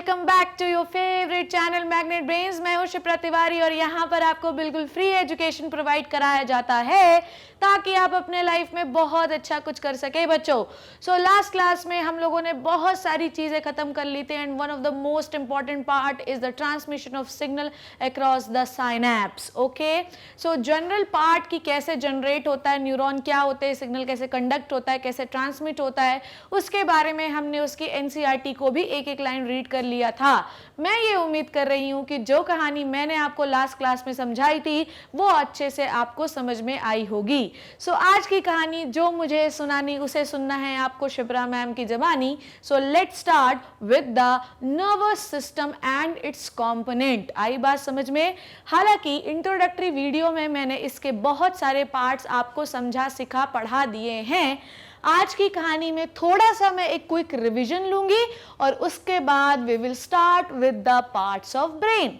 Welcome back to your favourite channel Magnet Brains. मैं हूं शिप्रा तिवारी और यहाँ पर आपको बिल्कुल फ्री एजुकेशन प्रोवाइड कराया जाता है ताकि आप अपने लाइफ में बहुत अच्छा कुछ कर सके बच्चों। सो लास्ट क्लास में हम लोगों ने बहुत सारी चीजें खत्म कर ली थी and one of the most important part is the transmission of signal across the synapse. Okay, so general part की कैसे जनरेट होता है, न्यूरॉन क्या होते हैं, सिग्नल कैसे कंडक्ट होता है, कैसे ट्रांसमिट होता है, उसके बारे में हमने उसकी एनसीईआरटी को भी एक एक लाइन रीड कर लिया था। मैं ये उम्मीद कर रही हूँ कि जो कहानी मैंने आपको लास्ट क्लास में समझाई थी वो अच्छे से आपको समझ में आई होगी। सो आज की कहानी जो मुझे सुनानी उसे सुनना है आपको शिप्रा मैम की जबानी। So let's start with the nervous system and its component. आई बात समझ में? हालांकि इंट्रोडक्टरी वीडियो में मैंने इसके बहुत सारे पार्ट्स आपको समझा सिखा पढ़ा दिए हैं। आज की कहानी में थोड़ा सा मैं एक क्विक रिवीजन लूंगी और उसके बाद we will start with the parts of brain.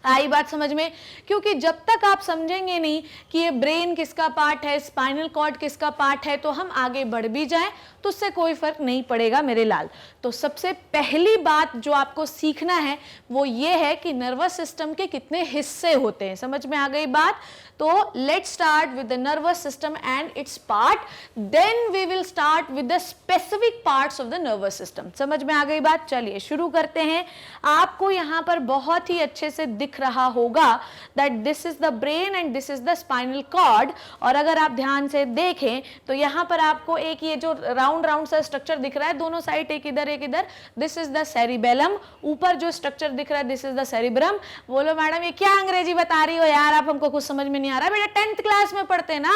आई बात समझ में? क्योंकि जब तक आप समझेंगे नहीं कि ये ब्रेन किसका पार्ट है, स्पाइनल कॉर्ड किसका पार्ट है, तो हम आगे बढ़ भी जाएं तो उससे कोई फर्क नहीं पड़ेगा मेरे लाल। तो सबसे पहली बात जो आपको सीखना है वो ये है कि नर्वस सिस्टम के कितने हिस्से होते हैं। समझ में आ गई बात? तो let's start with the nervous system and its part, then we will start with the specific parts of the nervous system. समझ में आ गई बात? चलिए शुरू करते हैं। आपको यहाँ पर बहुत ही अच्छे से दिख रहा होगा that this is the brain and this is the spinal cord. और अगर आप ध्यान से देखें तो यहाँ पर आपको एक ये जो राउंड राउंड सा स्ट्रक्चर दिख रहा है, दोनों साइड एक इधर एक इधर, दिस इज द सेरिबेलम। ऊपर जो स्ट्रक्चर दिख रहा है दिस इज द सेरिब्रम। बोलो मैडम ये क्या अंग्रेजी बता रही हो यार, आप हमको कुछ समझ में नहीं आ रहा। बेटा 10th क्लास में पढ़ते ना,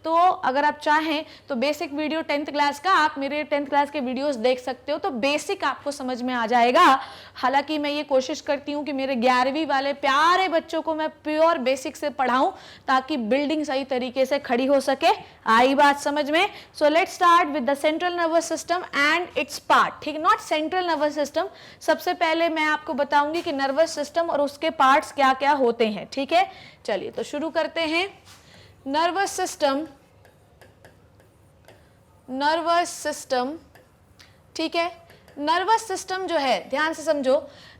तो अगर आप चाहें तो बेसिक वीडियो 10th क्लास का आप मेरे 10th क्लास के वीडियोस देख सकते हो, तो बेसिक आपको समझ में आ जाएगा। हालांकि मैं ये कोशिश करती हूँ कि मेरे 11वीं वाले प्यारे बच्चों को मैं प्योर बेसिक से पढ़ाऊं ताकि बिल्डिंग सही तरीके से खड़ी हो सके। आई बात समझ में? सो let's start with the central nervous system and its part. ठीक, नॉट सेंट्रल नर्वस सिस्टम। सबसे पहले मैं आपको बताऊंगी कि नर्वस सिस्टम और उसके पार्ट्स क्या क्या होते हैं। ठीक है, चलिए तो शुरू करते हैं। नर्वस सिस्टम, ठीक है। नर्वस सिस्टम जो है ध्यान से समझो,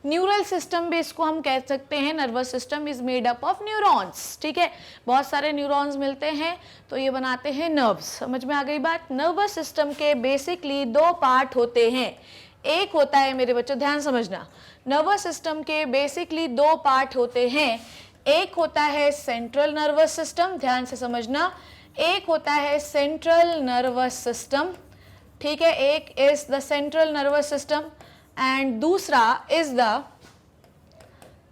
न्यूरल सिस्टम भी इसको हम कह सकते हैं। Nervous system is made up of neurons. ठीक है, बहुत सारे न्यूरॉन्स मिलते हैं तो ये बनाते हैं नर्व्स। समझ में आ गई बात? नर्वस सिस्टम के बेसिकली दो पार्ट होते हैं। एक होता है मेरे बच्चों, ध्यान समझना, नर्वस सिस्टम के बेसिकली दो पार्ट होते हैं। एक होता है सेंट्रल नर्वस सिस्टम, ध्यान से समझना, एक होता है सेंट्रल नर्वस सिस्टम। ठीक है, एक is the central nervous system and दूसरा is the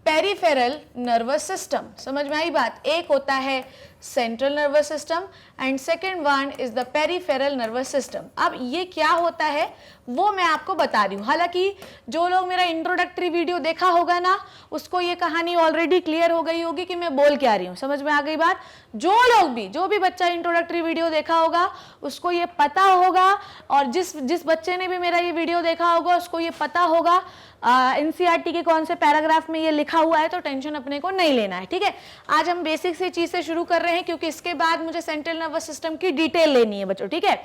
peripheral nervous system. समझ में आई बात? एक होता है central nervous system and second one is the peripheral nervous system. अब ये क्या होता है वो मैं आपको बता रही हूँ। हालांकि जो लोग मेरा इंट्रोडक्टरी वीडियो देखा होगा ना, उसको ये कहानी ऑलरेडी क्लियर हो गई होगी कि मैं बोल क्या रही हूँ। समझ में आ गई बात? जो भी बच्चा इंट्रोडक्टरी वीडियो देखा होगा उसको ये पता होगा, और जिस बच्चे ने भी मेरा ये वीडियो देखा होगा उसको ये पता होगा एनसीईआरटी के कौन से पैराग्राफ में ये लिखा हुआ है, तो टेंशन अपने को नहीं लेना है। ठीक है, आज हम बेसिक से चीज से शुरू कर रहे हैं क्योंकि इसके बाद मुझे सेंट्रल नर्वस सिस्टम की डिटेल लेनी है बच्चों। ठीक है,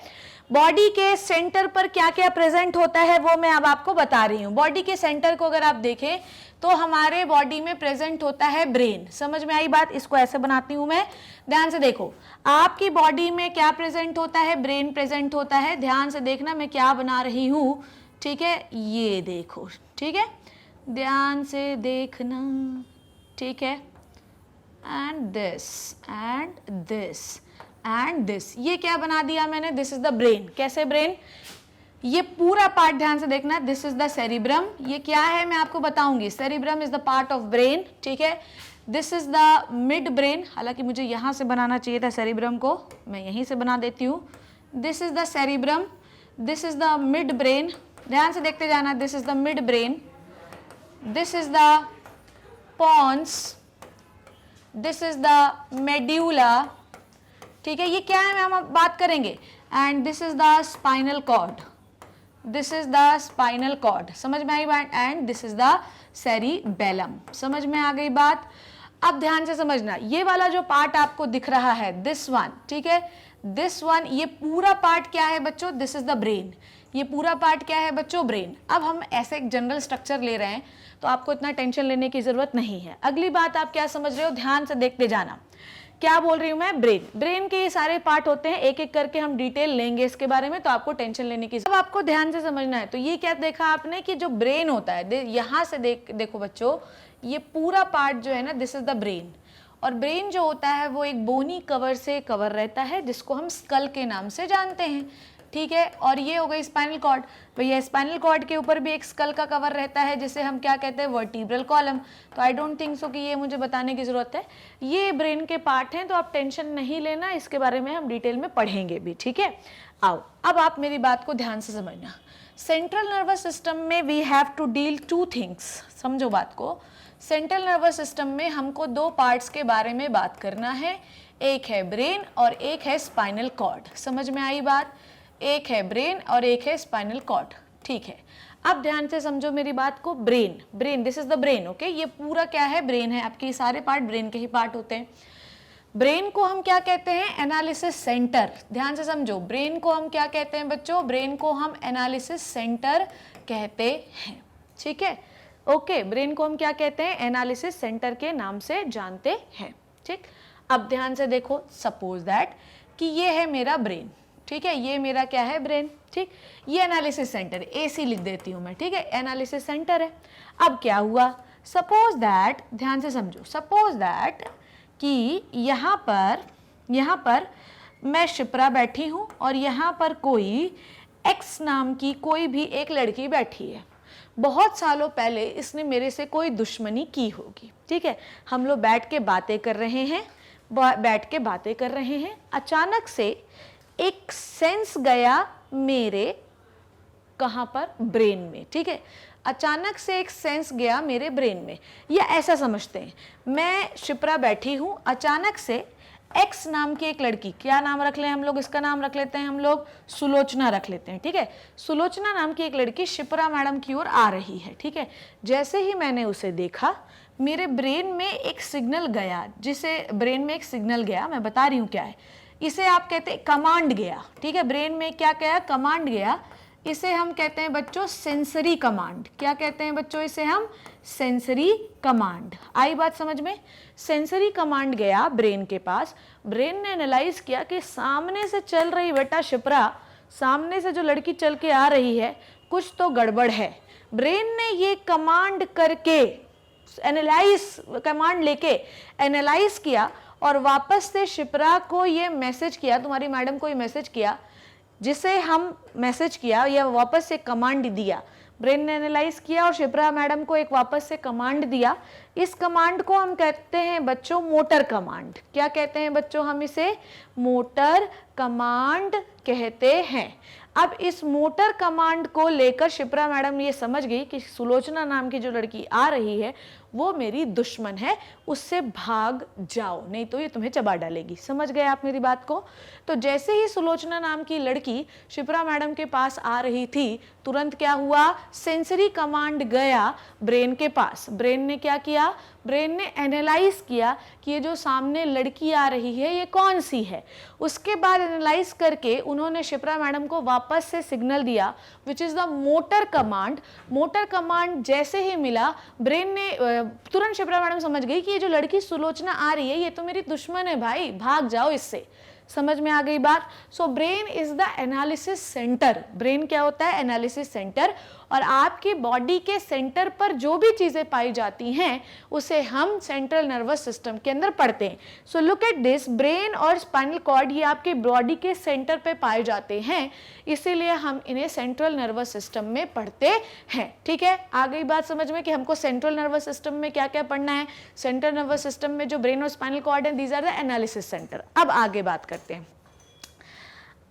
बॉडी के सेंटर पर क्या क्या प्रेजेंट होता है वो मैं अब आपको बता रही हूँ। बॉडी के सेंटर को अगर आप देखें तो हमारे बॉडी में प्रेजेंट होता है ब्रेन। समझ में आई बात? इसको ऐसे बनाती हूं मैं, ध्यान से देखो। आपकी बॉडी में क्या प्रेजेंट होता है? ब्रेन प्रेजेंट होता है। ध्यान से देखना मैं क्या बना रही हूँ। ठीक है, ये देखो। ठीक है, ध्यान से देखना। ठीक है, and this and this and this, ये क्या बना दिया मैंने? This is the brain. कैसे ब्रेन? ये पूरा पार्ट ध्यान से देखना, दिस इज द सेरिब्रम। ये क्या है मैं आपको बताऊंगी। Cerebrum is the part of brain. ठीक है, this is the mid brain. हालांकि मुझे यहां से बनाना चाहिए था सेरिब्रम को, मैं यहीं से बना देती हूँ। This is the cerebrum, this is the mid brain. ध्यान से देखते जाना, this is the mid brain, this is the pons, this is the medulla. ठीक है, ये क्या है हम अब बात करेंगे। And this is the spinal cord, this is the spinal cord. समझ में आई बात? And this is the cerebellum. समझ में आ गई बात? अब ध्यान से समझना, ये वाला जो पार्ट आपको दिख रहा है दिस वन, ठीक है, दिस वन, ये पूरा पार्ट क्या है बच्चों? This is the brain. ये पूरा पार्ट क्या है बच्चों, ब्रेन। अब हम ऐसे एक जनरल स्ट्रक्चर ले रहे हैं तो आपको इतना टेंशन लेने की जरूरत नहीं है। अगली बात आप क्या समझ रहे हो, ध्यान से देखते जाना। क्या बोल रही हूं मैं, ब्रेन। ब्रेन के ये सारे पार्ट होते हैं, एक एक करके हम डिटेल लेंगे इसके बारे में, तो आपको टेंशन लेने की, अब आपको ध्यान से समझना है। तो ये क्या देखा आपने कि जो ब्रेन होता है, यहां से देखो बच्चों, ये पूरा पार्ट जो है ना, दिस इज द ब्रेन। और ब्रेन जो होता है वो एक बोनी कवर से कवर रहता है, जिसको हम स्कल के नाम से जानते हैं, ठीक है। और ये हो गई स्पाइनल कॉर्ड। भैया स्पाइनल कॉर्ड के ऊपर भी एक स्कल का कवर रहता है, जिसे हम क्या कहते हैं, वर्टिब्रल कॉलम। तो आई डोंट थिंक सो कि ये मुझे बताने की जरूरत है, ये ब्रेन के पार्ट हैं, तो आप टेंशन नहीं लेना, इसके बारे में हम डिटेल में पढ़ेंगे भी, ठीक है। आओ अब आप मेरी बात को ध्यान से समझना। सेंट्रल नर्वस सिस्टम में we have to deal two things, समझो बात को। सेंट्रल नर्वस सिस्टम में हमको दो पार्ट्स के बारे में बात करना है, एक है ब्रेन और एक है स्पाइनल कॉर्ड। समझ में आई बात, एक है ब्रेन और एक है स्पाइनल कॉर्ड, ठीक है। अब ध्यान से समझो मेरी बात को। Brain, brain, this is the brain, okay. ये पूरा क्या है, ब्रेन है। आपके सारे पार्ट ब्रेन के ही पार्ट होते हैं। ब्रेन को हम क्या कहते हैं, एनालिसिस सेंटर। ध्यान से समझो, ब्रेन को हम क्या कहते हैं बच्चों, ब्रेन को हम एनालिसिस सेंटर कहते हैं, ठीक है, ओके। ब्रेन को हम क्या कहते हैं, एनालिसिस सेंटर के नाम से जानते हैं, ठीक। अब ध्यान से देखो, सपोज दैट कि ये है मेरा ब्रेन, ठीक है, ये मेरा क्या है, ब्रेन, ठीक। ये एनालिसिस सेंटर, एसी लिख देती हूं मैं, ठीक है, एनालिसिस सेंटर है। अब क्या हुआ, सपोज दैट, ध्यान से समझो, सपोज दैट कि यहाँ पर मैं शिप्रा बैठी हूं और यहाँ पर कोई एक्स नाम की कोई भी एक लड़की बैठी है। बहुत सालों पहले इसने मेरे से कोई दुश्मनी की होगी, ठीक है। हम लोग बैठ के बातें कर रहे हैं, अचानक से एक सेंस गया मेरे, कहां पर, ब्रेन में, ठीक है। अचानक से एक सेंस गया मेरे ब्रेन में, या ऐसा समझते हैं, मैं शिप्रा बैठी हूं, अचानक से एक्स नाम की एक लड़की, क्या नाम रख लें हम लोग, इसका नाम रख लेते हैं हम लोग सुलोचना रख लेते हैं, ठीक है। सुलोचना नाम की एक लड़की शिप्रा मैडम की ओर आ रही है, ठीक है। जैसे ही मैंने उसे देखा, मेरे ब्रेन में एक सिग्नल गया, मैं बता रही हूं क्या है, इसे आप कहते हैं कमांड गया, ठीक है। ब्रेन में क्या गया, कमांड गया। इसे हम कहते हैं बच्चों सेंसरी कमांड। क्या कहते हैं बच्चों, इसे हम सेंसरी कमांड। आई बात समझ में, सेंसरी कमांड गया ब्रेन के पास। ब्रेन ने एनालाइज किया कि सामने से चल रही बेटा शिप्रा, सामने से जो लड़की चल के आ रही है, कुछ तो गड़बड़ है। ब्रेन ने ये कमांड करके कमांड लेके एनालाइज किया और वापस से शिप्रा को ये मैसेज किया, तुम्हारी मैडम को ये मैसेज किया, जिसे हम मैसेज किया या वापस से कमांड दिया। ब्रेन ने एनालाइज किया और शिप्रा मैडम को एक वापस से कमांड दिया। इस कमांड को हम कहते हैं बच्चों मोटर कमांड। क्या कहते हैं बच्चों, हम इसे मोटर कमांड कहते हैं। अब इस मोटर कमांड को लेकर शिप्रा मैडम ये समझ गई कि सुलोचना नाम की जो लड़की आ रही है वो मेरी दुश्मन है, उससे भाग जाओ, नहीं तो ये तुम्हें चबा डालेगी। समझ गए आप मेरी बात को। तो जैसे ही सुलोचना नाम की लड़की शिप्रा मैडम के पास आ रही थी, तुरंत क्या हुआ, सेंसरी कमांड गया ब्रेन के पास। ब्रेन ने क्या किया, ब्रेन ने एनालाइज किया कि ये जो सामने लड़की आ रही है ये कौन सी है। उसके बाद एनालाइज करके उन्होंने शिप्रा मैडम को वापस से सिग्नल दिया, विच is the motor command. Motor command जैसे ही मिला, ब्रेन ने तुरंत शिप्रा मैडम समझ गई कि ये जो लड़की सुलोचना आ रही है ये तो मेरी दुश्मन है भाई, भाग जाओ इससे। समझ में आ गई बात। So brain is the analysis centre. Brain क्या होता है, एनालिसिस सेंटर। और आपकी बॉडी के सेंटर पर जो भी चीजें पाई जाती हैं उसे हम सेंट्रल नर्वस सिस्टम के अंदर पढ़ते हैं। So look at this, brain और स्पाइनल कॉर्ड ये आपके बॉडी के सेंटर पे पाए जाते हैं, इसीलिए हम इन्हें सेंट्रल नर्वस सिस्टम में पढ़ते हैं। ठीक है, आ गई बात समझ में कि हमको सेंट्रल नर्वस सिस्टम में क्या क्या पढ़ना है। सेंट्रल नर्वस सिस्टम में जो ब्रेन और स्पाइनल कॉर्ड है, these are the analysis centre. अब आगे बात करते हैं।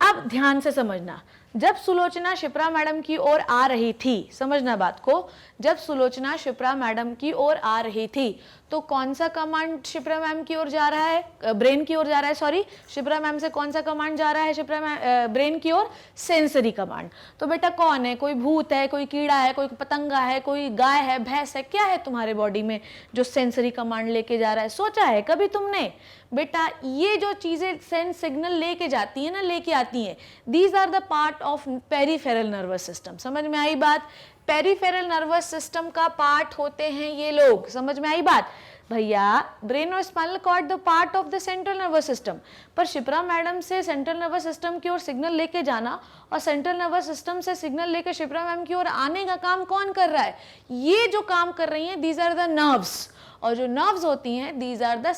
अब ध्यान से समझना, जब सुलोचना शिप्रा मैडम की ओर आ रही थी, समझना बात को, जब सुलोचना शिप्रा मैडम की ओर आ रही थी तो कौन सा कमांड शिप्रा मैम की ओर जा रहा है, ब्रेन की ओर जा रहा है, सॉरी, शिप्रा मैम से कौन सा कमांड जा रहा है शिप्रा मैम ब्रेन की ओर, सेंसरी कमांड। तो बेटा कौन है, कोई भूत है, कोई कीड़ा है, कोई पतंगा है, कोई गाय है, भैंस है, क्या है तुम्हारे बॉडी में जो सेंसरी कमांड लेके जा रहा है, सोचा है कभी तुमने? बेटा ये जो चीजें सेंस सिग्नल लेके जाती है ना, लेके आती हैं, these are the part part of peripheral nervous system. समझ में आई बात? पेरिफेरल नर्वस सिस्टम का पार्ट होते हैं ये लोग। समझ में आई बात? भैया ब्रेन और spinal cord the part of the central nervous system, पर शिप्रा मैडम से सेंट्रल नर्वस सिस्टम की ओर सिग्नल लेके जाना और सेंट्रल नर्वस सिस्टम से सिग्नल लेके शिप्रा मैम की ओर आने का काम कौन कर रहा है? ये जो काम कर रही हैं दीज आर द नर्व्स, और जो नर्व्स होती हैं these are the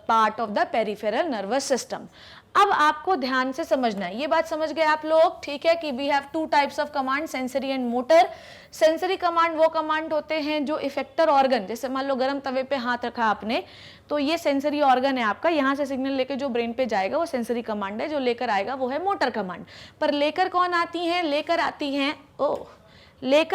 part of the peripheral nervous system. अब आपको ध्यान से समझना है, ये बात समझ गए आप लोग? ठीक है कि we have two types of command, sensory and motor. Sensory command वो कमांड होते हैं जो इफेक्टर ऑर्गन, जैसे मान लो गर्म तवे पे हाथ रखा आपने, तो ये सेंसरी ऑर्गन है आपका, यहाँ से सिग्नल लेके जो ब्रेन पे जाएगा वो सेंसरी कमांड है, जो लेकर आएगा वो है मोटर कमांड। पर लेकर कौन आती हैं? लेकर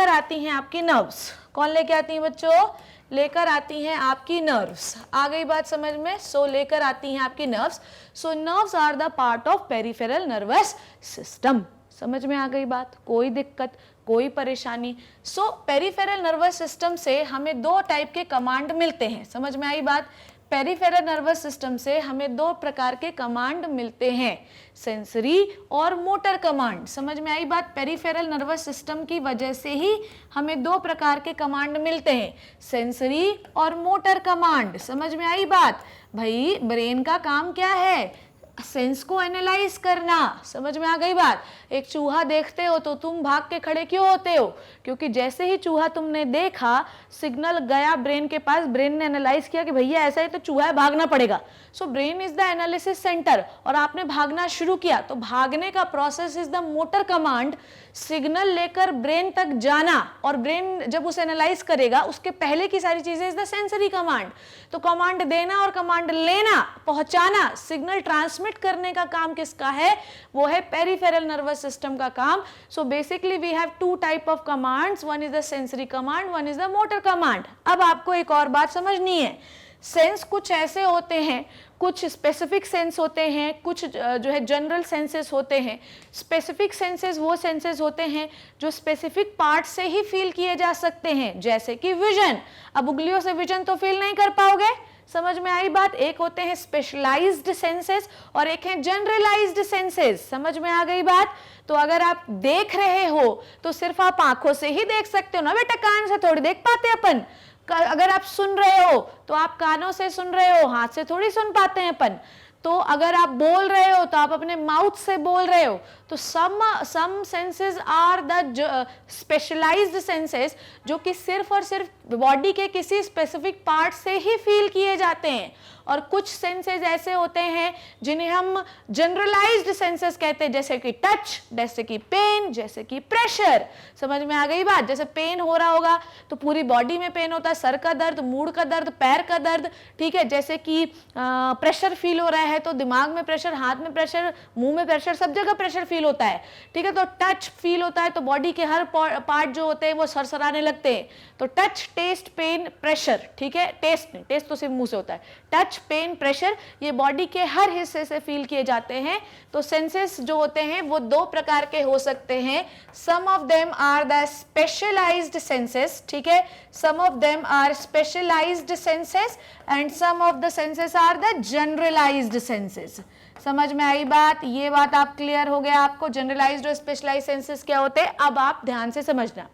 आती हैं आपकी नर्व्स। कौन लेके आती हैं बच्चों? लेकर आती हैं आपकी नर्व्स। आ गई बात समझ में? सो लेकर आती हैं आपकी nerves. So nerves are the part of peripheral nervous system. समझ में आ गई बात? कोई दिक्कत, कोई परेशानी? सो पेरिफेरल नर्वस सिस्टम से हमें दो टाइप के कमांड मिलते हैं। समझ में आई बात? पेरिफेरल नर्वस सिस्टम से हमें दो प्रकार के कमांड मिलते हैं, सेंसरी और मोटर कमांड। समझ में आई बात? पेरिफेरल नर्वस सिस्टम की वजह से ही हमें दो प्रकार के कमांड मिलते हैं, सेंसरी और मोटर कमांड। समझ में आई बात? भाई ब्रेन का काम क्या है? सेंस को एनालाइज करना। समझ में आ गई बात? एक चूहा देखते हो तो तुम भाग के खड़े क्यों होते हो? क्योंकि जैसे ही चूहा तुमने देखा, सिग्नल गया ब्रेन के पास, ब्रेन ने एनालाइज किया कि भैया ऐसा ही तो चूहा है, भागना पड़ेगा। So brain is the analysis centre, और आपने भागना शुरू किया तो भागने का process is the motor command. Signal लेकर ब्रेन तक जाना, और ब्रेन जब उसे एनालाइज करेगा उसके पहले की सारी चीजें इज द सेंसरी कमांड। तो कमांड देना और कमांड लेना, पहुंचाना, सिग्नल ट्रांसमिट करने का काम किसका है? वो है पेरिफेरल नर्वस सिस्टम का काम। So basically we have two type of commands, one is the sensory command, one is the motor command. अब आपको एक और बात समझनी है, सेंस कुछ ऐसे होते हैं, कुछ स्पेसिफिक सेंस होते हैं, कुछ जो है जनरल सेंसेस होते हैं। स्पेसिफिक सेंसेस वो सेंसेस होते हैं जो स्पेसिफिक पार्ट से ही फील किए जा सकते हैं, जैसे कि विजन। अब उंगलियों से विजन तो फील नहीं कर पाओगे। समझ में आई बात? एक होते हैं स्पेशलाइज्ड सेंसेस और एक है जनरलाइज्ड सेंसेस। समझ में आ गई बात? तो अगर आप देख रहे हो तो सिर्फ आप आंखों से ही देख सकते हो ना बेटा, कान से थोड़ी देख पाते अपन। अगर आप सुन रहे हो तो आप कानों से सुन रहे हो, हाथ से थोड़ी सुन पाते हैं अपन। तो अगर आप बोल रहे हो तो आप अपने माउथ से बोल रहे हो। तो some senses are the specialised senses, जो कि सिर्फ और सिर्फ बॉडी के किसी स्पेसिफिक पार्ट से ही फील किए जाते हैं, और कुछ सेंसेस ऐसे होते हैं जिन्हें हम जनरलाइज्ड सेंसेस कहते हैं, जैसे कि टच, जैसे कि पेन, जैसे कि प्रेशर। समझ में आ गई बात? जैसे पेन हो रहा होगा तो पूरी बॉडी में पेन होता है, सर का दर्द, मूड का दर्द, पैर का दर्द, ठीक है। जैसे कि प्रेशर फील हो रहा है तो दिमाग में प्रेशर, हाथ में प्रेशर, मुंह में प्रेशर, सब जगह प्रेशर फील होता है, ठीक है। तो टच फील होता है तो बॉडी के हर पार्ट जो होते हैं वो सरसराने लगते हैं। तो टच, टेस्ट, पेन, प्रेशर, ठीक है। टेस्ट नहीं, टेस्ट तो सिर्फ मुंह से होता है। टच, पेन, प्रेशर ये बॉडी के हर हिस्से से फील किए जाते हैं। तो सेंसेस जो होते हैं वो दो प्रकार के हो सकते हैं। Some of them are the specialised senses, ठीक है। Some of them are specialised senses and some of the senses are the generalised senses. समझ में आई बात? ये बात आप क्लियर हो गया आपको? जनरलाइज्ड और स्पेशलाइज्ड सेंसेस क्या होते हैं? अब आप ध्यान से समझना।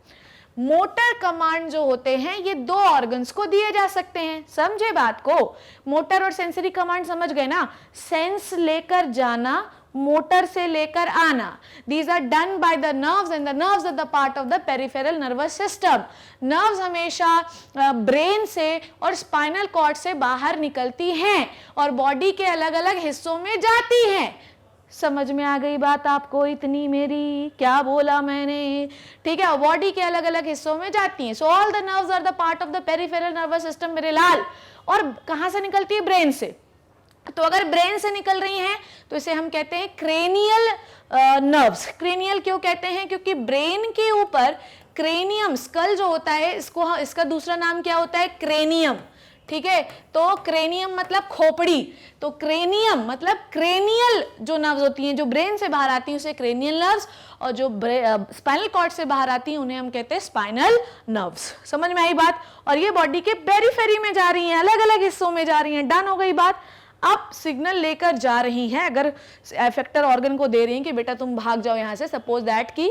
मोटर कमांड जो होते हैं ये दो ऑर्गन्स को दिए जा सकते हैं। समझे बात को? मोटर और सेंसरी कमांड समझ गए ना? सेंस लेकर जाना, मोटर से लेकर आना। These are done by the nerves and the nerves are the part of the peripheral nervous system. Nerves हमेशा ब्रेन से और स्पाइनल कॉर्ड से बाहर निकलती हैं और बॉडी के अलग अलग हिस्सों में जाती हैं। समझ में आ गई बात आपको? इतनी मेरी क्या बोला मैंने, ठीक है। बॉडी के अलग अलग हिस्सों में जाती हैं। So all the nerves are the part of the peripheral nervous system मेरे लाल। और कहां से निकलती है? ब्रेन से। तो अगर ब्रेन से निकल रही हैं तो इसे हम कहते हैं क्रेनियल नर्व्स। क्रेनियल क्यों कहते हैं? क्योंकि ब्रेन के ऊपर क्रेनियम, स्कल जो होता है, इसका दूसरा नाम क्या होता है? क्रेनियम, ठीक है। तो क्रेनियम मतलब खोपड़ी, तो क्रेनियम मतलब क्रेनियल जो नर्व्स होती हैं जो ब्रेन से बाहर आती हैं उसे क्रेनियल नर्व्स, और जो स्पाइनल कॉर्ड से बाहर आती हैं उन्हें हम कहते हैं स्पाइनल नर्व्स। समझ में आई बात? और ये बॉडी के पेरिफेरी में जा रही हैं, अलग अलग हिस्सों में जा रही हैं। डन हो गई बात? अब सिग्नल लेकर जा रही हैं, अगर एफेक्टर ऑर्गन को दे रही हैं कि बेटा तुम भाग जाओ यहाँ से, सपोज दैट कि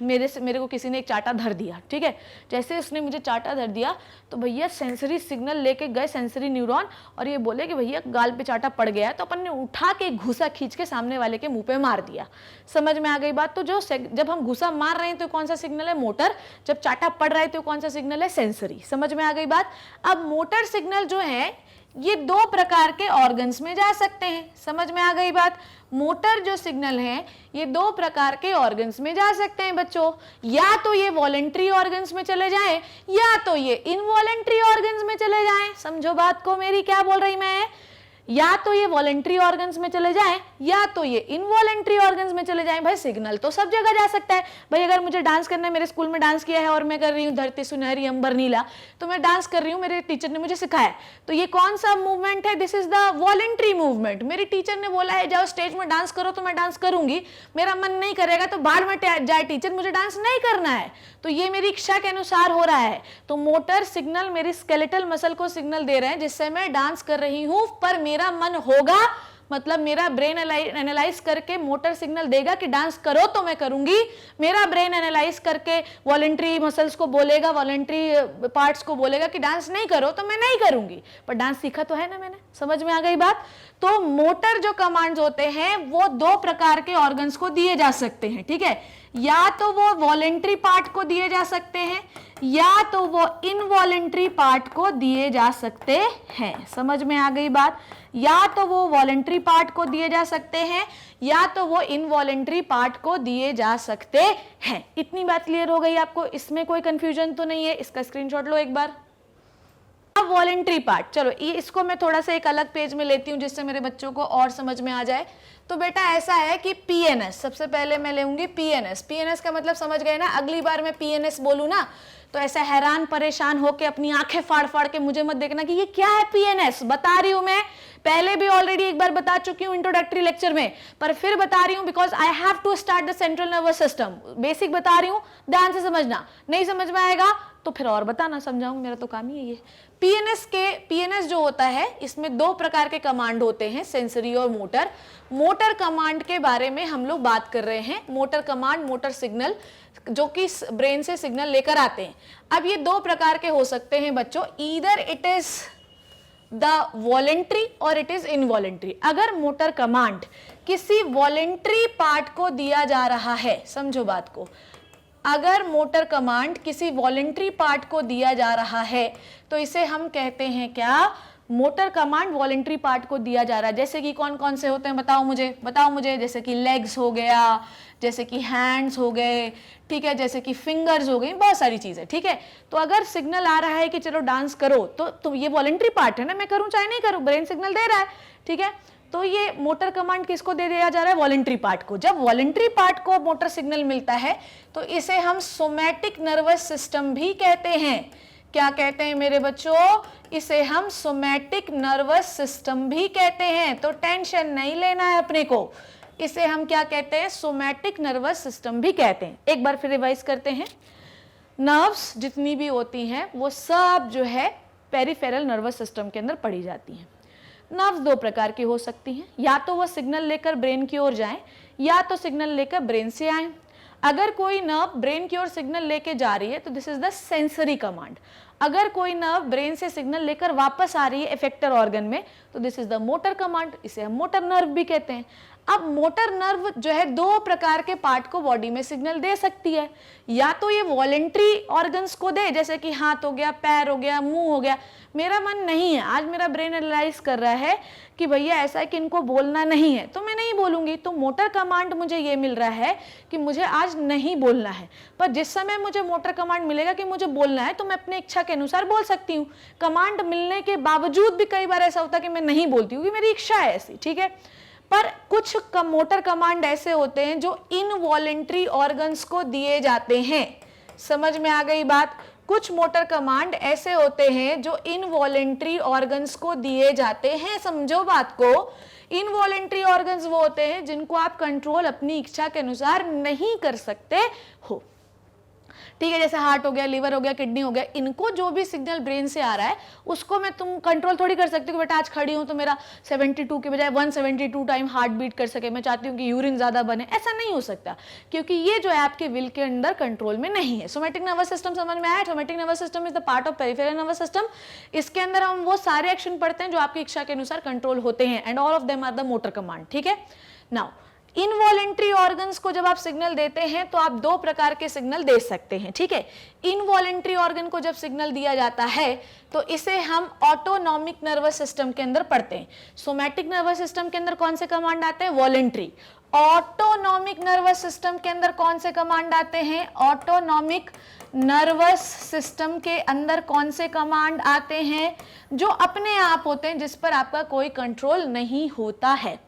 मेरे को किसी ने एक चाटा धर दिया, ठीक है, जैसे उसने मुझे चाटा धर दिया तो भैया सेंसरी सिग्नल लेके गए सेंसरी न्यूरॉन और ये बोले कि भैया गाल पे चाटा पड़ गया है, तो अपन ने उठा के घुसा खींच के सामने वाले के मुंह पे मार दिया। समझ में आ गई बात? तो जो जब हम घुसा मार रहे हैं तो कौन सा सिग्नल है? मोटर। जब चाटा पड़ रहा है तो कौन सा सिग्नल है? सेंसरी। समझ में आ गई बात? अब मोटर सिग्नल जो है ये दो प्रकार के ऑर्गन्स में जा सकते हैं। समझ में आ गई बात? मोटर जो सिग्नल है ये दो प्रकार के ऑर्गन्स में जा सकते हैं बच्चों, या तो ये वॉलेंट्री ऑर्गन्स में चले जाएं या तो ये इनवॉलेंट्री ऑर्गन्स में चले जाएं। समझो बात को मेरी, क्या बोल रही मैं? या तो ये वॉलेंट्री ऑर्गन्स में चले जाएं या तो ये इनवॉलेंट्री ऑर्गन्स में चले जाएं। भाई सिग्नल तो सब जगह जा सकता है। भाई अगर मुझे डांस करना है, मेरे स्कूल में डांस किया है और मैं कर रही हूँ धरती सुनहरी अंबर नीला, तो मैं डांस कर रही हूँ, मेरे टीचर ने मुझे सिखाया, तो ये कौन सा मूवमेंट है? This is the voluntary movement. मेरी टीचर ने बोला है जाओ स्टेज में डांस करो, तो मैं डांस करूंगी। मेरा मन नहीं करेगा तो बाहर में जाए टीचर, मुझे डांस नहीं करना है, तो ये मेरी इच्छा के अनुसार हो रहा है। तो मोटर सिग्नल मेरी स्केलेटल मसल को सिग्नल दे रहे हैं जिससे मैं डांस कर रही हूं, पर मेरा मन होगा, मतलब मेरा ब्रेन एनालाइज करके मोटर सिग्नल देगा कि डांस करो तो मैं करूंगी। मेरा ब्रेन एनालाइज करके वॉलेंट्री मसल्स को बोलेगा, वॉलेंट्री पार्ट्स को बोलेगा कि डांस नहीं करो तो मैं नहीं करूंगी, पर डांस सीखा तो है ना मैंने। समझ में आ गई बात? तो मोटर जो कमांड्स होते हैं वो दो प्रकार के ऑर्गन्स को दिए जा सकते हैं, ठीक है, या तो वो वॉलेंट्री पार्ट को दिए जा सकते हैं या तो वो इनवॉलेंट्री पार्ट को दिए जा सकते हैं। समझ में आ गई बात? या तो वो वॉलेंट्री पार्ट को दिए जा सकते हैं या तो वो इनवॉलेंट्री पार्ट को दिए जा सकते हैं। इतनी बात क्लियर हो गई आपको? इसमें कोई कंफ्यूजन तो नहीं है? इसका स्क्रीनशॉट लो एक बार। अब वॉलेंट्री पार्ट, चलो ये इसको मैं थोड़ा सा एक अलग पेज में लेती हूँ जिससे मेरे बच्चों को और समझ में आ जाए। तो बेटा ऐसा है कि पीएनएस, सबसे पहले मैं लेंगी पीएनएस। पीएनएस का मतलब समझ गए ना? अगली बार मैं पीएनएस बोलूँ ना तो ऐसा हैरान परेशान होके अपनी आंखें फाड़ फाड़ के मुझे मत देखना कि ये क्या है पीएनएस। बता रही हूं मैं, पहले भी ऑलरेडी एक बार बता चुकी हूं इंट्रोडक्टरी लेक्चर में, पर फिर बता रही हूं because I have to start the central nervous system. Basic बता रही हूं, ध्यान से समझना, नहीं समझ में आएगा तो फिर और बताना, समझाऊंगी, मेरा तो काम ही है ये। पीएनएस जो होता है इसमें दो प्रकार के कमांड होते हैं, सेंसरी और मोटर। मोटर कमांड के बारे में हम लोग बात कर रहे हैं। मोटर कमांड, मोटर सिग्नल जो कि ब्रेन से सिग्नल लेकर आते हैं। अब ये दो प्रकार के हो सकते हैं बच्चों, either it is the voluntary और इट इज इनवॉलेंट्री। अगर मोटर कमांड किसी वॉलेंट्री पार्ट को दिया जा रहा है, समझो बात को, अगर मोटर कमांड किसी वॉलेंट्री पार्ट को दिया जा रहा है तो इसे हम कहते हैं क्या? मोटर कमांड वॉलेंट्री पार्ट को दिया जा रहा है। जैसे कि कौन कौन से होते हैं बताओ मुझे, जैसे कि लेग्स हो गया, जैसे कि हैंड्स हो गए, ठीक है, जैसे कि फिंगर्स हो गई, बहुत सारी चीजें, ठीक है। तो अगर सिग्नल आ रहा है कि चलो डांस करो तो ये वॉलेंट्री पार्ट है ना, मैं करूं चाहे नहीं करूं, ब्रेन सिग्नल दे रहा है, ठीक है। तो ये मोटर कमांड किसको दे दिया जा रहा है? वॉलेंट्री पार्ट को। जब वॉलेंट्री पार्ट को मोटर सिग्नल मिलता है तो इसे हम सोमैटिक नर्वस सिस्टम भी कहते हैं। क्या कहते हैं मेरे बच्चों? इसे हम सोमैटिक नर्वस सिस्टम भी कहते हैं। तो टेंशन नहीं लेना है अपने को, इसे हम क्या कहते हैं? सोमैटिक नर्वस सिस्टम भी कहते हैं। एक बार फिर रिवाइज करते हैं। नर्व्स जितनी भी होती हैं वो सब जो है पेरिफेरल नर्वस सिस्टम के अंदर पड़ी जाती हैं। नर्व्स दो प्रकार की हो सकती हैं, या तो वो सिग्नल लेकर ब्रेन की ओर जाएं या तो सिग्नल लेकर ब्रेन से आए। अगर कोई नर्व ब्रेन की ओर सिग्नल लेके जा रही है तो this is the sensory command. अगर कोई नर्व ब्रेन से सिग्नल लेकर वापस आ रही है इफेक्टर ऑर्गन में तो this is the motor command, इसे हम मोटर नर्व भी कहते हैं। अब मोटर नर्व जो है दो प्रकार के पार्ट को बॉडी में सिग्नल दे सकती है, या तो ये वॉलेंट्री ऑर्गन्स को दे, जैसे कि हाथ हो गया, पैर हो गया, मुंह हो गया। मेरा मन नहीं है, आज मेरा ब्रेन एनालाइज कर रहा है कि भैया ऐसा है कि इनको बोलना नहीं है तो मैं नहीं बोलूंगी। तो मोटर कमांड मुझे ये मिल रहा है कि मुझे आज नहीं बोलना है, पर जिस समय मुझे मोटर कमांड मिलेगा कि मुझे बोलना है तो मैं अपने इच्छा के अनुसार बोल सकती हूँ। कमांड मिलने के बावजूद भी कई बार ऐसा होता है कि मैं नहीं बोलती हूँ, मेरी इच्छा है ऐसी, ठीक है। पर कुछ मोटर कमांड ऐसे होते हैं जो इनवॉलेंट्री ऑर्गन्स को दिए जाते हैं। समझ में आ गई बात? कुछ मोटर कमांड ऐसे होते हैं जो इनवॉलेंट्री ऑर्गन्स को दिए जाते हैं। समझो बात को, इनवॉलेंट्री ऑर्गन्स वो होते हैं जिनको आप कंट्रोल अपनी इच्छा के अनुसार नहीं कर सकते हो। ठीक है, जैसे हार्ट हो गया, लीवर हो गया, किडनी हो गया, इनको जो भी सिग्नल ब्रेन से आ रहा है उसको मैं तुम कंट्रोल थोड़ी कर सकती हो कि बेटा आज खड़ी हूं तो मेरा 72 के बजाय 172 टाइम हार्ट बीट कर सके, मैं चाहती हूँ कि यूरिन ज्यादा बने, ऐसा नहीं हो सकता क्योंकि ये जो है आपके विल के अंदर कंट्रोल में नहीं है। सोमैटिक नर्वस सिस्टम समझ में आया? Somatic nervous system is the part of peripheral nervous system. इसके अंदर हम वो सारे एक्शन पढ़ते हैं जो आपकी इच्छा के अनुसार कंट्रोल होते हैं, and all of them are the motor command. ठीक है, नाउ इनवॉलेंट्री ऑर्गन्स को जब आप सिग्नल देते हैं तो आप दो प्रकार के सिग्नल दे सकते हैं। ठीक है, इनवॉलेंट्री ऑर्गन को जब सिग्नल दिया जाता है तो इसे हम ऑटोनॉमिक नर्वस सिस्टम के अंदर पढ़ते हैं। सोमैटिक नर्वस सिस्टम के अंदर कौन से कमांड आते हैं? वॉलेंट्री। ऑटोनॉमिक नर्वस सिस्टम के अंदर कौन से कमांड आते हैं? ऑटोनॉमिक नर्वस सिस्टम के अंदर कौन से कमांड आते हैं? जो अपने आप होते हैं, जिस पर आपका कोई कंट्रोल नहीं होता है।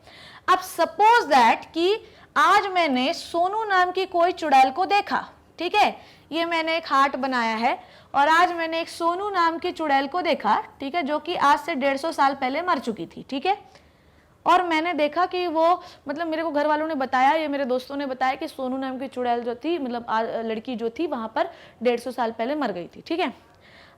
अब सपोज दैट कि आज मैंने सोनू नाम की कोई चुड़ैल को देखा। ठीक है, ये मैंने एक हार्ट बनाया है और आज मैंने एक सोनू नाम की चुड़ैल को देखा। ठीक है, जो कि आज से 150 साल पहले मर चुकी थी। ठीक है, और मैंने देखा कि वो, मतलब मेरे को घर वालों ने बताया, ये मेरे दोस्तों ने बताया कि सोनू नाम की चुड़ैल जो थी, मतलब लड़की जो थी वहां पर 150 साल पहले मर गई थी। ठीक है,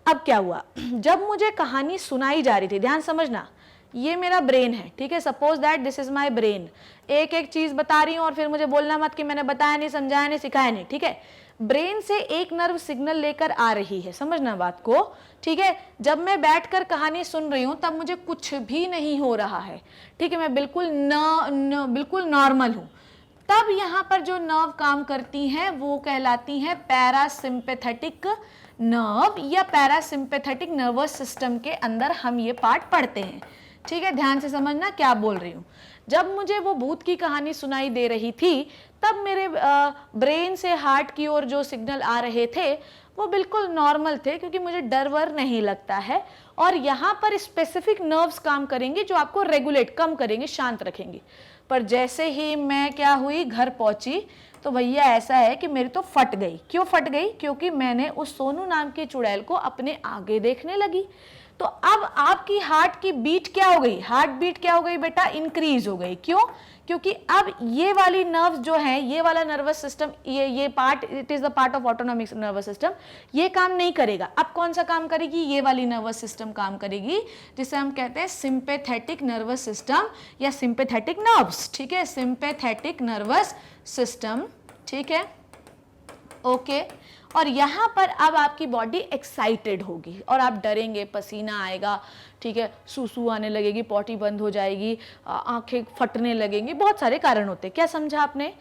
अब क्या हुआ, जब मुझे कहानी सुनाई जा रही थी, ध्यान समझना, ये मेरा ब्रेन है। ठीक है, suppose that this is my brain, एक एक चीज बता रही हूँ और फिर मुझे बोलना मत कि मैंने बताया नहीं, समझाया नहीं, सिखाया नहीं। ठीक है, ब्रेन से एक नर्व सिग्नल लेकर आ रही है, समझना बात को। ठीक है, जब मैं बैठकर कहानी सुन रही हूं तब मुझे कुछ भी नहीं हो रहा है। ठीक है, मैं बिल्कुल बिल्कुल नॉर्मल हूं। तब यहाँ पर जो नर्व काम करती हैं वो कहलाती हैं पैरासिम्पैथेटिक नर्व या पैरासिम्पैथेटिक नर्वस सिस्टम के अंदर हम ये पार्ट पढ़ते हैं। ठीक है, ध्यान से समझना क्या बोल रही हूँ। जब मुझे वो भूत की कहानी सुनाई दे रही थी तब मेरे ब्रेन से हार्ट की ओर जो सिग्नल आ रहे थे वो बिल्कुल नॉर्मल थे, क्योंकि मुझे डर वर नहीं लगता है। और यहाँ पर स्पेसिफिक नर्व्स काम करेंगे जो आपको रेगुलेट, कम करेंगे, शांत रखेंगे। पर जैसे ही मैं क्या हुई, घर पहुंची, तो भैया ऐसा है कि मेरी तो फट गई। क्यों फट गई? क्योंकि मैंने उस सोनू नाम की चुड़ैल को अपने आगे देखने लगी। तो अब आपकी हार्ट की बीट क्या हो गई? हार्ट बीट क्या हो गई बेटा? इंक्रीज हो गई। क्यों? क्योंकि अब ये वाली नर्व्स जो है, ये वाला नर्वस सिस्टम, ये part, it is the part of autonomic nervous system, ये काम नहीं करेगा। अब कौन सा काम करेगी? ये वाली नर्वस सिस्टम काम करेगी, जिसे हम कहते हैं सिंपैथेटिक नर्वस सिस्टम या सिंपैथेटिक नर्व्स। ठीक है, सिंपैथेटिक नर्वस सिस्टम। ठीक है, ओके। और यहाँ पर अब आपकी बॉडी एक्साइटेड होगी और आप डरेंगे, पसीना आएगा, ठीक है, सूसू आने लगेगी, पॉटी बंद हो जाएगी, आंखें फटने लगेंगी, बहुत सारे कारण होते हैं। क्या समझा आपने?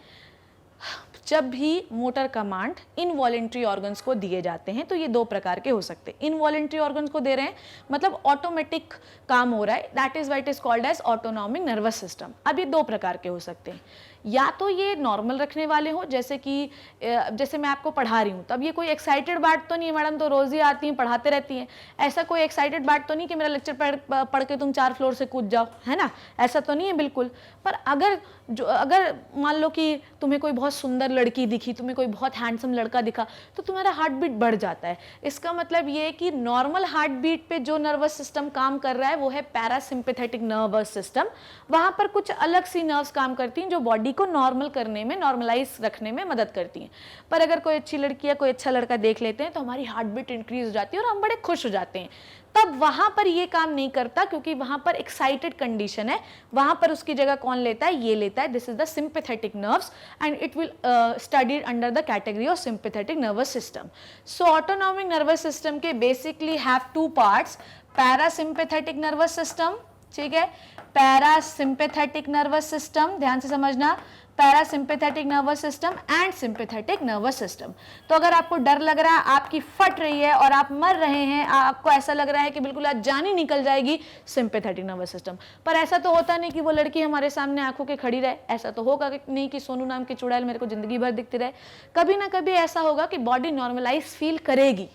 जब भी मोटर कमांड इनवॉलेंट्री ऑर्गन्स को दिए जाते हैं तो ये दो प्रकार के हो सकते हैं। इनवॉलेंट्री ऑर्गन्स को दे रहे हैं मतलब ऑटोमेटिक काम हो रहा है, that is why it is called as autonomic nervous system. अब ये दो प्रकार के हो सकते हैं, या तो ये नॉर्मल रखने वाले हो, जैसे कि जैसे मैं आपको पढ़ा रही हूँ, तब ये कोई एक्साइटेड बात तो नहीं, मैडम तो रोज ही आती हैं पढ़ाते रहती हैं, ऐसा कोई एक्साइटेड बात तो नहीं कि मेरा लेक्चर पढ़ के तुम 4 फ्लोर से कूद जाओ, है ना, ऐसा तो नहीं है बिल्कुल। पर अगर मान लो कि तुम्हें कोई बहुत सुंदर लड़की दिखी, तुम्हें कोई बहुत हैंडसम लड़का दिखा, तो तुम्हारा हार्ट बीट बढ़ जाता है। इसका मतलब ये है कि नॉर्मल हार्ट बीट पे जो नर्वस सिस्टम काम कर रहा है वो है पैरासिम्पैथेटिक नर्वस सिस्टम। वहां पर कुछ अलग सी नर्व्स काम करती हैं जो बॉडी को नॉर्मल करने में, नॉर्मलाइज रखने में मदद करती हैं। पर अगर कोई अच्छी लड़की या कोई अच्छा लड़का देख लेते हैं तो हमारी हार्ट बीट इंक्रीज हो जाती है और हम बड़े खुश हो जाते हैं। तब वहां पर ये काम नहीं करता, क्योंकि वहां पर एक्साइटेड कंडीशन है, वहां पर उसकी जगह कौन लेता है? ये लेता है। This is the sympathetic nerves and it will studied under the category of sympathetic nervous system. So autonomic nervous system के basically have 2 parts, parasympathetic nervous system, ठीक है, पैरासिम्पैथेटिक नर्वस सिस्टम, ध्यान से समझना, parasympathetic nervous system and sympathetic nervous system. तो अगर आपको डर लग रहा है, आपकी फट रही है और आप मर रहे हैं, आपको ऐसा लग रहा है कि बिल्कुल आज जान ही निकल जाएगी, सिंपैथेटिक नर्वस सिस्टम। पर ऐसा तो होता नहीं कि वो लड़की हमारे सामने आंखों के खड़ी रहे, ऐसा तो होगा नहीं कि सोनू नाम की चुड़ैल मेरे को जिंदगी भर दिखती रहे। कभी ना कभी ऐसा होगा कि बॉडी नॉर्मलाइज फील करेगी,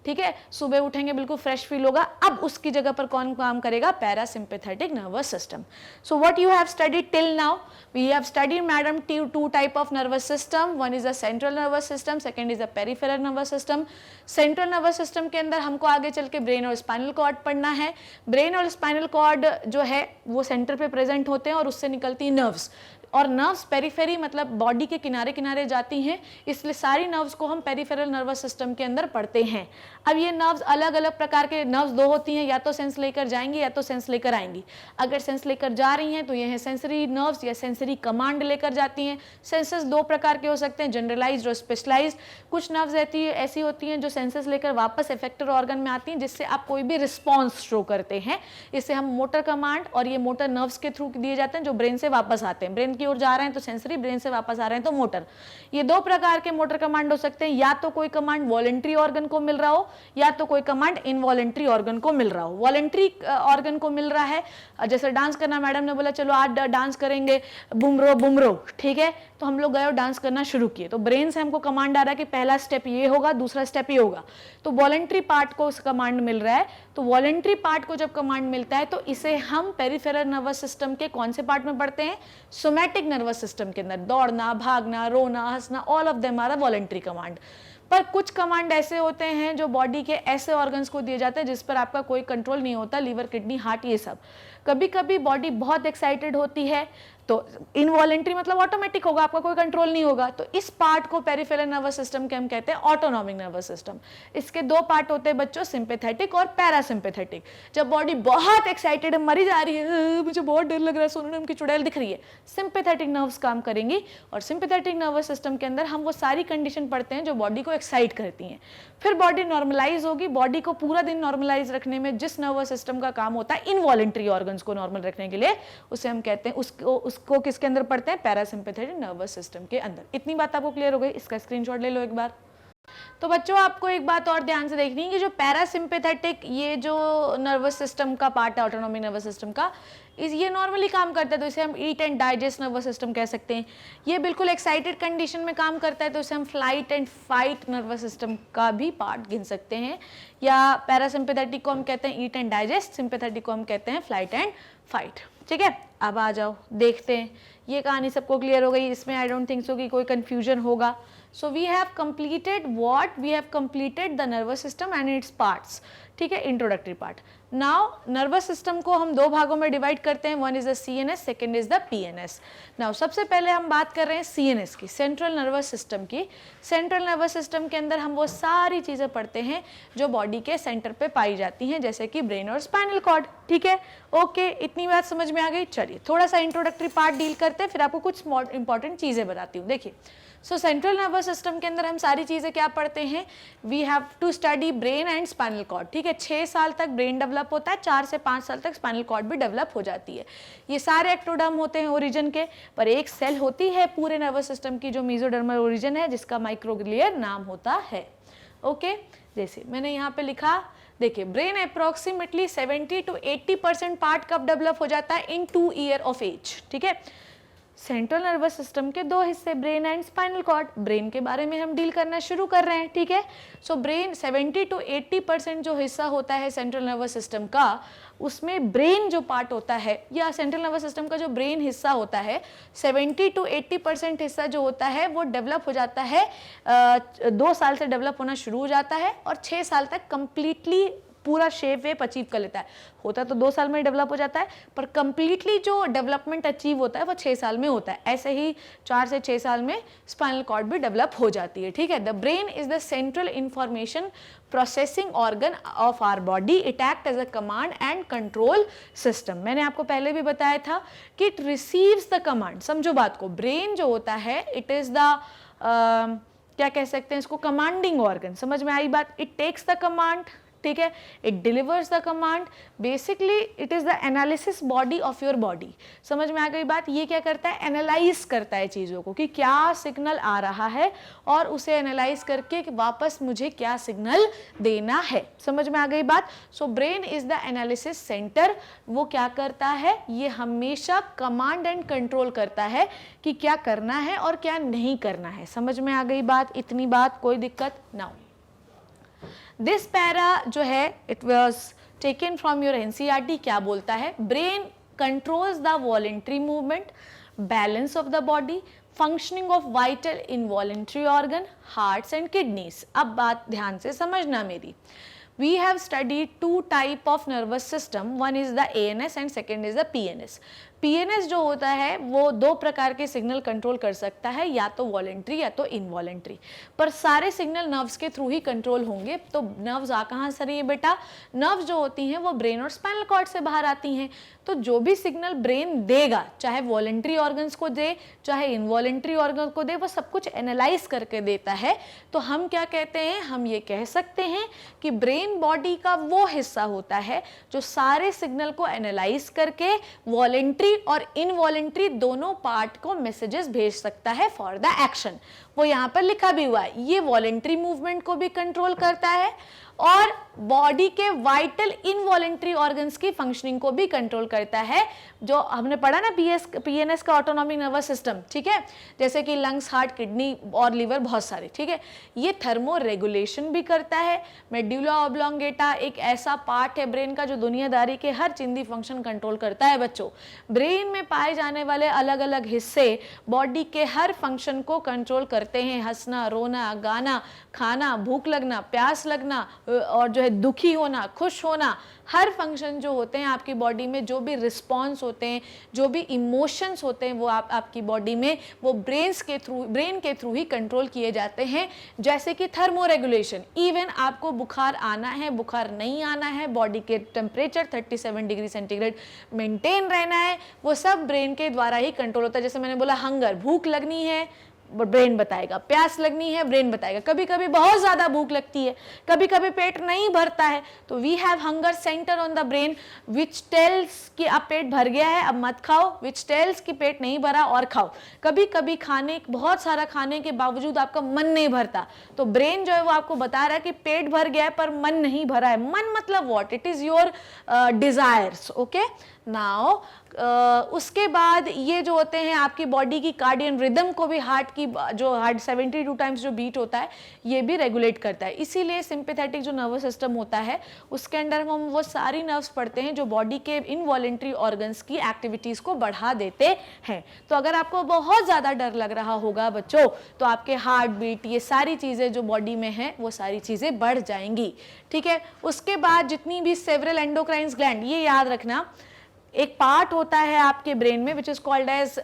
ठीक है, सुबह उठेंगे बिल्कुल फ्रेश फील होगा। अब उसकी जगह पर कौन काम करेगा? Parasympathetic nervous system. So what you have studied till now? We have studied madam 2 type of nervous system, one is a central nervous system, second is a peripheral nervous system. Central nervous system के अंदर हमको आगे चल के brain और spinal cord पढ़ना है। Brain और स्पाइनल कॉर्ड जो है वो सेंटर पे प्रेजेंट होते हैं और उससे निकलती नर्व्स। और नर्व्स पेरिफेरी मतलब बॉडी के किनारे किनारे जाती हैं, इसलिए सारी नर्व्स को हम पेरिफेरल नर्वस सिस्टम के अंदर पढ़ते हैं। अब ये नर्व्स अलग अलग प्रकार के नर्व्स दो होती हैं, या तो सेंस लेकर जाएंगी या तो सेंस लेकर आएंगी। अगर सेंस लेकर जा रही हैं तो ये है सेंसरी नर्व्स या सेंसरी कमांड लेकर जाती हैं। सेंसेस दो प्रकार के हो सकते हैं, जनरलाइज्ड और स्पेशलाइज्ड। कुछ नर्व्स ऐसी होती हैं जो सेंसेस लेकर वापस इफेक्टर ऑर्गन में आती हैं, जिससे आप कोई भी रिस्पॉन्स शो करते हैं। इसे हम मोटर कमांड, और ये मोटर नर्व्स के थ्रू दिए जाते हैं जो ब्रेन से वापस आते हैं। ब्रेन की ओर जा रहे हैं तो सेंसरी, ब्रेन से वापस आ रहे हैं तो मोटर। ये दो प्रकार के मोटर कमांड हो सकते हैं, या तो कोई कमांड वॉलेंट्री ऑर्गन को मिल रहा हो या तो कोई कमांड इनवॉलेंट्री ऑर्गन को मिल रहा हो। वॉलेंट्री ऑर्गन को मिल रहा है, जैसे डांस करना, मैडम ने बोला चलो आज डांस करेंगे, बुमरो बुमरो, ठीक है, तो हम लोग गए और डांस करना शुरू किए, तो ब्रेन से हमको कमांड आ रहा है कि पहला स्टेप ये होगा, दूसरा स्टेप ये होगा, तो वॉलेंट्री पार्ट को उस कमांड मिल रहा है। तो वॉलेंट्री पार्ट को जब कमांड मिलता है तो इसे हम पेरिफेरल नर्वस सिस्टम के कौन से पार्ट में पढ़ते हैं? सोमैटिक नर्वस सिस्टम के अंदर। दौड़ना, भागना, रोना, हंसना, all of them are voluntary command. पर कुछ कमांड ऐसे होते हैं जो बॉडी के ऐसे ऑर्गन्स को दिए जाते हैं जिस पर आपका कोई कंट्रोल नहीं होता, लीवर, किडनी, हार्ट, ये सब। कभी कभी बॉडी बहुत एक्साइटेड होती है तो इनवॉलेंट्री मतलब ऑटोमेटिक होगा, आपका कोई कंट्रोल नहीं होगा, तो इस पार्ट को पेरिफेरल नर्वस सिस्टम के हम कहते हैं ऑटोनॉमिक नर्वस सिस्टम। इसके दो पार्ट होते हैं बच्चों, सिंपैथेटिक और पैरासिम्पैथेटिक। जब बॉडी बहुत एक्साइटेड है, मरी जा रही है, मुझे बहुत डर लग रहा है, सोनम की चुड़ैल दिख रही है, सिंपैथेटिक नर्व्स काम करेंगी, और सिंपैथेटिक नर्वस सिस्टम के अंदर हम वो सारी कंडीशन पढ़ते हैं जो बॉडी को एक्साइट करती हैं। फिर बॉडी नॉर्मलाइज होगी। बॉडी को पूरा दिन नॉर्मलाइज रखने में जिस नर्वस सिस्टम का काम होता है इनवॉलेंट्री ऑर्गन्स को नॉर्मल रखने के लिए, उसे हम कहते हैं, उसको किसके अंदर पढ़ते हैं? पैरासिम्पैथेटिक नर्वस सिस्टम के अंदर। इतनी बात आपको क्लियर हो गई? इसका स्क्रीनशॉट ले लो एक बार। तो बच्चों आपको एक बात और ध्यान से देखनी है कि जो पैरासिम्पैथेटिक ये जो नर्वस सिस्टम का पार्ट है ऑटोनॉमिक नर्वस सिस्टम का, ये नॉर्मली काम करता है तो इसे हम eat and digest nervous system कह सकते हैं। ये बिल्कुल एक्साइटेड कंडीशन में काम करता है तो इसे हम flight and fight nervous system का भी पार्ट गिन सकते हैं। या पैरासिम्पैथेटिक को हम कहते हैं ईट एंड डाइजेस्ट, सिंपैथेटिक को हम कहते हैं फ्लाइट एंड फाइट। ठीक है, अब आ जाओ देखते हैं। ये कहानी सबको क्लियर हो गई, इसमें आई डोंट थिंक सो कि कोई कंफ्यूजन होगा। So we have completed what? We have completed the nervous system and its parts. ठीक है, introductory part. Now nervous system को हम दो भागों में डिवाइड करते हैं, one is the CNS, second is the PNS। Now सबसे पहले हम बात कर रहे हैं CNS की, सेंट्रल नर्वस सिस्टम की। सेंट्रल नर्वस सिस्टम के अंदर हम वो सारी चीज़ें पढ़ते हैं जो बॉडी के सेंटर पे पाई जाती हैं, जैसे कि ब्रेन और स्पाइनल कॉर्ड। ठीक है, ओके, इतनी बात समझ में आ गई। चलिए थोड़ा सा इंट्रोडक्टरी पार्ट डील करते हैं, फिर आपको कुछ इंपॉर्टेंट चीज़ें बताती हूँ। देखिए, सो सेंट्रल नर्वस सिस्टम के अंदर हम सारी चीज़ें क्या पढ़ते हैं? We have to study brain and spinal cord. ठीक है, 6 साल तक ब्रेन डेवलप होता है, 4 से 5 साल तक स्पाइनल कॉर्ड भी डेवलप हो जाती है। ये सारे एक्टोडर्म होते हैं ओरिजिन के, पर एक सेल होती है पूरे नर्वस सिस्टम की जो मेसोडर्मल ओरिजिन है, जिसका माइक्रोग्लियर नाम होता है। ओके, जैसे मैंने यहाँ पे लिखा, देखिए ब्रेन अप्रोक्सीमेटली 70 to 80% पार्ट कब डेवलप हो जाता है? In 2 year of age. ठीक है, सेंट्रल नर्वस सिस्टम के दो हिस्से, brain and spinal cord. Brain के बारे में हम डील करना शुरू कर रहे हैं। ठीक है, सो ब्रेन 70 to 80% जो हिस्सा होता है सेंट्रल नर्वस सिस्टम का, उसमें ब्रेन जो पार्ट होता है या सेंट्रल नर्वस सिस्टम का जो ब्रेन हिस्सा होता है, 70 to 80% हिस्सा जो होता है वो डेवलप हो जाता है, 2 साल से डेवलप होना शुरू हो जाता है और 6 साल तक कंप्लीटली पूरा शेप वेप अचीव कर लेता है। होता तो 2 साल में डेवलप हो जाता है, पर कंप्लीटली जो डेवलपमेंट अचीव होता है वो 6 साल में होता है। ऐसे ही 4 से 6 साल में स्पाइनल कॉर्ड भी डेवलप हो जाती है। ठीक है, the brain is the central information processing organ of our body. It act as a command and control system. मैंने आपको पहले भी बताया था कि इट रिसीव्स द कमांड। समझो बात को, ब्रेन जो होता है इट इज द क्या कह सकते हैं इसको, कमांडिंग ऑर्गन। समझ में आई बात? इट टेक्स द कमांड, ठीक है, it delivers the command. Basically it is the analysis body of your body. समझ में आ गई बात? ये क्या करता है? एनालाइज करता है चीज़ों को कि क्या सिग्नल आ रहा है और उसे एनालाइज करके वापस मुझे क्या सिग्नल देना है। समझ में आ गई बात? So brain is the analysis centre. वो क्या करता है? ये हमेशा कमांड एंड कंट्रोल करता है कि क्या करना है और क्या नहीं करना है। समझ में आ गई बात? इतनी बात, कोई दिक्कत ना। दिस पैरा जो है it was taken from your NCERT। क्या बोलता है? Brain controls the voluntary movement, balance of the body, functioning of vital involuntary organ, hearts and kidneys. अब बात ध्यान से समझना मेरी। We have studied 2 type of nervous system. One is the ANS and second is the PNS. PNS जो होता है वो दो प्रकार के सिग्नल कंट्रोल कर सकता है, या तो वॉलेंट्री या तो इनवॉलेंट्री, पर सारे सिग्नल नर्व्स के थ्रू ही कंट्रोल होंगे। तो नर्व्स आ कहाँ से रही है बेटा? नर्व्स जो होती हैं वो ब्रेन और स्पाइनल कॉर्ड से बाहर आती हैं। तो जो भी सिग्नल ब्रेन देगा, चाहे वॉलेंट्री ऑर्गन्स को दे चाहे इनवॉलेंट्री ऑर्गन को दे, वो सब कुछ एनालाइज करके देता है। तो हम क्या कहते हैं? हम ये कह सकते हैं कि ब्रेन बॉडी का वो हिस्सा होता है जो सारे सिग्नल को एनालाइज करके वॉलेंट्री और इनवॉलेंट्री दोनों पार्ट को मैसेजेस भेज सकता है फॉर द एक्शन। वो यहाँ पर लिखा भी हुआ है, ये वॉलेंट्री मूवमेंट को भी कंट्रोल करता है और बॉडी के वाइटल इनवॉलेंट्री ऑर्गन्स की फंक्शनिंग को भी कंट्रोल करता है, जो हमने पढ़ा ना पीएनएस का ऑटोनॉमिक नर्वस सिस्टम, ठीक है, जैसे कि लंग्स, हार्ट, किडनी और लीवर, बहुत सारे, ठीक है। ये थर्मो रेगुलेशन भी करता है। मेडुला ऑब्लोंगेटा एक ऐसा पार्ट है ब्रेन का जो दुनियादारी के हर चिंदी फंक्शन कंट्रोल करता है बच्चों। ब्रेन में पाए जाने वाले अलग अलग हिस्से बॉडी के हर फंक्शन को कंट्रोल करते हैं। हंसना, रोना, गाना, खाना, भूख लगना, प्यास लगना और जो है दुखी होना, खुश होना, हर फंक्शन जो होते हैं आपकी बॉडी में, जो भी रिस्पॉन्स होते हैं, जो भी इमोशंस होते हैं, वो आपकी बॉडी में वो ब्रेन के थ्रू ही कंट्रोल किए जाते हैं। जैसे कि थर्मो रेगुलेशन, इवन आपको बुखार आना है, बुखार नहीं आना है, बॉडी के टेम्परेचर 37 डिग्री सेंटीग्रेड मेंटेन रहना है, वो सब ब्रेन के द्वारा ही कंट्रोल होता है। जैसे मैंने बोला हंगर, भूख लगनी है, ब्रेन बताएगा, प्यास लगनी है, ब्रेन बताएगा, कभी कभी बहुत ज्यादा भूख लगती है, कभी कभी पेट नहीं भरता है, तो we have hunger centre on the brain which tells कि अब पेट भर गया है, अब मत खाओ, विच टेल्स कि पेट नहीं भरा और खाओ। कभी कभी बहुत सारा खाने के बावजूद आपका मन नहीं भरता, तो ब्रेन जो है वो आपको बता रहा है कि पेट भर गया है पर मन नहीं भरा है। मन मतलब what? It is your desires, okay. Now उसके बाद ये जो होते हैं आपकी बॉडी की कार्डियन रिदम को भी, हार्ट 72 टाइम्स जो बीट होता है ये भी रेगुलेट करता है। इसीलिए सिंपैथेटिक जो नर्वस सिस्टम होता है उसके अंदर हम वो सारी नर्व्स पढ़ते हैं जो बॉडी के इनवॉलेंट्री ऑर्गन्स की एक्टिविटीज को बढ़ा देते हैं। तो अगर आपको बहुत ज्यादा डर लग रहा होगा बच्चों, तो आपके हार्ट बीट, ये सारी चीजें जो बॉडी में है वो सारी चीजें बढ़ जाएंगी, ठीक है। उसके बाद जितनी भी सेवरल एंडोक्राइन ग्लैंड, ये याद रखना, एक पार्ट होता है आपके ब्रेन में which is called as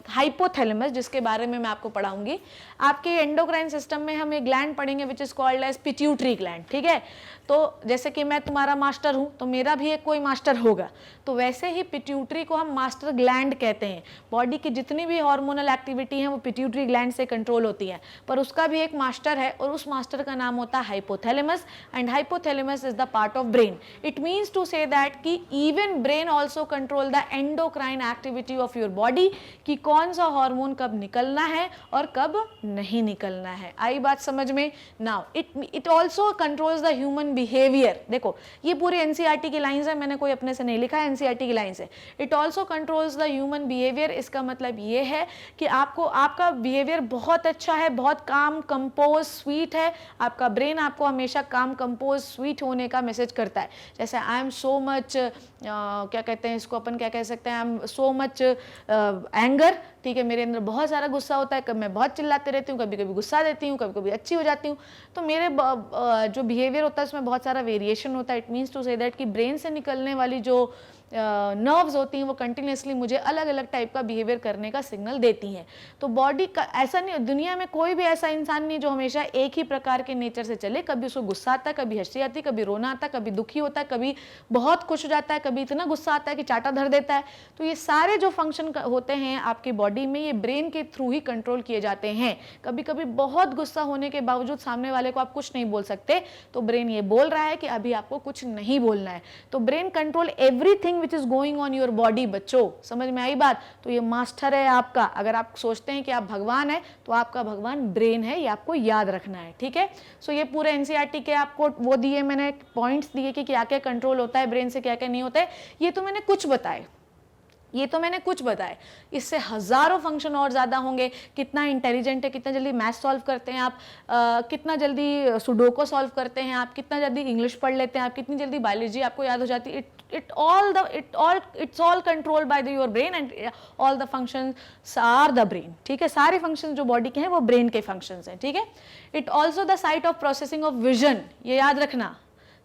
hypothalamus, जिसके बारे में मैं आपको पढ़ाऊंगी। आपके एंडोक्राइन सिस्टम में हम एक ग्लैंड पढ़ेंगे which is called as pituitary gland, ठीक है। तो जैसे कि मैं तुम्हारा मास्टर हूं तो मेरा भी एक कोई मास्टर होगा, तो वैसे ही पिट्यूटरी को हम मास्टर ग्लैंड कहते हैं। बॉडी की जितनी भी हार्मोनल एक्टिविटी है वो पिट्यूटरी ग्लैंड से कंट्रोल होती है, पर उसका भी एक मास्टर है और उस मास्टर का नाम होता है hypothalamus, and hypothalamus is the part of brain. It means to say that कि even brain also control the endocrine activity of your body, कि कौन सा हार्मोन कब निकलना है और कब नहीं निकलना है। आई बात समझ में? Now it also controls the human behaviour. देखो ये पूरी एनसीईआरटी की लाइंस है, मैंने कोई अपने से नहीं लिखा है, एनसीईआरटी की लाइंस है। It also controls the human behaviour, इसका मतलब ये है कि आपका बिहेवियर बहुत अच्छा है, बहुत काम कंपोज स्वीट है, आपका ब्रेन आपको हमेशा काम कंपोज स्वीट होने का मैसेज करता है। जैसे आई एम सो मच, क्या कहते हैं इसको, अपन क्या कह सकते हैं, I am so much anger, ठीक है, मेरे अंदर बहुत सारा गुस्सा होता है, कभी मैं बहुत चिल्लाते रहती हूँ, कभी कभी गुस्सा देती हूँ, कभी कभी अच्छी हो जाती हूँ, तो मेरे जो बिहेवियर होता है उसमें बहुत सारा वेरिएशन होता है। It means to say that कि ब्रेन से निकलने वाली जो नर्व्स होती हैं वो कंटिन्यूसली मुझे अलग अलग टाइप का बिहेवियर करने का सिग्नल देती हैं। तो बॉडी का ऐसा नहीं, दुनिया में कोई भी ऐसा इंसान नहीं जो हमेशा एक ही प्रकार के नेचर से चले। कभी उसको गुस्सा आता है, कभी हंसी आती है, कभी रोना आता है, कभी दुखी होता है, कभी बहुत खुश हो जाता है, कभी इतना गुस्सा आता है कि चाटा धर देता है। तो ये सारे जो फंक्शन होते हैं आपकी बॉडी में, ये ब्रेन के थ्रू ही कंट्रोल किए जाते हैं। कभी कभी बहुत गुस्सा होने के बावजूद सामने वाले को आप कुछ नहीं बोल सकते, तो ब्रेन ये बोल रहा है कि अभी आपको कुछ नहीं बोलना है। तो brain control everything which is going on your body. बच्चों समझ में आई बात? तो ये मास्टर है आपका। अगर आप सोचते हैं कि आप भगवान है तो आपका भगवान ब्रेन है, ये आपको याद रखना है, ठीक है। सो ये पूरे एनसीईआरटी के आपको वो दिए, मैंने पॉइंट्स दिए कि क्या क्या कंट्रोल होता है ब्रेन से, क्या क्या नहीं होता है। ये तो मैंने कुछ बताए, इससे हजारों फंक्शन और ज्यादा होंगे। कितना इंटेलिजेंट है, कितना जल्दी मैथ सॉल्व करते हैं आप, कितना जल्दी सुडोको सॉल्व करते हैं आप, कितना जल्दी इंग्लिश पढ़ लेते हैं आप, कितनी जल्दी बायोलॉजी आपको याद हो जाती है। it's all controlled by your brain and all the functions are the brain, ठीक है। सारे फंक्शंस जो बॉडी के हैं वो ब्रेन के फंक्शंस हैं, ठीक है। It also the site of processing of vision, ये याद रखना,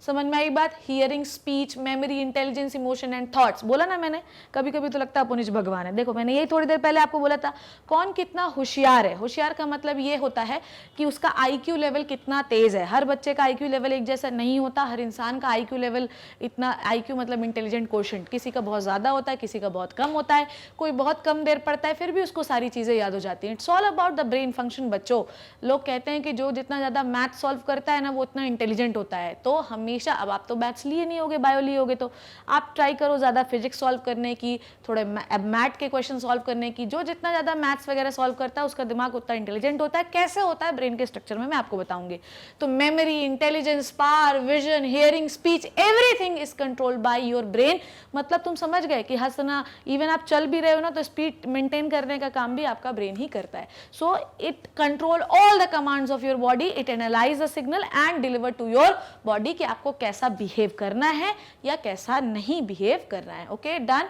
समझ में आई बात? Hearing, speech, memory, intelligence, emotion and thoughts. बोला ना मैंने, कभी कभी तो लगता है पुनिश भगवान है। देखो मैंने यही थोड़ी देर पहले आपको बोला था, कौन कितना होशियार है। होशियार का मतलब ये होता है कि उसका आईक्यू लेवल कितना तेज है। हर बच्चे का आईक्यू लेवल एक जैसा नहीं होता, हर इंसान का आईक्यू लेवल इतना, आईक्यू मतलब इंटेलिजेंट कोशेंट, किसी का बहुत ज्यादा होता है, किसी का बहुत कम होता है, कोई बहुत कम देर पढ़ता है फिर भी उसको सारी चीजें याद हो जाती हैं। It's all about the brain function बच्चों। लोग कहते हैं कि जो जितना ज्यादा मैथ सॉल्व करता है ना वो उतना इंटेलिजेंट होता है। तो हमेशा, अब आप तो मैथ्स लिए नहीं होगे, बायो लिए होगे, तो आप ट्राई करो ज्यादा फिजिक्स सॉल्व करने की, थोड़े मैथ के क्वेश्चन सॉल्व करने की। जो जितना ज्यादा मैथ्स वगैरह सॉल्व करता है उसका दिमाग उतना इंटेलिजेंट होता है। कैसे होता है ब्रेन के स्ट्रक्चर में मैं आपको बताऊंगी। तो memory, intelligence, power, vision, hearing, speech, everything is controlled by your brain. मतलब तुम समझ गए कि हंसना, इवन आप चल भी रहे हो ना तो स्पीड मेंटेन करने का काम भी आपका ब्रेन ही करता है। So it control all the commands of your body, it analyse the signal and deliver to your body कि आपको कैसा बिहेव करना है या कैसा नहीं बिहेव करना है। Okay, done.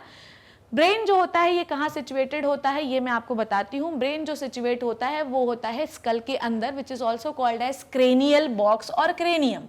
ब्रेन जो होता है ये कहाँ सिचुएटेड होता है ये मैं आपको बताती हूँ। ब्रेन जो सिचुएट होता है वो होता है स्कल के अंदर, which is also called as cranial box और क्रेनियम।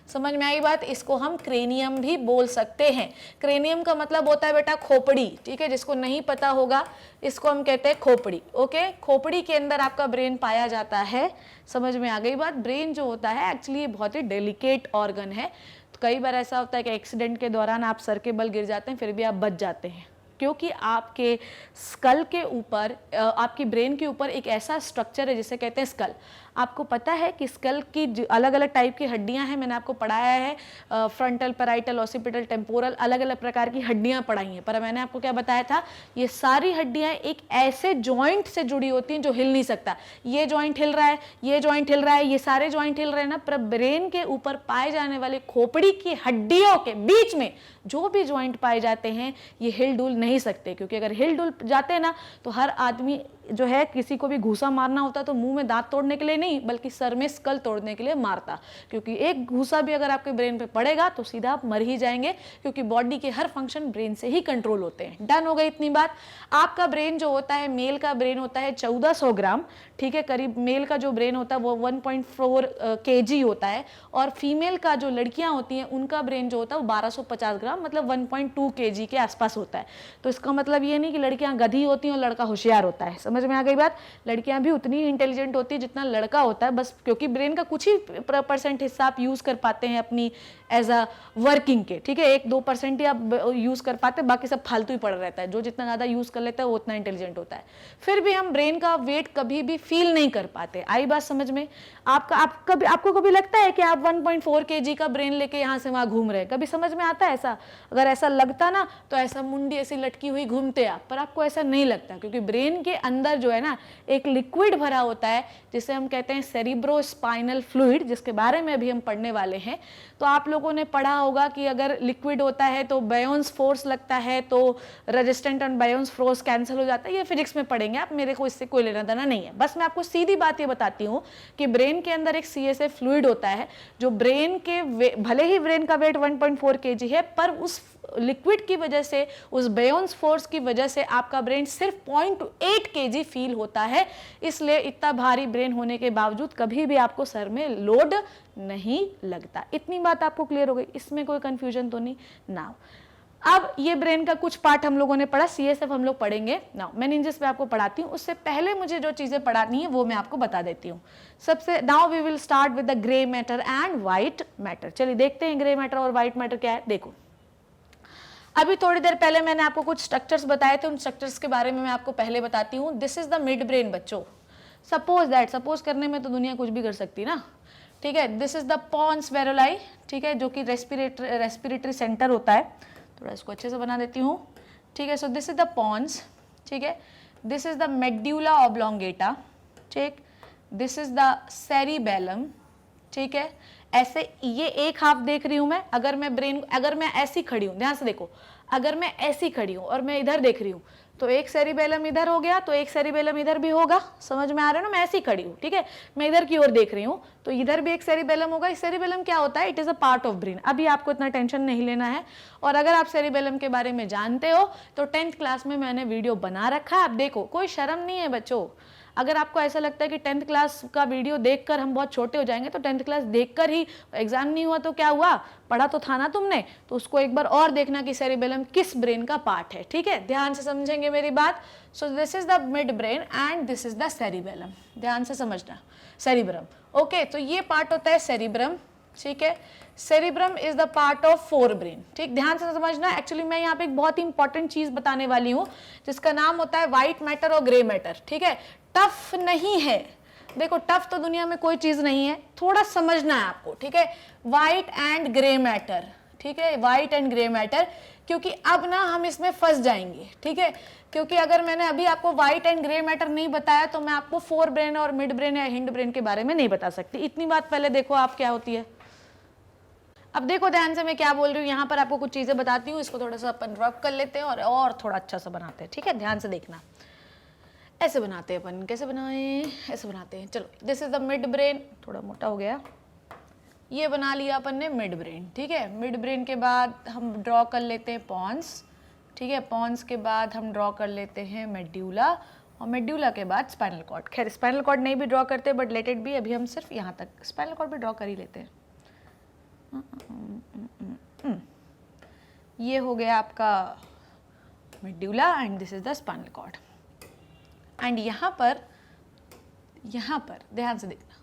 समझ में आई बात? इसको हम क्रेनियम भी बोल सकते हैं। क्रेनियम का मतलब होता है बेटा खोपड़ी, ठीक है, जिसको नहीं पता होगा इसको हम कहते हैं खोपड़ी। ओके, खोपड़ी के अंदर आपका ब्रेन पाया जाता है। समझ में आ गई बात? ब्रेन जो होता है एक्चुअली बहुत ही डेलिकेट ऑर्गन है। तो कई बार ऐसा होता है कि एक्सीडेंट के दौरान आप सर के बल गिर जाते हैं फिर भी आप बच जाते हैं, क्योंकि आपके स्कल के ऊपर, आपकी ब्रेन के ऊपर एक ऐसा स्ट्रक्चर है जिसे कहते हैं स्कल। आपको पता है कि स्कल की अलग अलग टाइप की हड्डियां हैं, मैंने आपको पढ़ाया है, फ्रंटल, पैराइटल, ऑसिपिटल, टेम्पोरल, अलग अलग प्रकार की हड्डियां पढ़ाई हैं। पर मैंने आपको क्या बताया था, ये सारी हड्डियां एक ऐसे जॉइंट से जुड़ी होती हैं जो हिल नहीं सकता। ये जॉइंट हिल रहा है, ये जॉइंट हिल रहा है, ये सारे जॉइंट हिल रहे हैं ना, पर ब्रेन के ऊपर पाए जाने वाले खोपड़ी की हड्डियों के बीच में जो भी जॉइंट पाए जाते हैं ये हिल डुल नहीं सकते, क्योंकि अगर हिल डुल जाते ना तो हर आदमी जो है, किसी को भी घूसा मारना होता तो मुंह में दांत तोड़ने के लिए नहीं बल्कि सर में स्कल तोड़ने के लिए मारता, क्योंकि एक घूसा भी अगर आपके ब्रेन पे पड़ेगा तो सीधा आप मर ही जाएंगे, क्योंकि बॉडी के हर फंक्शन ब्रेन से ही कंट्रोल होते हैं। डन हो गई इतनी बात। आपका ब्रेन जो होता है, मेल का ब्रेन होता है 1400 ग्राम, ठीक है, करीब मेल का जो ब्रेन होता है वो 1.4 kg होता है, और फीमेल का जो लड़कियां होती हैं उनका ब्रेन जो होता है वो 1250 ग्राम मतलब 1.2 kg के आसपास होता है। तो इसका मतलब ये नहीं कि लड़कियां गधी होती हैं और लड़का होशियार होता है। समझ में आ गई बात? लड़कियां भी उतनी ही इंटेलिजेंट होती है जितना लड़का होता है, बस क्योंकि ब्रेन का कुछ ही % हिस्सा आप यूज कर पाते हैं अपनी एज अ वर्किंग के, ठीक है, 1-2% ही आप यूज कर पाते हैं, बाकी सब फालतू ही पड़ा रहता है। जो जितना ज्यादा यूज कर लेता है वो उतना इंटेलिजेंट होता है। फिर भी हम ब्रेन का वेट कभी भी फील नहीं कर पाते। आई बात समझ में? आपको कभी लगता है कि आप 1.4 kg का ब्रेन लेके यहाँ से वहां घूम रहे हैं? कभी समझ में आता है ऐसा? अगर ऐसा लगता ना तो ऐसा मुंडी ऐसी लटकी हुई घूमते आप, पर आपको ऐसा नहीं लगता, क्योंकि ब्रेन के अंदर जो है ना एक लिक्विड भरा होता है जिसे हम कहते हैं सेरिब्रोस्पाइनल फ्लूइड, जिसके बारे में अभी हम पढ़ने वाले हैं। तो आप लोगों ने पढ़ा होगा कि अगर लिक्विड होता है तो बायोन्स फोर्स लगता है, तो रेजिस्टेंट ऑन बायोन्स फोर्स कैंसिल हो जाता है। ये फिजिक्स में पढ़ेंगे आप, मेरे को इससे कोई लेना देना नहीं है। बस मैं आपको सीधी बात ये बताती हूँ कि ब्रेन के अंदर एक CSF फ्लूइड होता है जो ब्रेन के भले ही ब्रेन का वेट 1.4 kg है, पर उस लिक्विड की वजह से, उस बायोन्स फोर्स की वजह से आपका ब्रेन सिर्फ 0.8 kg फील होता है। इसलिए इतना भारी ब्रेन होने के बावजूद कभी भी आपको सर में लोड नहीं लगता। इतनी बात आपको क्लियर हो गई? इसमें कोई कंफ्यूजन तो नहीं? नाउ अब ये ब्रेन का कुछ पार्ट हम लोगों ने पढ़ा, CSF हम लोग पढ़ेंगे। नाउ मेनिंजेस पे आपको पढ़ाती हूँ, उससे पहले मुझे जो चीजें पढ़ानी है वो मैं आपको बता देती हूँ। सबसे now we will start with the grey matter and white matter. चलिए देखते हैं ग्रे मैटर और व्हाइट मैटर क्या है। देखो, अभी थोड़ी देर पहले मैंने आपको कुछ स्ट्रक्चर्स बताए थे, उन स्ट्रक्चर्स के बारे में मैं आपको पहले बताती हूँ। This is the mid brain बच्चों। सपोज करने में तो दुनिया कुछ भी कर सकती ना, ठीक है। दिस इज द पॉन्स वेरोलाई, ठीक है, जो कि रेस्पिरेटरी सेंटर होता है। थोड़ा इसको अच्छे से बना देती हूँ, ठीक है। So this is the pons, ठीक है। This is the medulla oblongata, ठीक। दिस इज द सेरिबेलम, ठीक है। ऐसे ये एक हाफ देख रही हूं मैं, अगर मैं ऐसी खड़ी हूं, ध्यान से देखो, अगर मैं ऐसी खड़ी हूं और मैं इधर देख रही हूं तो एक सेरिबेलम इधर हो गया, तो एक सेरिबेलम इधर भी होगा। समझ में आ रहा है ना? मैं ऐसी खड़ी हूं, ठीक है, मैं इधर की ओर देख रही हूं तो इधर भी एक सेरिबेलम होगा। इस सेरिबेलम क्या होता है? It is a part of brain. अभी आपको इतना टेंशन नहीं लेना है, और अगर आप सेरिबेलम के बारे में जानते हो तो 10th क्लास में मैंने वीडियो बना रखा है, आप देखो, कोई शर्म नहीं है बच्चों। अगर आपको ऐसा लगता है कि 10th क्लास का वीडियो देखकर हम बहुत छोटे हो जाएंगे, तो 10th क्लास देखकर ही एग्जाम नहीं हुआ तो क्या हुआ, पढ़ा तो था ना तुमने, तो उसको एक बार और देखना कि सेरिबेलम किस ब्रेन का पार्ट है। ठीक है, ध्यान से समझेंगे मेरी बात। सो this is the mid brain and this is the cerebellum, ध्यान से समझना, सेरिब्रम। ओके, तो ये पार्ट होता है सेरिब्रम। ठीक है, cerebrum is the part of fore brain. ठीक, ध्यान से समझना। एक्चुअली मैं यहाँ पे एक बहुत ही इंपॉर्टेंट चीज बताने वाली हूँ जिसका नाम होता है व्हाइट मैटर और ग्रे मैटर। ठीक है, टफ नहीं है, देखो टफ तो दुनिया में कोई चीज नहीं है, थोड़ा समझना है आपको। ठीक है, व्हाइट एंड ग्रे मैटर। ठीक है, व्हाइट एंड ग्रे मैटर, क्योंकि अब ना हम इसमें फंस जाएंगे। ठीक है, क्योंकि अगर मैंने अभी आपको व्हाइट एंड ग्रे मैटर नहीं बताया तो मैं आपको फोर ब्रेन और मिड ब्रेन या हिंड ब्रेन के बारे में नहीं बता सकती। इतनी बात पहले देखो आप क्या होती है। अब देखो ध्यान से मैं क्या बोल रही हूँ, यहाँ पर आपको कुछ चीजें बताती हूँ, इसको थोड़ा सा अपन रब कर लेते हैं और थोड़ा अच्छा सा बनाते हैं। ठीक है, ध्यान से देखना। ऐसे बनाते हैं अपन, कैसे बनाए, ऐसे बनाते हैं। चलो, this is the mid brain, थोड़ा मोटा हो गया, ये बना लिया अपन ने मिड ब्रेन। ठीक है, मिड ब्रेन के बाद हम ड्रॉ कर लेते हैं पॉन्स। ठीक है, पॉन्स के बाद हम ड्रॉ कर लेते हैं मेड्यूला, और मेड्यूला के बाद स्पाइनल कॉर्ड। खैर स्पाइनल कॉर्ड नहीं भी ड्रॉ करते, बट लेट इट बी, अभी हम सिर्फ यहाँ तक स्पाइनल कॉर्ड भी ड्रॉ कर ही लेते हैं। ये हो गया आपका medulla and this is the spinal cord. And यहाँ पर ध्यान से देखना,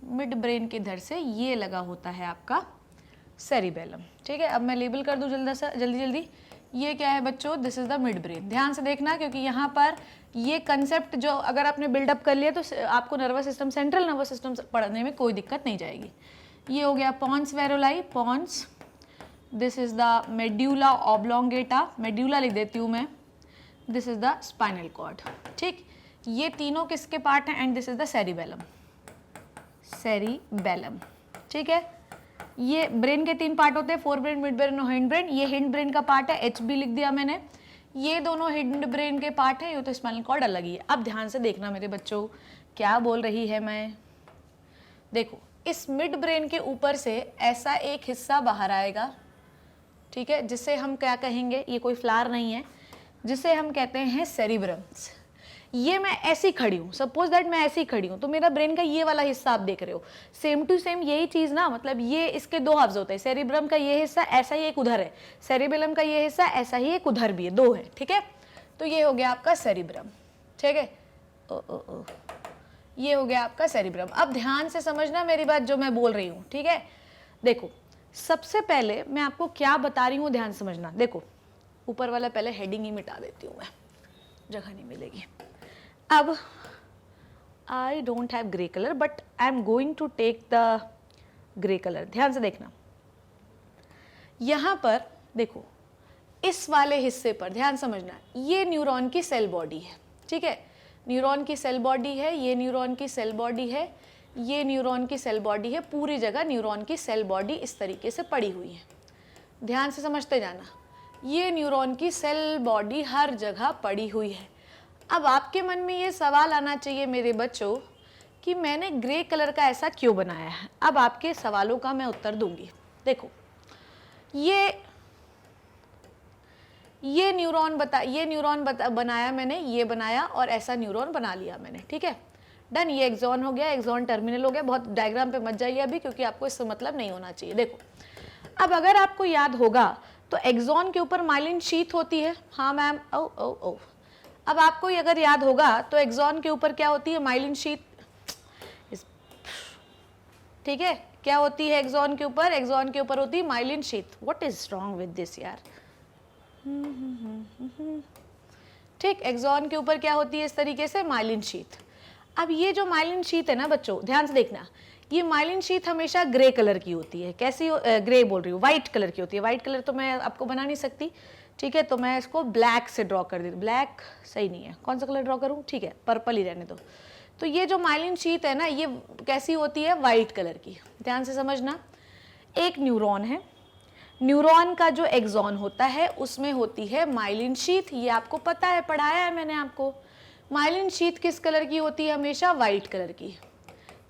मिड ब्रेन के इधर से ये लगा होता है आपका सेरिबेलम। ठीक है, अब मैं लेबल कर दूं जल्दी। ये क्या है बच्चों, this is the mid brain. ध्यान से देखना, क्योंकि यहाँ पर ये कंसेप्ट जो अगर आपने बिल्डअप कर लिया तो आपको nervous system, central nervous system पढ़ने में कोई दिक्कत नहीं जाएगी। ये हो गया pons varolii, pons. This is the medulla oblongata, medulla लिख देती हूँ मैं। This is the spinal cord. ठीक, ये तीनों किसके पार्ट हैं, and this is the cerebellum, cerebellum. ठीक है, ये ब्रेन के तीन पार्ट होते हैं, फोर ब्रेन, मिड ब्रेन और हिंड ब्रेन। ये हिंड ब्रेन का पार्ट है, एच बी लिख दिया मैंने। ये दोनों हिंड ब्रेन के पार्ट है, ये तो स्पाइनल कॉर्ड अलग ही है। अब ध्यान से देखना मेरे बच्चों, क्या बोल रही है मैं। देखो, इस मिड ब्रेन के ऊपर से ऐसा एक हिस्सा बाहर आएगा। ठीक है, जिसे हम क्या कहेंगे, ये कोई फ्लावर नहीं है, जिसे हम कहते हैं सेरिब्रम्स। ये मैं ऐसी खड़ी हूँ, सपोज दैट मैं ऐसी खड़ी हूँ, तो मेरा ब्रेन का ये वाला हिस्सा आप देख रहे हो, सेम टू सेम यही चीज ना, मतलब ये इसके दो हाफ्स होते हैं, सेरिब्रम का ये हिस्सा ऐसा ही एक उधर है, सेरिबेलम का ये हिस्सा ऐसा ही एक उधर भी है, दो है। ठीक है, तो ये हो गया आपका सेरिब्रम। ठीक है, ये हो गया आपका सेरिब्रम। अब ध्यान से समझना मेरी बात जो मैं बोल रही हूँ। ठीक है, देखो सबसे पहले मैं आपको क्या बता रही हूँ, ध्यान समझना। देखो ऊपर वाला पहले हेडिंग ही मिटा देती हूँ मैं, जगह नहीं मिलेगी। अब I don't have grey colour, but I am going to take the grey colour. ध्यान से देखना, यहां पर देखो इस वाले हिस्से पर ध्यान समझना, ये न्यूरॉन की सेल बॉडी है। ठीक है, न्यूरॉन की सेल बॉडी है, ये न्यूरॉन की सेल बॉडी है, ये न्यूरॉन की सेल बॉडी है, पूरी जगह न्यूरॉन की सेल बॉडी इस तरीके से पड़ी हुई है। ध्यान से समझते जाना, ये न्यूरॉन की सेल बॉडी हर जगह पड़ी हुई है। अब आपके मन में ये सवाल आना चाहिए मेरे बच्चों कि मैंने ग्रे कलर का ऐसा क्यों बनाया है। अब आपके सवालों का मैं उत्तर दूंगी। देखो ये न्यूरॉन बनाया मैंने, ये बनाया और ऐसा न्यूरॉन बना लिया मैंने। ठीक है, डन। ये एक्सॉन हो गया, एक्सॉन टर्मिनल हो गया। बहुत डायग्राम पे मत जाइए अभी, क्योंकि आपको इससे मतलब नहीं होना चाहिए। देखो अब अगर आपको याद होगा तो एक्सॉन के ऊपर माइलिन शीथ होती है। हाँ मैम, ओ। अब आपको अगर याद होगा तो एक्सॉन के ऊपर क्या होती है, माइलिन शीथ। ठीक है, क्या होती है एक्सॉन के ऊपर, एक्सॉन के ऊपर होती है myelin sheath. What is wrong with this यार। ठीक, एक्सॉन के ऊपर क्या होती है इस तरीके से, माइलिन शीथ। अब ये जो माइलिन शीथ है ना बच्चों, ध्यान से देखना, ये माइलिन शीथ हमेशा ग्रे कलर की होती है। कैसी ग्रे बोल रही हूँ, व्हाइट कलर की होती है। व्हाइट कलर तो मैं आपको बना नहीं सकती। ठीक है, तो मैं इसको ब्लैक से ड्रॉ कर दी। ब्लैक सही नहीं है, कौन सा कलर ड्रॉ करूँ, ठीक है पर्पल ही रहने दो। तो ये जो माइलिन शीथ है ना, ये कैसी होती है, वाइट कलर की। ध्यान से समझना, एक न्यूरॉन है, न्यूरॉन का जो एक्सॉन होता है उसमें होती है माइलिन शीथ। ये आपको पता है, पढ़ाया है मैंने आपको। माइलिन शीथ किस कलर की होती है, हमेशा वाइट कलर की।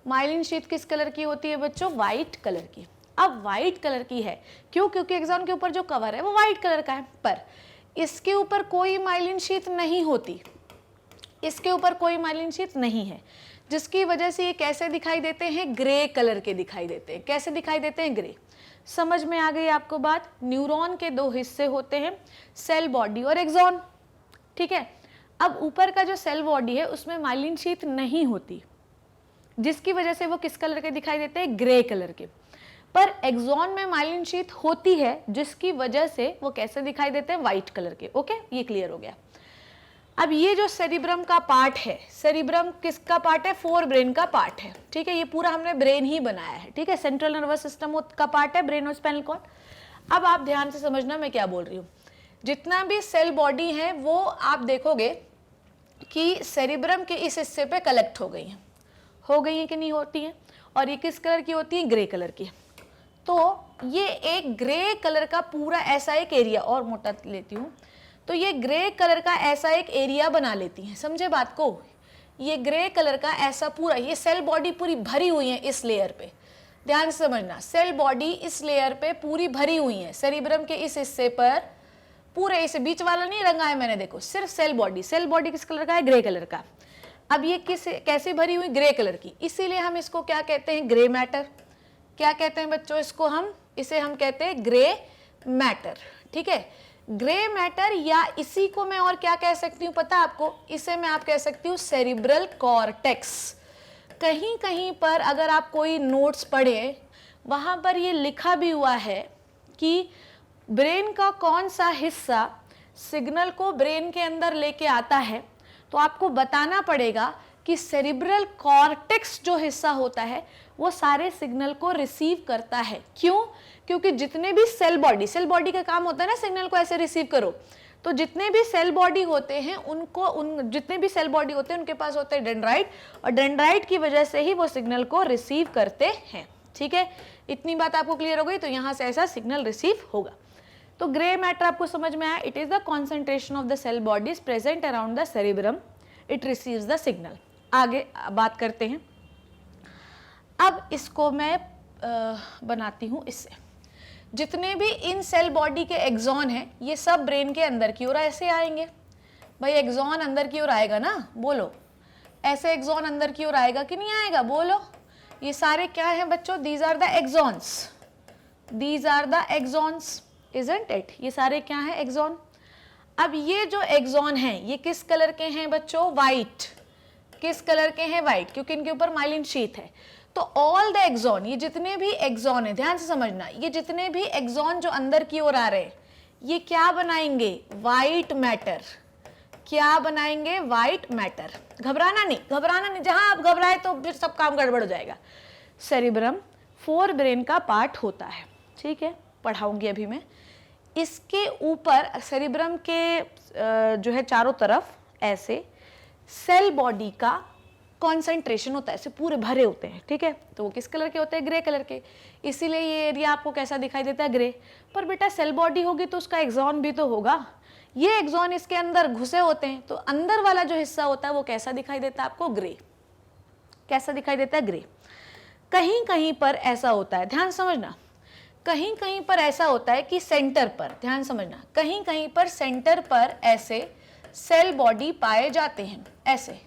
माइलिन शीथ किस कलर की होती है बच्चों, वाइट कलर की। अब वाइट कलर की है क्यों, क्योंकि एक्सॉन के ऊपर जो कवर है वो वाइट कलर का है, पर इसके ऊपर कोई माइलिन शीथ नहीं होती। इसके ऊपर कोई माइलिन शीथ नहीं है, जिसकी वजह से ये कैसे दिखाई देते हैं, ग्रे कलर के दिखाई देते हैं। कैसे दिखाई देते हैं, ग्रे। समझ में आ गई आपको बात। न्यूरॉन के दो हिस्से होते हैं, सेल बॉडी और एक्सॉन, ठीक है। अब ऊपर का जो सेल बॉडी है उसमें माइलिन शीथ नहीं होती, जिसकी वजह से वो किस कलर के दिखाई देते हैं, ग्रे कलर के। पर एक्सॉन में माइलिन शीथ होती है, जिसकी वजह से वो कैसे दिखाई देते हैं, व्हाइट कलर के। ओके, ये क्लियर हो गया। अब ये जो सेरिब्रम का पार्ट है, सेरिब्रम किसका पार्ट है, फोर ब्रेन का पार्ट है, ठीक है। ये पूरा हमने ब्रेन ही बनाया है, ठीक है। सेंट्रल नर्वस सिस्टम का पार्ट है ब्रेन और स्पाइनल कॉर्ड। अब आप ध्यान से समझना मैं क्या बोल रही हूँ। जितना भी सेल बॉडी है वो आप देखोगे कि सेरिब्रम के इस हिस्से पे कलेक्ट हो गई हैं कि नहीं होती हैं, और ये किस कलर की होती है, ग्रे कलर की। तो ये एक ग्रे कलर का पूरा ऐसा एक एरिया, और मोटा लेती हूँ, तो ये ग्रे कलर का ऐसा एक एरिया बना लेती हैं, समझे बात को। ये ग्रे कलर का ऐसा पूरा, ये सेल बॉडी पूरी भरी हुई है इस लेयर पे, ध्यान से समझना। सेल बॉडी इस लेयर पे पूरी भरी हुई है, सेरिब्रम के इस हिस्से पर पूरे, इसे बीच वाला नहीं रंगा है मैंने, देखो सिर्फ सेल बॉडी। सेल बॉडी किस कलर का है, ग्रे कलर का। अब ये कैसे भरी हुई, ग्रे कलर की, इसीलिए हम इसको क्या कहते हैं, ग्रे मैटर। क्या कहते हैं बच्चों इसको, इसे हम कहते हैं ग्रे मैटर, ठीक है। ग्रे मैटर, या इसी को मैं और क्या कह सकती हूँ पता आपको, इसे मैं आप कह सकती हूँ सेरिब्रल कॉर्टेक्स। कहीं कहीं पर अगर आप कोई नोट्स पढ़े, वहाँ पर ये लिखा भी हुआ है कि ब्रेन का कौन सा हिस्सा सिग्नल को ब्रेन के अंदर लेके आता है, तो आपको बताना पड़ेगा कि सेरिब्रल कॉर्टेक्स जो हिस्सा होता है वो सारे सिग्नल को रिसीव करता है। क्यों? क्योंकि जितने भी सेल बॉडी का काम होता है ना सिग्नल को ऐसे रिसीव करो, तो जितने भी सेल बॉडी होते हैं जितने भी सेल बॉडी होते हैं उनके पास होते हैं डेंड्राइट, और डेंड्राइट की वजह से ही वो सिग्नल को रिसीव करते हैं, ठीक है। इतनी बात आपको क्लियर हो गई, तो यहाँ से ऐसा सिग्नल रिसीव होगा। तो ग्रे मैटर आपको समझ में आया, it is the concentration of the cell bodies present around the cerebrum, it receives the signal. आगे बात करते हैं। अब इसको मैं बनाती हूँ इससे। जितने भी इन सेल बॉडी के एक्सॉन हैं, ये सब ब्रेन के अंदर की ओर ऐसे आएंगे। भाई एक्सॉन अंदर की ओर आएगा ना, बोलो। ऐसे एक्सॉन अंदर की ओर आएगा कि नहीं आएगा, बोलो। ये सारे क्या हैं बच्चों, these are the axons, these are the axons, isn't it. ये सारे क्या हैं, एक्सॉन। अब ये जो एक्सॉन हैं ये किस कलर के हैं बच्चों, वाइट। किस कलर के हैं, वाइट, क्योंकि इनके ऊपर माइलिन शीथ है। तो ऑल द एक्सॉन, ये जितने भी एक्सॉन है, ध्यान से समझना, ये जितने भी एक्सॉन जो अंदर की ओर आ रहे हैं, ये क्या बनाएंगे, वाइट मैटर। क्या बनाएंगे, वाइट मैटर। घबराना नहीं, जहां आप घबराए तो फिर सब काम गड़बड़ हो जाएगा। सेरिब्रम फोर ब्रेन का पार्ट होता है, ठीक है, पढ़ाऊंगी अभी मैं। इसके ऊपर सेरिब्रम के जो है चारों तरफ ऐसे सेल बॉडी का कॉन्सेंट्रेशन होता है, ऐसे पूरे भरे होते हैं, ठीक है। तो वो किस कलर के होते हैं, ग्रे कलर के। इसीलिए ये एरिया आपको कैसा दिखाई देता है, ग्रे। पर बेटा सेल बॉडी होगी तो उसका एक्सॉन भी तो होगा। ये एक्सॉन इसके अंदर घुसे होते हैं, तो अंदर वाला जो हिस्सा होता है वो कैसा दिखाई देता है आपको, ग्रे। कैसा दिखाई देता है, ग्रे। कहीं कहीं पर ऐसा होता है, ध्यान समझना, कहीं कहीं पर ऐसा होता है कि सेंटर पर, ध्यान समझना, कहीं कहीं पर सेंटर पर ऐसे सेल बॉडी पाए जाते हैं, ऐसे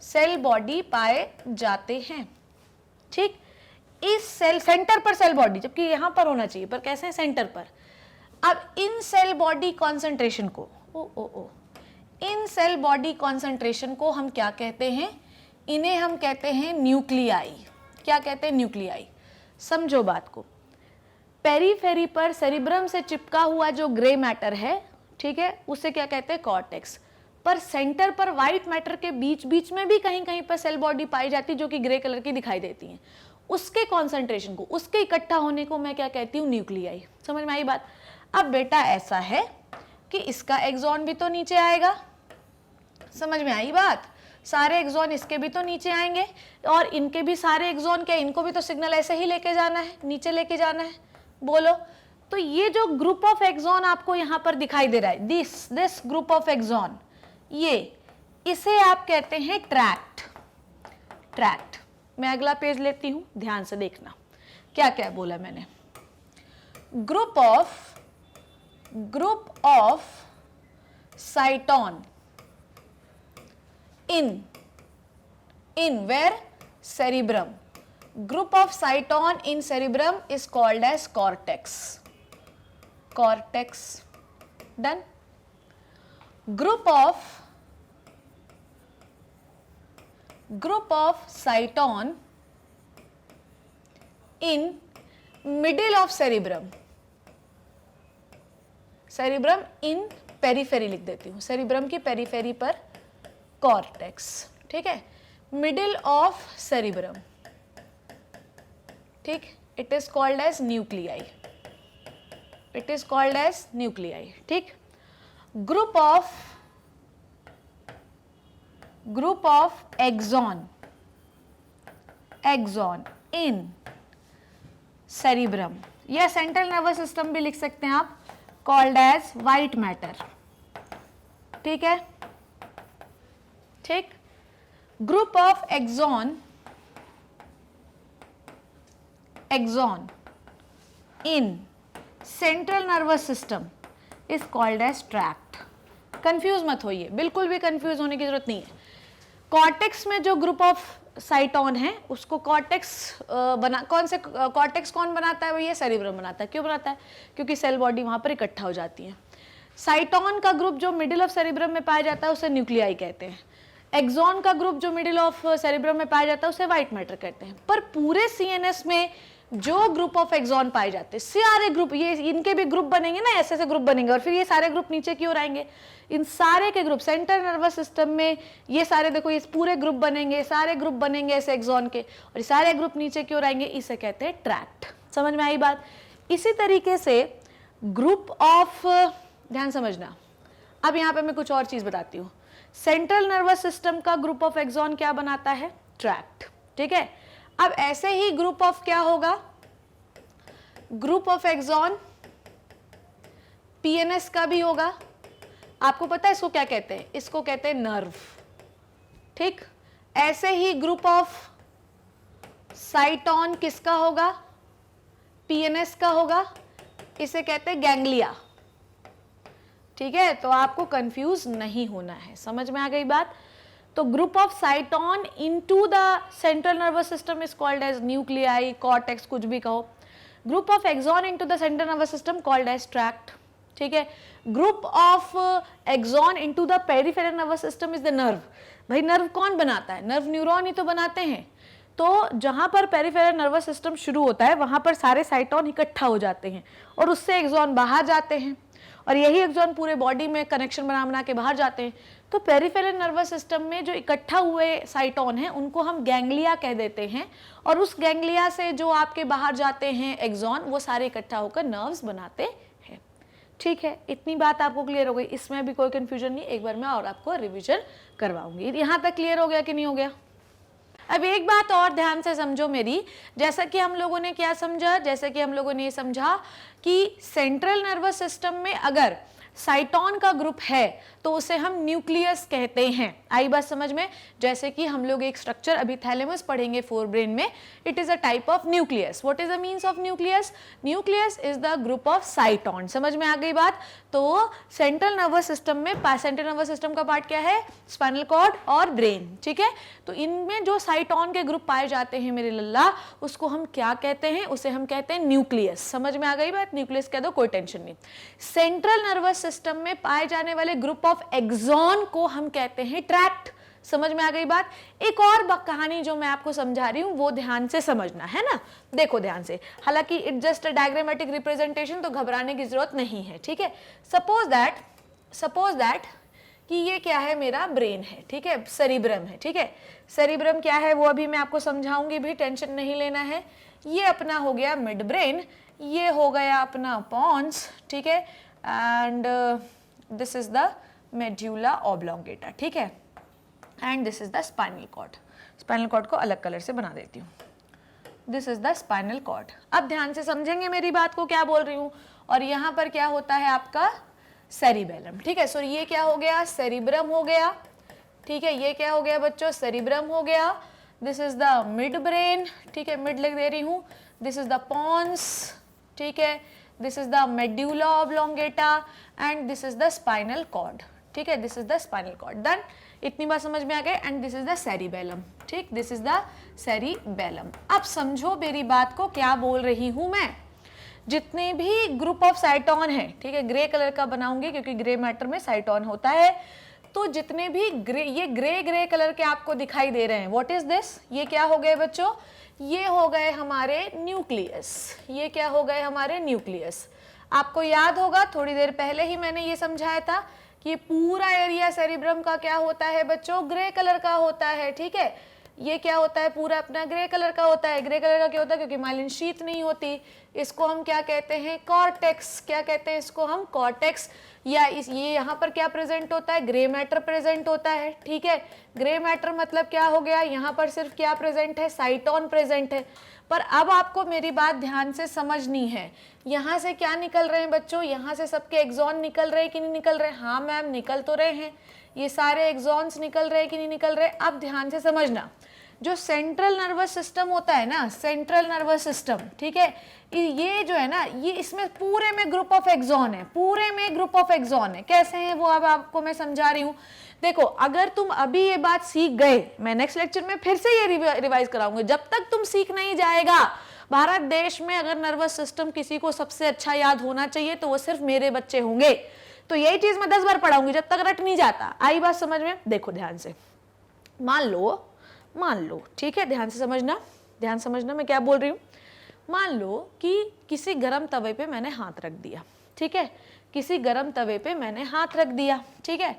सेल बॉडी पाए जाते हैं, ठीक। इस सेंटर पर सेल बॉडी, जबकि यहां पर होना चाहिए, पर कैसे, सेंटर पर। अब इन सेल बॉडी कॉन्सेंट्रेशन को इन सेल बॉडी कॉन्सेंट्रेशन को हम क्या कहते हैं, इन्हें हम कहते हैं न्यूक्लियाई। क्या कहते हैं, न्यूक्लियाई। समझो बात को। पेरीफेरी पर सेरिब्रम से चिपका हुआ जो ग्रे मैटर है, ठीक है, उसे क्या कहते हैं, कॉर्टेक्स। पर सेंटर पर व्हाइट मैटर के बीच बीच में भी कहीं कहीं पर सेल बॉडी पाई जाती है जो कि ग्रे कलर की दिखाई देती हैं। उसके कॉन्सेंट्रेशन को, उसके इकट्ठा होने को मैं क्या कहती हूँ, न्यूक्लियाई। समझ में आई बात। अब बेटा ऐसा है कि इसका एक्सॉन भी तो नीचे आएगा, समझ में आई बात। सारे एक्सॉन इसके भी तो नीचे आएंगे, और इनके भी सारे एक्सॉन क्या, इनको भी तो सिग्नल ऐसे ही लेके जाना है, नीचे लेके जाना है, बोलो। तो ये जो ग्रुप ऑफ एक्सॉन आपको यहाँ पर दिखाई दे रहा है, दिस ग्रुप ऑफ एक्सॉन, ये, इसे आप कहते हैं ट्रैक्ट। मैं अगला पेज लेती हूं, ध्यान से देखना क्या क्या बोला मैंने। Group of साइटोन, in where? Cerebrum. Group of cyton in cerebrum is called as cortex. Cortex. Done. Group of cyton in middle of cerebrum. Cerebrum in periphery लिख देती हूँ, cerebrum की periphery पर cortex, ठीक है, middle of cerebrum, ठीक, it is called as nuclei. It is called as nuclei, ठीक. Group of axon in cerebrum या सेंट्रल नर्वस सिस्टम भी लिख सकते हैं आप, कॉल्ड एज व्हाइट मैटर, ठीक है, ठीक. Group of axon in central nervous system is called as tract. Confuse मत होइए, बिल्कुल भी कंफ्यूज होने की जरूरत नहीं है. कॉर्टेक्स में जो ग्रुप ऑफ साइटोन है उसको कॉर्टेक्स कॉर्टेक्स कौन बनाता है? भैया सेरिब्रम बनाता है. क्यों बनाता है? क्योंकि सेल बॉडी वहां पर इकट्ठा हो जाती है. साइटोन का ग्रुप जो मिडिल ऑफ सेरिब्रम में पाया जाता है उसे न्यूक्लियाई कहते हैं. एक्सॉन का ग्रुप जो मिडिल ऑफ सेरिब्रम में पाया जाता है उसे व्हाइट मैटर कहते हैं. पर पूरे सीएनएस में जो ग्रुप ऑफ एक्सॉन पाए जाते हैं, सारे ग्रुप, ये इनके भी ग्रुप बनेंगे ना, ऐसे ऐसे ग्रुप बनेंगे और फिर ये सारे ग्रुप नीचे की ओर आएंगे. इन सारे के ग्रुप सेंट्रल नर्वस सिस्टम में ये सारे, देखो ये पूरे ग्रुप बनेंगे, सारे ग्रुप बनेंगे ऐसे एक्सॉन के, और ये सारे ग्रुप नीचे की ओर आएंगे. इसे कहते हैं ट्रैक्ट. समझ में आई बात? इसी तरीके से ग्रुप ऑफ, ध्यान समझना, अब यहाँ पे मैं कुछ और चीज बताती हूँ. सेंट्रल नर्वस सिस्टम का ग्रुप ऑफ एक्सॉन क्या बनाता है? ट्रैक्ट, ठीक है. अब ऐसे ही ग्रुप ऑफ क्या होगा? ग्रुप ऑफ एक्सॉन पीएनएस का भी होगा. आपको पता है इसको क्या कहते हैं? इसको कहते हैं नर्व, ठीक. ऐसे ही ग्रुप ऑफ साइटोन किसका होगा? पीएनएस का होगा. इसे कहते हैं गैंग्लिया, ठीक है. तो आपको कंफ्यूज नहीं होना है. समझ में आ गई बात? तो group of cyton into the central nervous system is called as nuclei, cortex, कुछ भी कहो. Group of axon into the central nervous system called as tract, ठीक है. Group of axon into the peripheral nervous system is the nerve. भाई nerve कौन बनाता है? Nerve neuron ही तो बनाते हैं. तो जहां पर पेरिफेरल नर्वस सिस्टम शुरू होता है वहां पर सारे साइटोन इकट्ठा हो जाते हैं और उससे एक्सॉन बाहर जाते हैं, और यही एक्सॉन पूरे बॉडी में कनेक्शन बना के बाहर जाते हैं. तो पेरिफेरल नर्वस सिस्टम में जो इकट्ठा हुए साइटोन हैं उनको हम गैंग्लिया कह देते हैं, और उस गैंग्लिया से जो आपके बाहर जाते हैं एक्सॉन, वो सारे इकट्ठा होकर नर्व्स बनाते हैं, ठीक है. इतनी बात आपको क्लियर हो गई? इसमें भी कोई कंफ्यूजन नहीं. एक बार मैं और आपको रिवीजन करवाऊंगी. यहाँ तक क्लियर हो गया कि नहीं हो गया? अब एक बात और ध्यान से समझो मेरी. जैसा कि हम लोगों ने क्या समझा? जैसे कि हम लोगों ने ये समझा कि सेंट्रल नर्वस सिस्टम में अगर साइटोन का ग्रुप है तो उसे हम न्यूक्लियस कहते हैं. आई बात समझ में? जैसे कि हम लोग एक स्ट्रक्चर अभी थैलेमस पढ़ेंगे फोर ब्रेन में. It is a type of nucleus. What is the means of nucleus? Nucleus is the group of साइटोन. समझ में आ गई बात? तो सेंट्रल नर्वस सिस्टम में, सेंट्रल नर्वस सिस्टम का पार्ट क्या है? स्पाइनल कॉर्ड और ब्रेन, ठीक है. तो इनमें जो साइटोन के ग्रुप पाए जाते हैं मेरे लल्ला, उसको हम क्या कहते हैं? उसे हम कहते हैं न्यूक्लियस. समझ में आ गई बात? न्यूक्लियस कह दो, कोई टेंशन नहीं. सेंट्रल नर्वस सिस्टम में पाए जाने वाले ग्रुप ऑफ एक्सॉन को हम कहते हैं ट्रैक्ट. समझ में आ गई बात? एक और कहानी जो मैं आपको समझा रही हूं वो ध्यान से समझना है ना. देखो ध्यान से, हालांकि it just a diagrammatic representation, तो घबराने की जरूरत नहीं है, ठीक है. सपोज दैट कि ये क्या है? मेरा ब्रेन है, ठीक है, सेरिब्रम है, ठीक है. सेरिब्रम क्या है वो अभी मैं आपको समझाऊंगी, भी टेंशन नहीं लेना है. ये अपना हो गया मिड ब्रेन, ये हो गया अपना पॉन्स, ठीक है, and this is the medulla oblongata, ठीक है, and this is the spinal cord. Spinal cord को अलग कलर से बना देती हूँ. This is the spinal cord. अब ध्यान से समझेंगे मेरी बात को, क्या बोल रही हूँ. और यहाँ पर क्या होता है आपका? सेरिबेलम, ठीक है. सो ये क्या हो गया? सेरिब्रम हो गया, ठीक है. ये क्या हो गया बच्चों? सेरिब्रम हो गया. This is the mid brain, ठीक है, मिड लिख दे रही हूँ. दिस इज द पॉन्स, ठीक है. This is the medulla oblongata and this is the spinal cord, ठीक है. This is the spinal cord. Done. इतनी बात समझ में आ गई। And this is the cerebellum, ठीक, दिस इज द सेरिबेलम। अब समझो मेरी बात को, क्या बोल रही हूं मैं। जितने भी ग्रुप ऑफ साइटोन है, ठीक है, ग्रे कलर का बनाऊंगी क्योंकि ग्रे मैटर में साइटोन होता है, तो जितने भी ये ग्रे कलर के आपको दिखाई दे रहे हैं, व्हाट इज दिस, ये क्या हो गए बच्चों, ये हो गए हमारे न्यूक्लियस। ये क्या हो गए हमारे न्यूक्लियस। आपको याद होगा थोड़ी देर पहले ही मैंने ये समझाया था कि पूरा एरिया सेरिब्रम का क्या होता है बच्चों, ग्रे कलर का होता है, ठीक है। ये क्या होता है, पूरा अपना ग्रे कलर का होता है। ग्रे कलर का क्या होता है, क्योंकि माइलिन शीथ नहीं होती। इसको हम क्या कहते हैं, कॉर्टेक्स। क्या कहते हैं इसको हम, कॉर्टेक्स। या ये यहाँ पर क्या प्रेजेंट होता है, ग्रे मैटर प्रेजेंट होता है, ठीक है। ग्रे मैटर मतलब क्या हो गया, यहाँ पर सिर्फ क्या प्रेजेंट है, साइटोन प्रेजेंट है। पर अब आपको मेरी बात ध्यान से समझनी है, यहाँ से क्या निकल रहे हैं बच्चों, यहाँ से सबके एक्सॉन निकल रहे हैं कि नहीं निकल रहे हैं। हाँ मैम, निकल तो रहे हैं, ये सारे एक्सॉन्स निकल रहे हैं कि नहीं निकल रहे। अब ध्यान से समझना, जो सेंट्रल नर्वस सिस्टम होता है ना, सेंट्रल नर्वस सिस्टम, ठीक है, ये जो है ना, ये इसमें पूरे में ग्रुप ऑफ एक्सॉन है, पूरे में ग्रुप ऑफ एक्सॉन है। कैसे हैं वो अब आपको मैं समझा रही हूँ। देखो, अगर तुम अभी ये बात सीख गए, मैं नेक्स्ट लेक्चर में फिर से ये रिवाइज कराऊंगी। जब तक तुम सीख नहीं जाएगा, भारत देश में अगर नर्वस सिस्टम किसी को सबसे अच्छा याद होना चाहिए तो वो सिर्फ मेरे बच्चे होंगे। तो यही चीज मैं 10 बार पढ़ाऊंगी जब तक रट नहीं जाता। आई बात समझ में। देखो ध्यान से, मान लो, ठीक है, ध्यान से समझना, ध्यान समझना मैं क्या बोल रही हूँ। मान लो कि किसी गरम तवे पे मैंने हाथ रख दिया, ठीक है, किसी गरम तवे पे मैंने हाथ रख दिया, ठीक है।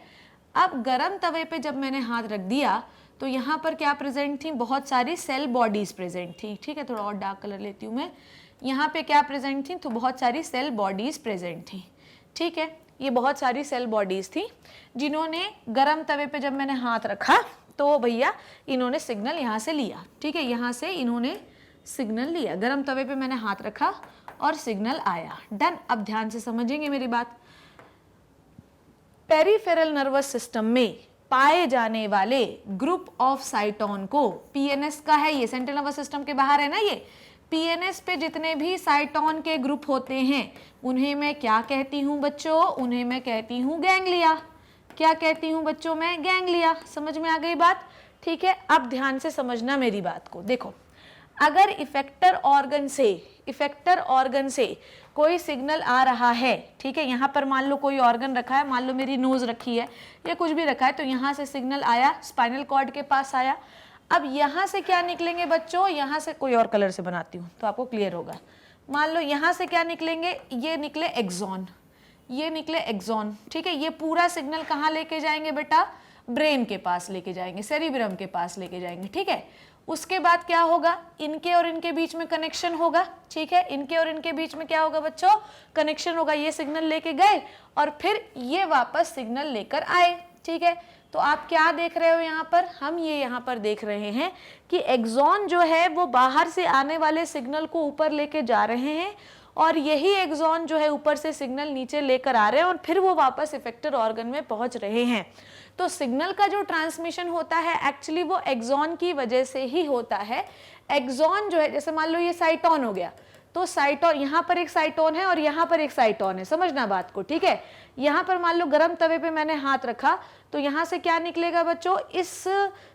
अब गरम तवे पे जब मैंने हाथ रख दिया तो यहाँ पर क्या प्रेजेंट थी, बहुत सारी सेल बॉडीज प्रेजेंट थी, ठीक है। थोड़ा और डार्क कलर लेती हूँ मैं। यहाँ पे क्या प्रेजेंट थी, तो बहुत सारी सेल बॉडीज प्रेजेंट थी, ठीक है। ये बहुत सारी सेल बॉडीज थी जिन्होंने गरम तवे पे जब मैंने हाथ रखा तो भैया इन्होंने सिग्नल यहाँ से लिया, ठीक है, यहाँ से इन्होंने सिग्नल लिया। गरम तवे पे मैंने हाथ रखा और सिग्नल आया, डन। अब ध्यान से समझेंगे मेरी बात। पेरिफेरल नर्वस सिस्टम में पाए जाने वाले ग्रुप ऑफ साइटोन को, पीएनएस का है ये, सेंट्रल नर्वस सिस्टम के बाहर है ना ये, पीएनएस पे जितने भी साइटोन के ग्रुप होते हैं उन्हें मैं क्या कहती हूँ बच्चों, उन्हें मैं कहती हूँ गैंग्लिया। क्या कहती हूँ बच्चों मैं, गैंग्लिया। समझ में आ गई बात, ठीक है। अब ध्यान से समझना मेरी बात को। देखो, अगर इफेक्टर ऑर्गन से कोई सिग्नल आ रहा है, ठीक है, यहाँ पर मान लो कोई ऑर्गन रखा है, मान लो मेरी नोज रखी है या कुछ भी रखा है, तो यहाँ से सिग्नल आया, स्पाइनल कॉर्ड के पास आया। अब यहाँ से क्या निकलेंगे बच्चों, यहाँ से कोई और कलर से बनाती हूँ तो आपको क्लियर होगा। मान लो यहाँ से क्या निकलेंगे, ये निकले एक्सॉन, ये निकले एक्सॉन, ठीक है। ये पूरा सिग्नल कहाँ लेके जाएंगे बेटा, ब्रेन के पास लेके जाएंगे, सेरिब्रम के पास लेके जाएंगे, ठीक है। उसके बाद क्या होगा, इनके और इनके बीच में कनेक्शन होगा, ठीक है, इनके और इनके बीच में क्या होगा बच्चों, कनेक्शन होगा। ये सिग्नल लेके गए और फिर ये वापस सिग्नल लेकर आए, ठीक है। तो आप क्या देख रहे हो यहाँ पर, हम ये यहाँ पर देख रहे हैं कि एक्सॉन जो है वो बाहर से आने वाले सिग्नल को ऊपर लेके जा रहे हैं और यही एक्सॉन जो है ऊपर से सिग्नल नीचे लेकर आ रहे हैं और फिर वो वापस इफेक्टर ऑर्गन में पहुंच रहे हैं। तो सिग्नल का जो ट्रांसमिशन होता है एक्चुअली वो एक्सॉन की वजह से ही होता है। एक्सॉन जो है, जैसे मान लो ये साइटोन हो गया, तो साइटोन, यहाँ पर एक साइटोन है और यहाँ पर एक साइटोन है, समझना बात को, ठीक है। यहाँ पर मान लो गरम तवे पे मैंने हाथ रखा तो यहाँ से क्या निकलेगा बच्चों, इस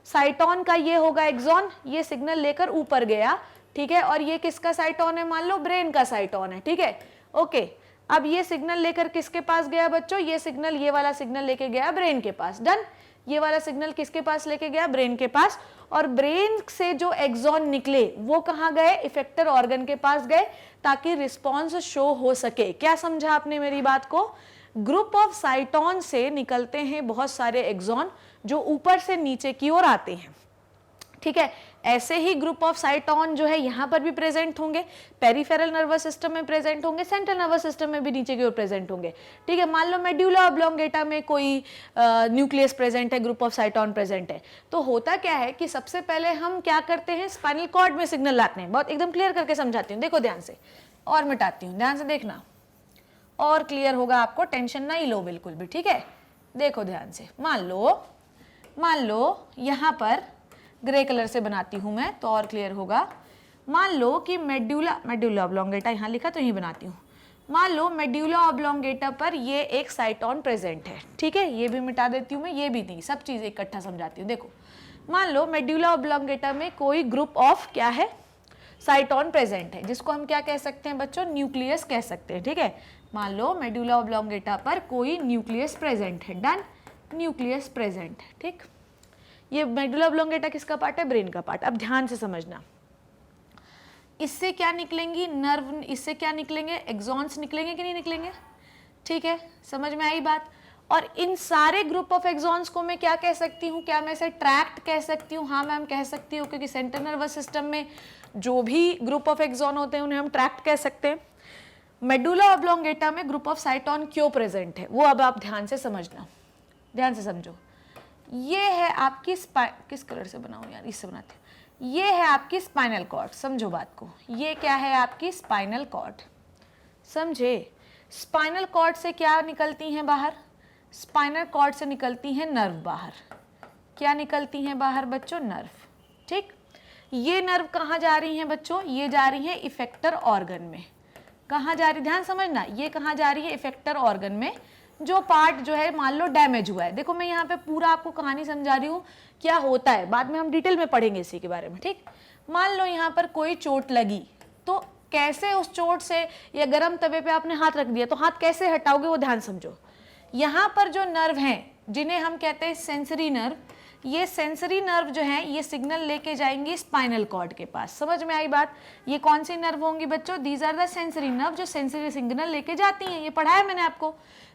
साइटोन का ये होगा एक्सॉन, ये सिग्नल लेकर ऊपर गया, ठीक है। और ये किसका साइटोन है, मान लो ब्रेन का साइटोन है, ठीक है, ओके। अब ये सिग्नल लेकर किसके पास गया बच्चों, ये सिग्नल, ये वाला सिग्नल लेके गया ब्रेन के पास, डन। ये वाला सिग्नल किसके पास लेके गया, ब्रेन के पास। और ब्रेन से जो एक्सॉन निकले वो कहाँ गए, इफेक्टर ऑर्गन के पास गए ताकि रिस्पॉन्स शो हो सके। क्या समझा आपने मेरी बात को। ग्रुप ऑफ साइटोन से निकलते हैं बहुत सारे एक्सॉन जो ऊपर से नीचे की ओर आते हैं, ठीक है। ऐसे ही ग्रुप ऑफ साइटोन जो है यहाँ पर भी प्रेजेंट होंगे, पेरिफेरल नर्वस सिस्टम में प्रेजेंट होंगे, सेंट्रल नर्वस सिस्टम में भी नीचे की ओर प्रेजेंट होंगे, ठीक है। मान लो मेड्यूला ऑब्लोंगेटा में कोई न्यूक्लियस प्रेजेंट है, ग्रुप ऑफ साइटोन प्रेजेंट है, तो होता क्या है कि सबसे पहले हम क्या करते हैं, स्पाइनल कॉर्ड में सिग्नल लाते हैं। बहुत एकदम क्लियर करके समझाती हूँ, देखो ध्यान से, और मिटाती हूँ, ध्यान से देखना और क्लियर होगा आपको, टेंशन नहीं लो बिल्कुल भी, ठीक है। देखो ध्यान से, मान लो यहाँ पर ग्रे कलर से बनाती हूँ मैं तो और क्लियर होगा। मान लो कि मेड्यूला ऑब्लोंगेटा यहाँ लिखा तो यही बनाती हूँ। मान लो मेड्यूला ऑब्लोंगेटा पर ये एक साइटोन प्रेजेंट है, ठीक है, ये भी मिटा देती हूँ मैं, ये भी नहीं, सब चीज़ इकट्ठा समझाती हूँ। देखो मान लो मेड्यूला ऑब्लोंगेटा में कोई ग्रुप ऑफ क्या है, साइटोन प्रेजेंट है, जिसको हम क्या कह सकते हैं बच्चों, न्यूक्लियस कह सकते हैं, ठीक है। मान लो मेड्यूला ऑब्लोंगेटा पर कोई न्यूक्लियस प्रेजेंट है, डन, न्यूक्लियस प्रेजेंट है, ठीक। ये मेडुला ऑब्लोंगेटा किसका पार्ट है, ब्रेन का पार्ट। अब ध्यान से समझना, इससे क्या निकलेंगी नर्व, इससे क्या निकलेंगे, एक्सॉन्स निकलेंगे कि नहीं निकलेंगे, ठीक है, समझ में आई बात। और इन सारे ग्रुप ऑफ एक्सॉन्स को मैं क्या कह सकती हूँ, क्या मैं इसे ट्रैक्ट कह सकती हूँ, हाँ मैम कह सकती हूँ, क्योंकि सेंट्रल नर्वस सिस्टम में जो भी ग्रुप ऑफ एक्सॉन होते हैं उन्हें हम ट्रैक्ट कह सकते हैं। मेडुला ऑब्लोंगेटा में ग्रुप ऑफ साइटोन क्यों प्रेजेंट है, वो अब आप ध्यान से समझना, ध्यान से समझो। ये है आपकी किस कलर से बनाऊं यार, इससे बनाते हैं। ये है आपकी स्पाइनल कॉर्ड, समझो बात को, ये क्या है आपकी स्पाइनल कॉर्ड, समझे। स्पाइनल कॉर्ड से क्या निकलती हैं बाहर, स्पाइनल कॉर्ड से निकलती हैं नर्व बाहर, क्या निकलती हैं बाहर बच्चों, नर्व, ठीक। ये नर्व कहाँ जा रही हैं बच्चों, ये जा रही है इफेक्टर ऑर्गन में, कहाँ जा रही, ध्यान समझना, ये कहाँ जा रही है, इफेक्टर ऑर्गन में। जो पार्ट जो है मान लो डैमेज हुआ है, देखो मैं यहाँ पे पूरा आपको कहानी समझा रही हूँ क्या होता है, बाद में हम डिटेल में पढ़ेंगे इसी के बारे में, ठीक। मान लो यहाँ पर कोई चोट लगी, तो कैसे उस चोट से, या गर्म तवे पे आपने हाथ रख दिया तो हाथ कैसे हटाओगे, वो ध्यान समझो। यहाँ पर जो नर्व हैं जिन्हें हम कहते हैं सेंसरी नर्व, ये सेंसरी नर्व जो है ये सिग्नल लेके जाएंगी स्पाइनल कॉर्ड के पास, समझ में आई बात। ये कौन सी नर्व होंगी बच्चों, these are the sensory nerve, जो सेंसरी सिग्नल लेके जाती हैं, ये पढ़ाया मैंने आपको।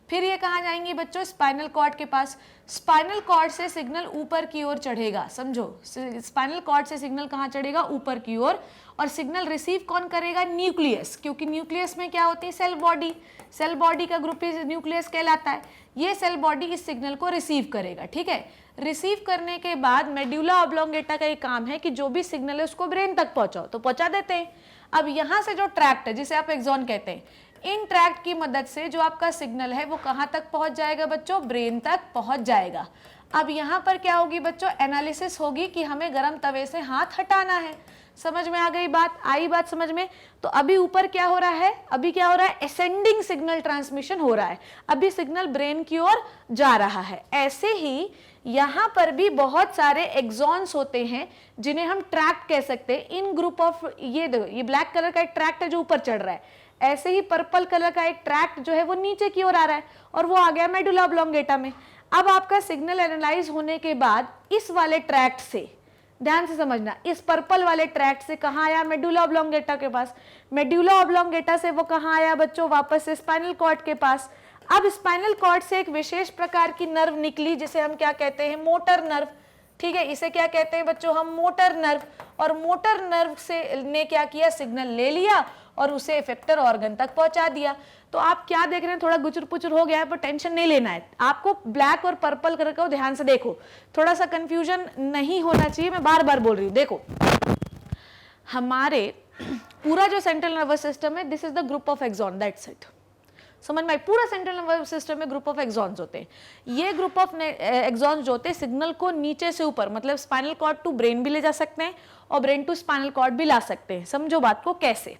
फिर ये कहाँ जाएंगी बच्चों, स्पाइनल कॉर्ड के पास। स्पाइनल कॉर्ड से सिग्नल ऊपर की ओर चढ़ेगा, समझो, स्पाइनल कॉर्ड से सिग्नल कहाँ चढ़ेगा, ऊपर की ओर। और सिग्नल रिसीव कौन करेगा, न्यूक्लियस, क्योंकि न्यूक्लियस में क्या होती है, सेल बॉडी, सेल बॉडी का ग्रुप ही न्यूक्लियस कहलाता है। ये सेल बॉडी इस सिग्नल को रिसीव करेगा, ठीक है। रिसीव करने के बाद मेडुला ऑब्लोंगेटा का एक काम है कि जो भी सिग्नल है उसको ब्रेन तक पहुंचाओ, तो पहुंचा देते हैं। अब यहाँ से जो ट्रैक्ट है, जिसे आप एक्सॉन कहते हैं, इन ट्रैक्ट की मदद से जो आपका सिग्नल है वो कहाँ तक पहुंच जाएगा बच्चों, ब्रेन तक पहुंच जाएगा। अब यहाँ पर क्या होगी बच्चों, एनालिसिस होगी कि हमें गर्म तवे से हाथ हटाना है, समझ में आ गई बात, आई बात समझ में। तो अभी ऊपर क्या हो रहा है, अभी क्या हो रहा है, असेंडिंग सिग्नल ट्रांसमिशन हो रहा है, अभी सिग्नल ब्रेन की ओर जा रहा है। ऐसे ही यहाँ पर भी बहुत सारे एक्सॉन्स होते हैं जिन्हें हम ट्रैक्ट कह सकते हैं। इन ग्रुप ऑफ, ये देखो ये ब्लैक कलर का एक ट्रैक्ट है जो ऊपर चढ़ रहा है, ऐसे ही पर्पल कलर का एक ट्रैक्ट जो है वो नीचे की ओर आ रहा है, और वो आ गया मेडुला ऑब्लोंगेटा में। अब आपका सिग्नल एनालाइज होने के बाद इस वाले ट्रैक्ट से, ध्यान से समझना, इस पर्पल वाले ट्रैक्ट से कहाँ आया, मेडुला ऑब्लोंगेटा के पास। मेडुला ऑब्लोंगेटा से वो कहाँ आया बच्चों, वापस से स्पाइनल कॉर्ड के पास। अब स्पाइनल कॉर्ड से एक विशेष प्रकार की नर्व निकली जिसे हम क्या कहते हैं, मोटर नर्व, ठीक है, इसे क्या कहते हैं बच्चों हम, मोटर नर्व। और मोटर नर्व से ने क्या किया, सिग्नल ले लिया और उसे इफेक्टर ऑर्गन तक पहुंचा दिया। तो आप क्या देख रहे हैं, थोड़ा गुचुर पुचुर हो गया है, पर टेंशन नहीं लेना है आपको। ब्लैक और पर्पल कलर को ध्यान से देखो, थोड़ा सा कंफ्यूजन नहीं होना चाहिए, मैं बार बार बोल रही हूँ। देखो हमारे पूरा जो सेंट्रल नर्वस सिस्टम है, this is the group of axon, that's it, समझ में। पूरा सेंट्रल नर्वस सिस्टम में ग्रुप ऑफ एक्सॉन्स होते हैं। ये ग्रुप ऑफ एक्सॉन्स जो होते हैं सिग्नल को नीचे से ऊपर, मतलब स्पाइनल कॉर्ड टू ब्रेन भी ले जा सकते हैं और ब्रेन टू स्पाइनल कॉर्ड भी ला सकते हैं। समझो बात को कैसे।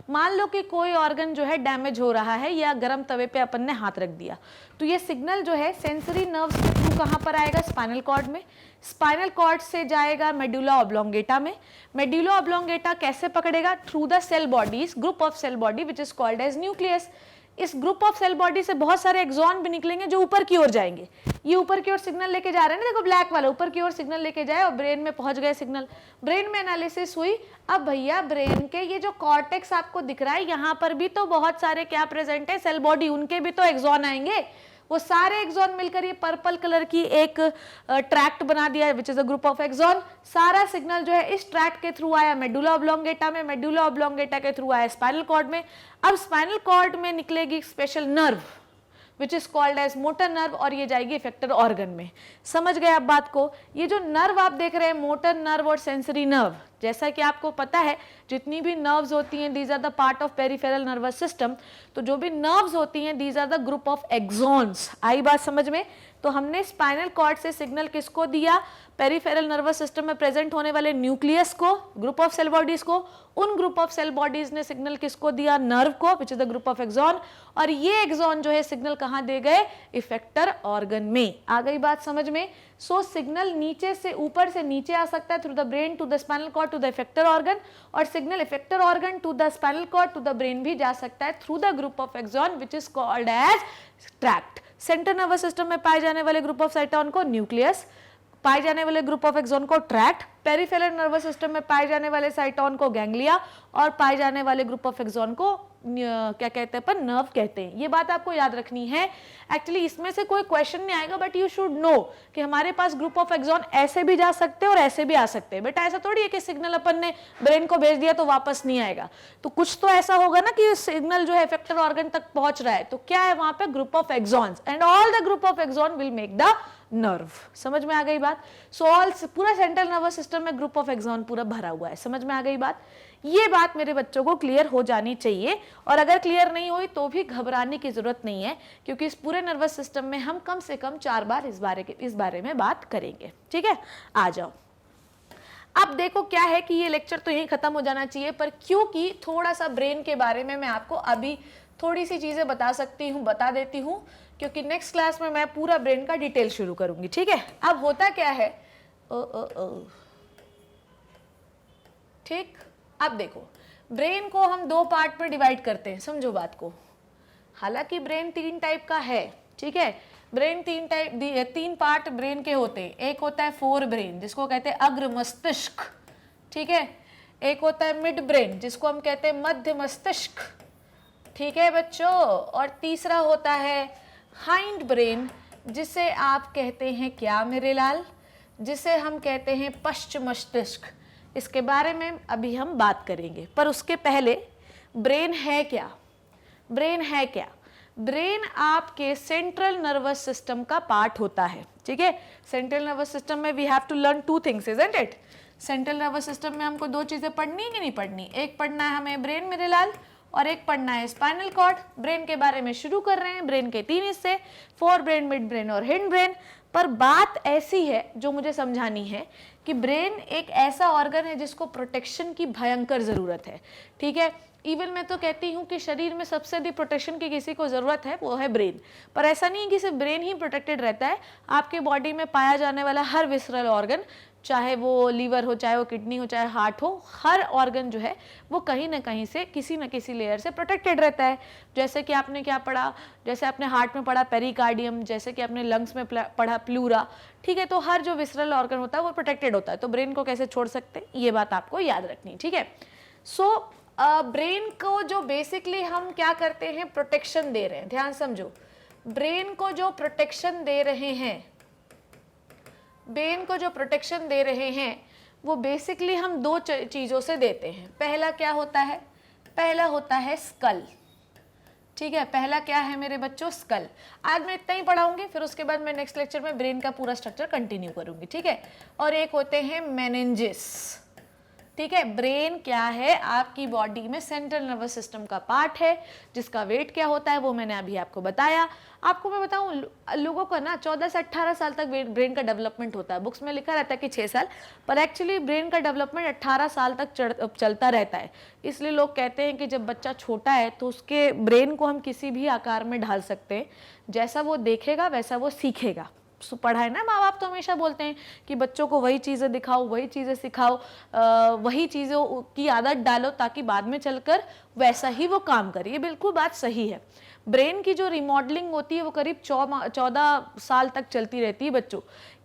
मान लो कि कोई ऑर्गन जो है डैमेज हो रहा है या गर्म तवे पे अपन ने हाथ रख दिया, तो ये सिग्नल जो है सेंसरी नर्व्स के थ्रू कहाँ पर आएगा, स्पाइनल कॉर्ड में। स्पाइनल कॉर्ड से जाएगा मेडुला ऑब्लोंगेटा में। मेडुला ऑब्लोंगेटा कैसे पकड़ेगा, through the cell bodies, group of cell body which is called as nucleus. इस ग्रुप ऑफ सेल बॉडी से बहुत सारे एक्सॉन भी निकलेंगे जो ऊपर की ओर जाएंगे। ये ऊपर की ओर सिग्नल लेके जा रहे हैं ना, देखो ब्लैक वाला ऊपर की ओर सिग्नल लेके जाए और ब्रेन में पहुंच गए सिग्नल। ब्रेन में एनालिसिस हुई। अब भैया ब्रेन के ये जो कॉर्टेक्स आपको दिख रहा है, यहाँ पर भी तो बहुत सारे क्या प्रेजेंट है, सेल बॉडी, उनके भी तो एक्सॉन आएंगे। वो सारे एक्सॉन मिलकर ये पर्पल कलर की एक ट्रैक्ट बना दिया है which is a group of axon. सारा सिग्नल जो है इस ट्रैक्ट के थ्रू आया मेडुला ऑब्लोंगेटा में, मेडुला ऑब्लोंगेटा के थ्रू आया स्पाइनल कॉर्ड में। अब स्पाइनल कॉर्ड में निकलेगी special nerve which is called as motor nerve, और ये जाएगी इफेक्टर ऑर्गन में। समझ गए आप बात को। ये जो नर्व आप देख रहे हैं, मोटर नर्व और सेंसरी नर्व, जैसा कि आपको पता है जितनी भी नर्व्स होती हैं these are the part of peripheral nervous system, तो जो भी नर्व्स होती हैं these are the group of axons. आई बात समझ में? तो हमने स्पाइनल कॉर्ड से सिग्नल किसको दिया? पेरिफेरल नर्वस सिस्टम में प्रेजेंट होने वाले न्यूक्लियस को, ग्रुप ऑफ सेल बॉडीज को। उन ग्रुप ऑफ सेल बॉडीज ने सिग्नल किसको दिया? नर्व को, which is the group of axon. और ये एक्सॉन जो है सिग्नल कहाँ दे गए? इफेक्टर ऑर्गन में। आ गई बात समझ में? सो सिग्नल नीचे से ऊपर से नीचे आ सकता है through the brain to the spinal cord to the effector organ, और signal effector organ to the spinal cord to the brain भी जा सकता है through the group of axon which is called as tract. Central nervous system में पाए जाने वाले group of साइटोन को न्यूक्लियस, पाए जाने वाले ग्रुप ऑफ एक्सॉन को ट्रैक्ट, पेरिफेरल नर्वस सिस्टम में पाए जाने वाले साइटोन को गैंग्लिया, और पाए जाने वाले ग्रुप ऑफ एक्सॉन को क्या कहते हैं अपन? नर्व कहते हैं। ये बात आपको याद रखनी है। एक्चुअली इसमें से कोई क्वेश्चन नहीं आएगा, बट यू शुड नो कि हमारे पास ग्रुप ऑफ एक्सॉन ऐसे भी जा सकते हैं और ऐसे भी आ सकते हैं। बेटा ऐसा थोड़ी है कि सिग्नल अपन ने ब्रेन को भेज दिया तो वापस नहीं आएगा, तो कुछ तो ऐसा होगा ना कि सिग्नल जो है इफेक्टर ऑर्गन तक पहुंच रहा है, तो क्या है वहां पे? Group of axons, and all the group of axon will make the nerve. समझ में आ गई बात? सो ऑल पूरा सेंट्रल नर्वस सिस्टम में ग्रुप ऑफ एक्सॉन पूरा भरा हुआ है। समझ में आ गई बात? ये बात मेरे बच्चों को क्लियर हो जानी चाहिए, और अगर क्लियर नहीं हुई तो भी घबराने की जरूरत नहीं है, क्योंकि इस पूरे नर्वस सिस्टम में हम कम से कम 4 बार इस बारे में बात करेंगे। ठीक है, आ जाओ। अब देखो क्या है कि ये लेक्चर तो यहीं खत्म हो जाना चाहिए, पर क्योंकि थोड़ा सा ब्रेन के बारे में मैं आपको अभी थोड़ी सी चीजें बता देती हूँ, क्योंकि नेक्स्ट क्लास में मैं पूरा ब्रेन का डिटेल शुरू करूंगी। ठीक है, अब होता क्या है, ठीक, अब देखो ब्रेन को हम 2 पार्ट में डिवाइड करते हैं, समझो बात को। हालांकि ब्रेन 3 टाइप का है, ठीक है, ब्रेन 3 पार्ट ब्रेन के होते हैं। एक होता है फोर ब्रेन जिसको कहते हैं अग्र मस्तिष्क, ठीक है, एक होता है मिड ब्रेन जिसको हम कहते हैं मध्य मस्तिष्क, ठीक है बच्चों, और तीसरा होता है हाइंड ब्रेन जिसे आप कहते हैं क्या मेरे लाल? जिसे हम कहते हैं पश्चिम मस्तिष्क। इसके बारे में अभी हम बात करेंगे, पर उसके पहले ब्रेन है क्या? ब्रेन है क्या? ब्रेन आपके सेंट्रल नर्वस सिस्टम का पार्ट होता है, ठीक है। सेंट्रल नर्वस सिस्टम में we have to learn 2 things, isn't it? Central nervous system में हमको 2 चीजें पढ़नी है कि नहीं पढ़नी? एक पढ़ना है हमें ब्रेन मेरे लाल, और एक पढ़ना है स्पाइनल कॉर्ड। ब्रेन के बारे में शुरू कर रहे हैं। ब्रेन के 3 हिस्से, फोर ब्रेन, मिड ब्रेन और हिंड ब्रेन। पर बात ऐसी है जो मुझे समझानी है कि ब्रेन एक ऐसा ऑर्गन है जिसको प्रोटेक्शन की भयंकर जरूरत है, ठीक है। इवन मैं तो कहती हूँ कि शरीर में सबसे अधिक प्रोटेक्शन की किसी को जरूरत है वो है ब्रेन। पर ऐसा नहीं है कि सिर्फ ब्रेन ही प्रोटेक्टेड रहता है। आपके बॉडी में पाया जाने वाला हर विसरल ऑर्गन, चाहे वो लीवर हो, चाहे वो किडनी हो, चाहे हार्ट हो, हर ऑर्गन जो है वो कहीं ना कहीं से किसी न किसी लेयर से प्रोटेक्टेड रहता है। जैसे कि आपने क्या पढ़ा, जैसे आपने हार्ट में पढ़ा पेरिकार्डियम, जैसे कि आपने लंग्स में पढ़ा प्लूरा, ठीक है। तो हर जो विसरल ऑर्गन होता है वो प्रोटेक्टेड होता है, तो ब्रेन को कैसे छोड़ सकते हैं, ये बात आपको याद रखनी, ठीक है। सो ब्रेन को जो बेसिकली हम क्या करते हैं, प्रोटेक्शन दे रहे हैं। ध्यान समझो, ब्रेन को जो प्रोटेक्शन दे रहे हैं, ब्रेन को जो प्रोटेक्शन दे रहे हैं वो बेसिकली हम 2 चीज़ों से देते हैं। पहला क्या होता है? पहला होता है स्कल, ठीक है। पहला क्या है मेरे बच्चों? स्कल। आज मैं इतना ही पढ़ाऊंगी, फिर उसके बाद मैं नेक्स्ट लेक्चर में ब्रेन का पूरा स्ट्रक्चर कंटिन्यू करूंगी, ठीक है। और एक होते हैं मेनिंजेस, ठीक है। ब्रेन क्या है? आपकी बॉडी में सेंट्रल नर्वस सिस्टम का पार्ट है, जिसका वेट क्या होता है वो मैंने अभी आपको बताया। आपको मैं बताऊं, लोगों का ना 14 से 18 साल तक ब्रेन का डेवलपमेंट होता है। बुक्स में लिखा रहता है कि 6 साल, पर एक्चुअली ब्रेन का डेवलपमेंट 18 साल तक चलता रहता है। इसलिए लोग कहते हैं कि जब बच्चा छोटा है तो उसके ब्रेन को हम किसी भी आकार में ढाल सकते हैं, जैसा वो देखेगा वैसा वो सीखेगा। पढ़ा है ना, माँ बाप तो हमेशा बोलते हैं कि बच्चों को वही चीज़ें दिखाओ, वही चीज़ें सिखाओ, वही चीज़ों की आदत डालो ताकि बाद में चलकर वैसा ही वो काम करे। ये बिल्कुल बात सही है। ब्रेन की जो रिमॉडलिंग होती है वो करीब 14 साल तक चलती रहती है बच्चों।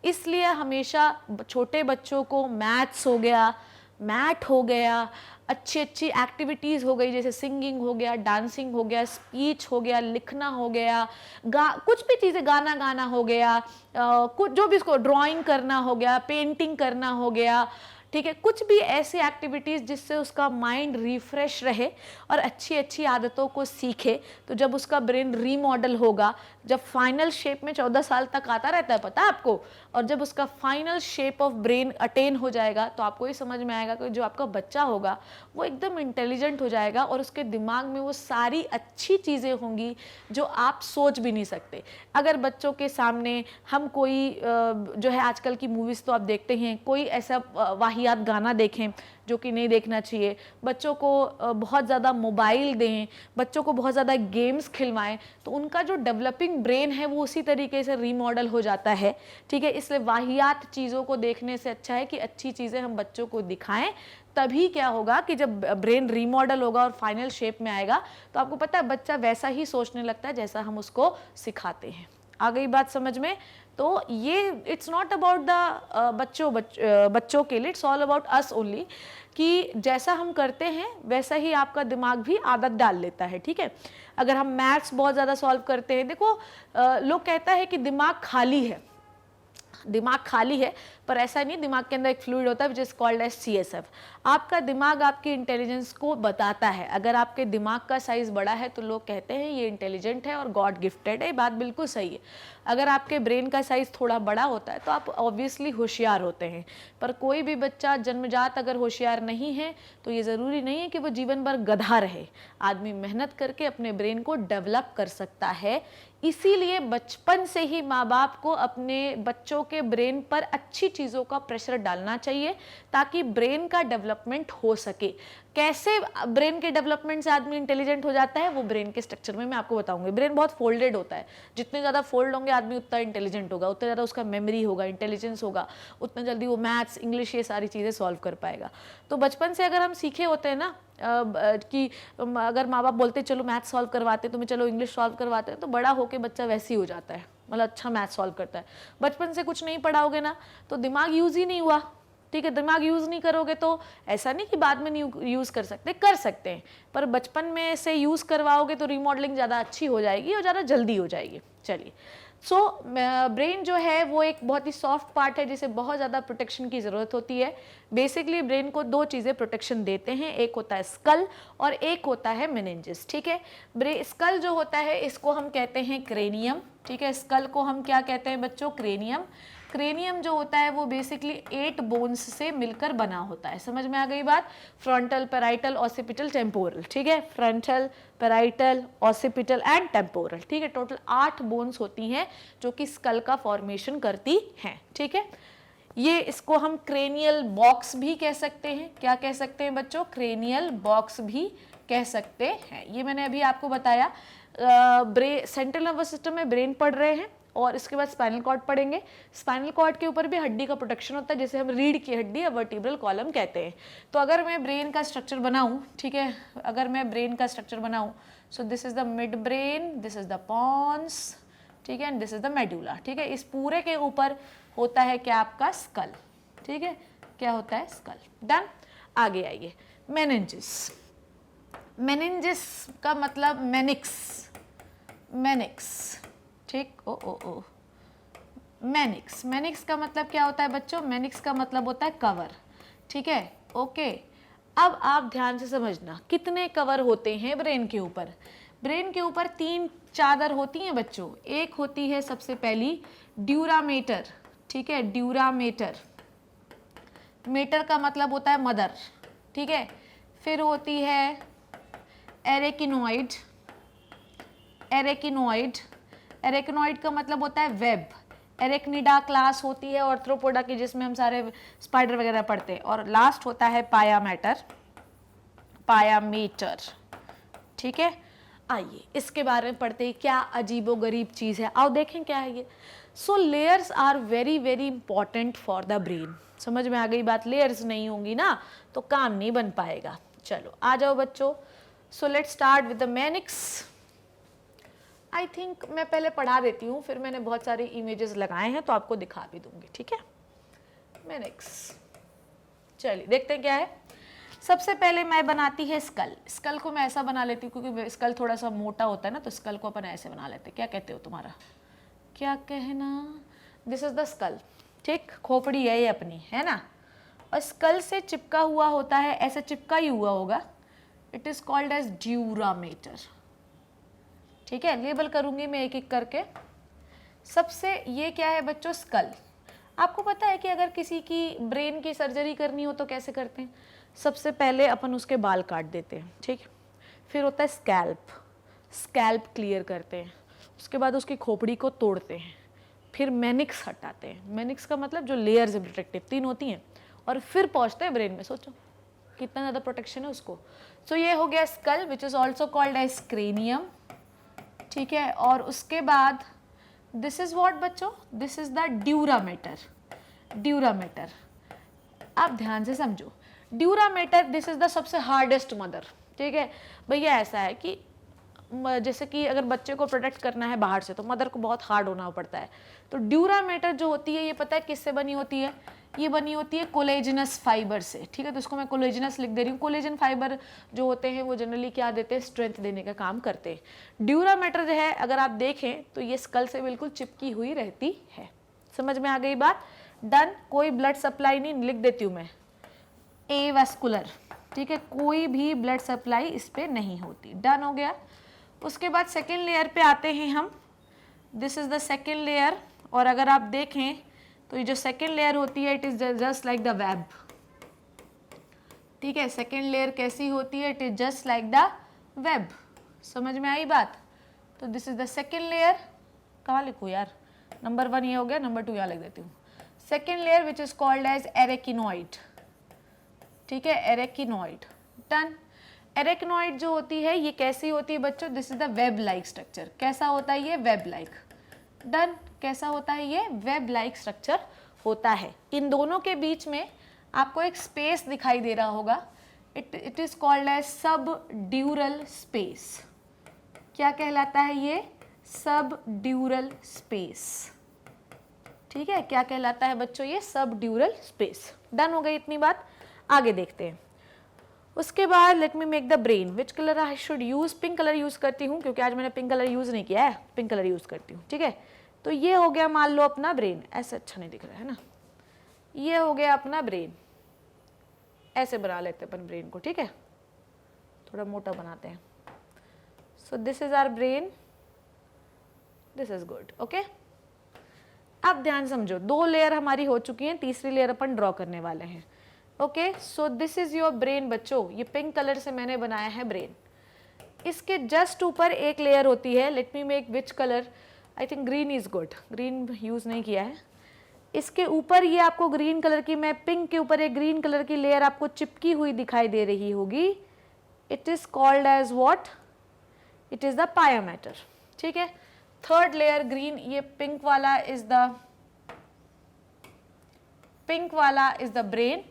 इसलिए हमेशा छोटे बच्चों को मैथ्स हो गया, मैथ हो गया, अच्छी अच्छी एक्टिविटीज़ हो गई, जैसे सिंगिंग हो गया, डांसिंग हो गया, स्पीच हो गया, लिखना हो गया, कुछ भी चीज़ें, गाना गाना हो गया, कुछ जो भी इसको ड्राइंग करना हो गया, पेंटिंग करना हो गया, ठीक है, कुछ भी ऐसी एक्टिविटीज़ जिससे उसका माइंड रिफ्रेश रहे और अच्छी अच्छी आदतों को सीखे। तो जब उसका ब्रेन रीमॉडल होगा, जब फाइनल शेप में 14 साल तक आता रहता है, पता है आपको, और जब उसका final shape of brain attain हो जाएगा तो आपको ये समझ में आएगा कि जो आपका बच्चा होगा वो एकदम इंटेलिजेंट हो जाएगा और उसके दिमाग में वो सारी अच्छी चीज़ें होंगी जो आप सोच भी नहीं सकते। अगर बच्चों के सामने हम कोई जो है आजकल की मूवीज़ तो आप देखते हैं, कोई ऐसा वाहियात गाना देखें जो कि नहीं देखना चाहिए, बच्चों को बहुत ज़्यादा मोबाइल दें, बच्चों को बहुत ज़्यादा गेम्स खिलवाएं, तो उनका जो डेवलपिंग ब्रेन है वो उसी तरीके से रीमॉडल हो जाता है। ठीक है, इसलिए वाहियात चीज़ों को देखने से अच्छा है कि अच्छी चीज़ें हम बच्चों को दिखाएं। तभी क्या होगा कि जब ब्रेन रीमॉडल होगा और फाइनल शेप में आएगा तो आपको पता है बच्चा वैसा ही सोचने लगता है जैसा हम उसको सिखाते हैं। आ गई बात समझ में? तो ये इट्स नॉट अबाउट द बच्चों के लिए, it's all about us only, कि जैसा हम करते हैं वैसा ही आपका दिमाग भी आदत डाल लेता है। ठीक है, अगर हम मैथ्स बहुत ज़्यादा सॉल्व करते हैं, देखो लोग कहता है कि दिमाग खाली है, दिमाग खाली है, पर ऐसा नहीं, दिमाग के अंदर एक फ्लूइड होता है which is called as CSF। आपका दिमाग आपकी इंटेलिजेंस को बताता है। अगर आपके दिमाग का साइज बड़ा है तो लोग कहते हैं ये इंटेलिजेंट है और गॉड गिफ्टेड है, ये बात बिल्कुल सही है। अगर आपके ब्रेन का साइज थोड़ा बड़ा होता है तो आप ऑब्वियसली होशियार होते हैं। पर कोई भी बच्चा जन्मजात अगर होशियार नहीं है तो ये ज़रूरी नहीं है कि वो जीवन भर गधा रहे। आदमी मेहनत करके अपने ब्रेन को डेवलप कर सकता है। इसीलिए बचपन से ही माँ बाप को अपने बच्चों के ब्रेन पर अच्छी चीज़ों का प्रेशर डालना चाहिए ताकि ब्रेन का डेवलपमेंट हो सके। कैसे ब्रेन के डेवलपमेंट से आदमी इंटेलिजेंट हो जाता है वो ब्रेन के स्ट्रक्चर में मैं आपको बताऊंगी। ब्रेन बहुत फोल्डेड होता है, जितने ज़्यादा फोल्ड होंगे आदमी उतना इंटेलिजेंट होगा, उतना ज़्यादा उसका मेमोरी होगा, इंटेलिजेंस होगा, उतना जल्दी वो मैथ्स, इंग्लिश, ये सारी चीज़ें सॉल्व कर पाएगा। तो बचपन से अगर हम सीखे होते हैं ना कि अगर माँ बाप बोलते चलो मैथ्स सॉल्व करवाते, तुम्हें चलो इंग्लिश सॉल्व करवाते हैं, तो बड़ा होके बच्चा वैसे ही हो जाता है, मतलब अच्छा मैथ्स सॉल्व करता है। बचपन से कुछ नहीं पढ़ाओगे ना तो दिमाग यूज़ ही नहीं हुआ। ठीक है, दिमाग यूज़ नहीं करोगे तो ऐसा नहीं कि बाद में नहीं यूज़ कर सकते हैं, पर बचपन में से यूज़ करवाओगे तो रीमॉडलिंग ज़्यादा अच्छी हो जाएगी और ज़्यादा जल्दी हो जाएगी। चलिए, सो ब्रेन जो है वो एक बहुत ही सॉफ्ट पार्ट है जिसे बहुत ज़्यादा प्रोटेक्शन की ज़रूरत होती है। बेसिकली ब्रेन को दो चीज़ें प्रोटेक्शन देते हैं, एक होता है स्कल और एक होता है मेनिंजेस। ठीक है, स्कल जो होता है इसको हम कहते हैं क्रेनियम। ठीक है, स्कल को हम क्या कहते हैं बच्चों? क्रेनियम। क्रेनियम जो होता है वो बेसिकली 8 बोन्स से मिलकर बना होता है। समझ में आ गई बात? Frontal, parietal, occipital, temporal. ठीक है, frontal, parietal, occipital and temporal. ठीक है, टोटल 8 बोन्स होती हैं जो कि स्कल का फॉर्मेशन करती हैं। ठीक है, ये इसको हम क्रेनियल बॉक्स भी कह सकते हैं। क्या कह सकते हैं बच्चों? क्रेनियल बॉक्स भी कह सकते हैं। ये मैंने अभी आपको बताया। सेंट्रल नर्वस सिस्टम में ब्रेन पढ़ रहे हैं और इसके बाद स्पाइनल कॉर्ड पढ़ेंगे। स्पाइनल कॉर्ड के ऊपर भी हड्डी का प्रोटेक्शन होता है जिसे हम रीढ़ की हड्डी या वर्टिब्रल कॉलम कहते हैं। तो अगर मैं ब्रेन का स्ट्रक्चर बनाऊं, ठीक है, अगर मैं ब्रेन का स्ट्रक्चर बनाऊं, so this is the mid brain, this is the pons, ठीक है, and this is the medulla. ठीक है, इस पूरे के ऊपर होता है क्या? आपका स्कल। ठीक है, क्या होता है? स्कल। डन। आगे आइए, मेनिंजेस। मेनिंजेस का मतलब मेनिक्स, मेनिक्स। ठीक, ओ मेनिक्स। मेनिक्स का मतलब क्या होता है बच्चों? मेनिक्स का मतलब होता है कवर। ठीक है, ओके। अब आप ध्यान से समझना, कितने कवर होते हैं ब्रेन के ऊपर? ब्रेन के ऊपर 3 चादर होती हैं बच्चों। एक होती है सबसे पहली ड्यूरामेटर। ठीक है, ड्यूरामेटर। मेटर का मतलब होता है मदर। ठीक है, फिर होती है एरेकिनोइड। एरेकिनोइड, एरेकिनोइड का मतलब होता है वेब। एरेक्निडा क्लास होती है ऑर्थ्रोपोडा की जिसमें हम सारे स्पाइडर वगैरह पढ़ते हैं। और लास्ट होता है पायामेटर, पायामीटर। ठीक है, आइए इसके बारे में पढ़ते हैं। क्या अजीबोगरीब चीज़ है, आओ देखें क्या है ये। So layers are very very important for the brain. समझ में आ गई बात? लेयर्स नहीं होंगी ना तो काम नहीं बन पाएगा। चलो आ जाओ बच्चों। So let's start with the meninges. I think मैं पहले पढ़ा देती हूँ, फिर मैंने बहुत सारे इमेजेस लगाए हैं तो आपको दिखा भी दूंगी। ठीक है, मेनिक्स। चलिए देखते हैं क्या है। सबसे पहले मैं बनाती है स्कल। स्कल को मैं ऐसा बना लेती हूँ क्योंकि स्कल थोड़ा सा मोटा होता है ना, तो स्कल को अपन ऐसे बना लेते हैं। क्या कहते हो, तुम्हारा क्या कहना? This is the skull. ठीक, खोपड़ी है ये अपनी, है ना। और स्कल से चिपका हुआ होता है, ऐसा चिपका ही हुआ होगा, it is called as dura mater. ठीक है, लेबल करूंगी मैं एक एक करके। सबसे ये क्या है बच्चों, स्कल। आपको पता है कि अगर किसी की ब्रेन की सर्जरी करनी हो तो कैसे करते हैं? सबसे पहले अपन उसके बाल काट देते हैं, ठीक है, फिर होता है स्कैल्प, स्कैल्प क्लियर करते हैं, उसके बाद उसकी खोपड़ी को तोड़ते हैं, फिर मेनिक्स हटाते हैं, मेनिक्स का मतलब जो लेयर्स है प्रोटेक्टिव 3 होती हैं, और फिर पहुंचते हैं ब्रेन में। सोचो कितना ज़्यादा प्रोटेक्शन है उसको। सो ये हो गया skull which is also called as cranium. ठीक है, और उसके बाद दिस इज व्हाट बच्चों, this is the dura mater. Dura mater आप ध्यान से समझो, ड्यूरामेटर दिस इज द सबसे हार्डेस्ट मदर। ठीक है भैया, ऐसा है कि जैसे कि अगर बच्चे को प्रोटेक्ट करना है बाहर से तो मदर को बहुत हार्ड होना पड़ता है। तो ड्यूरामेटर जो होती है ये पता है किससे बनी होती है? ये बनी होती है कोलेजनस फाइबर से। ठीक है, तो इसको मैं कोलेजनस लिख दे रही हूँ। कोलेजन फाइबर जो होते हैं वो जनरली क्या देते हैं? स्ट्रेंथ देने का काम करते हैं। ड्यूरामेटर जो है अगर आप देखें तो ये स्कल से बिल्कुल चिपकी हुई रहती है। समझ में आ गई बात? डन। कोई ब्लड सप्लाई नहीं, लिख देती हूँ मैं एवास्कुलर। ठीक है, कोई भी ब्लड सप्लाई इस पे नहीं होती। डन हो गया। उसके बाद सेकेंड लेयर पे आते हैं हम। This is the second layer, और अगर आप देखें तो ये जो सेकेंड लेयर होती है it is just like the web. ठीक है, सेकेंड लेयर कैसी होती है? It is just like the web. समझ में आई बात? तो this is the second layer. कहाँ लिखूँ यार? नंबर 1 ये हो गया, नंबर 2 यहाँ लिख देती हूँ। Second layer which is called as arachnoid. ठीक है, एरेकिनॉइड। डन। एरेकिनॉइड जो होती है ये कैसी होती है बच्चों? This is the web like structure. कैसा होता है ये? Web like. डन। कैसा होता है ये? वेब लाइक स्ट्रक्चर होता है। इन दोनों के बीच में आपको एक स्पेस दिखाई दे रहा होगा, इट इज कॉल्ड एज सब ड्यूरल स्पेस। क्या कहलाता है ये? सब ड्यूरल स्पेस। ठीक है, क्या कहलाता है बच्चों ये? सब ड्यूरल स्पेस। डन हो गई इतनी बात। आगे देखते हैं। उसके बाद let me make the brain. Which colour I should use? Pink colour use करती हूँ क्योंकि आज मैंने पिंक कलर यूज नहीं किया है, पिंक कलर यूज करती हूँ। ठीक है, तो ये हो गया मान लो अपना ब्रेन। ऐसे अच्छा नहीं दिख रहा है ना? ये हो गया अपना ब्रेन। ऐसे बना लेते हैं अपन ब्रेन को। ठीक है, थोड़ा मोटा बनाते हैं। So this is our brain, this is good. Okay, अब ध्यान समझो, 2 लेयर हमारी हो चुकी हैं, तीसरी लेयर अपन ड्रॉ करने वाले हैं। Okay, so this is your brain बच्चों। ये पिंक कलर से मैंने बनाया है ब्रेन। इसके जस्ट ऊपर एक लेयर होती है, let me make which colour, I think green is good, green use नहीं किया है। इसके ऊपर ये आपको ग्रीन कलर की, मैं पिंक के ऊपर एक ग्रीन कलर की लेयर आपको चिपकी हुई दिखाई दे रही होगी। It is called as what? It is the pia mater. ठीक है, थर्ड लेयर ग्रीन, ये पिंक वाला is the brain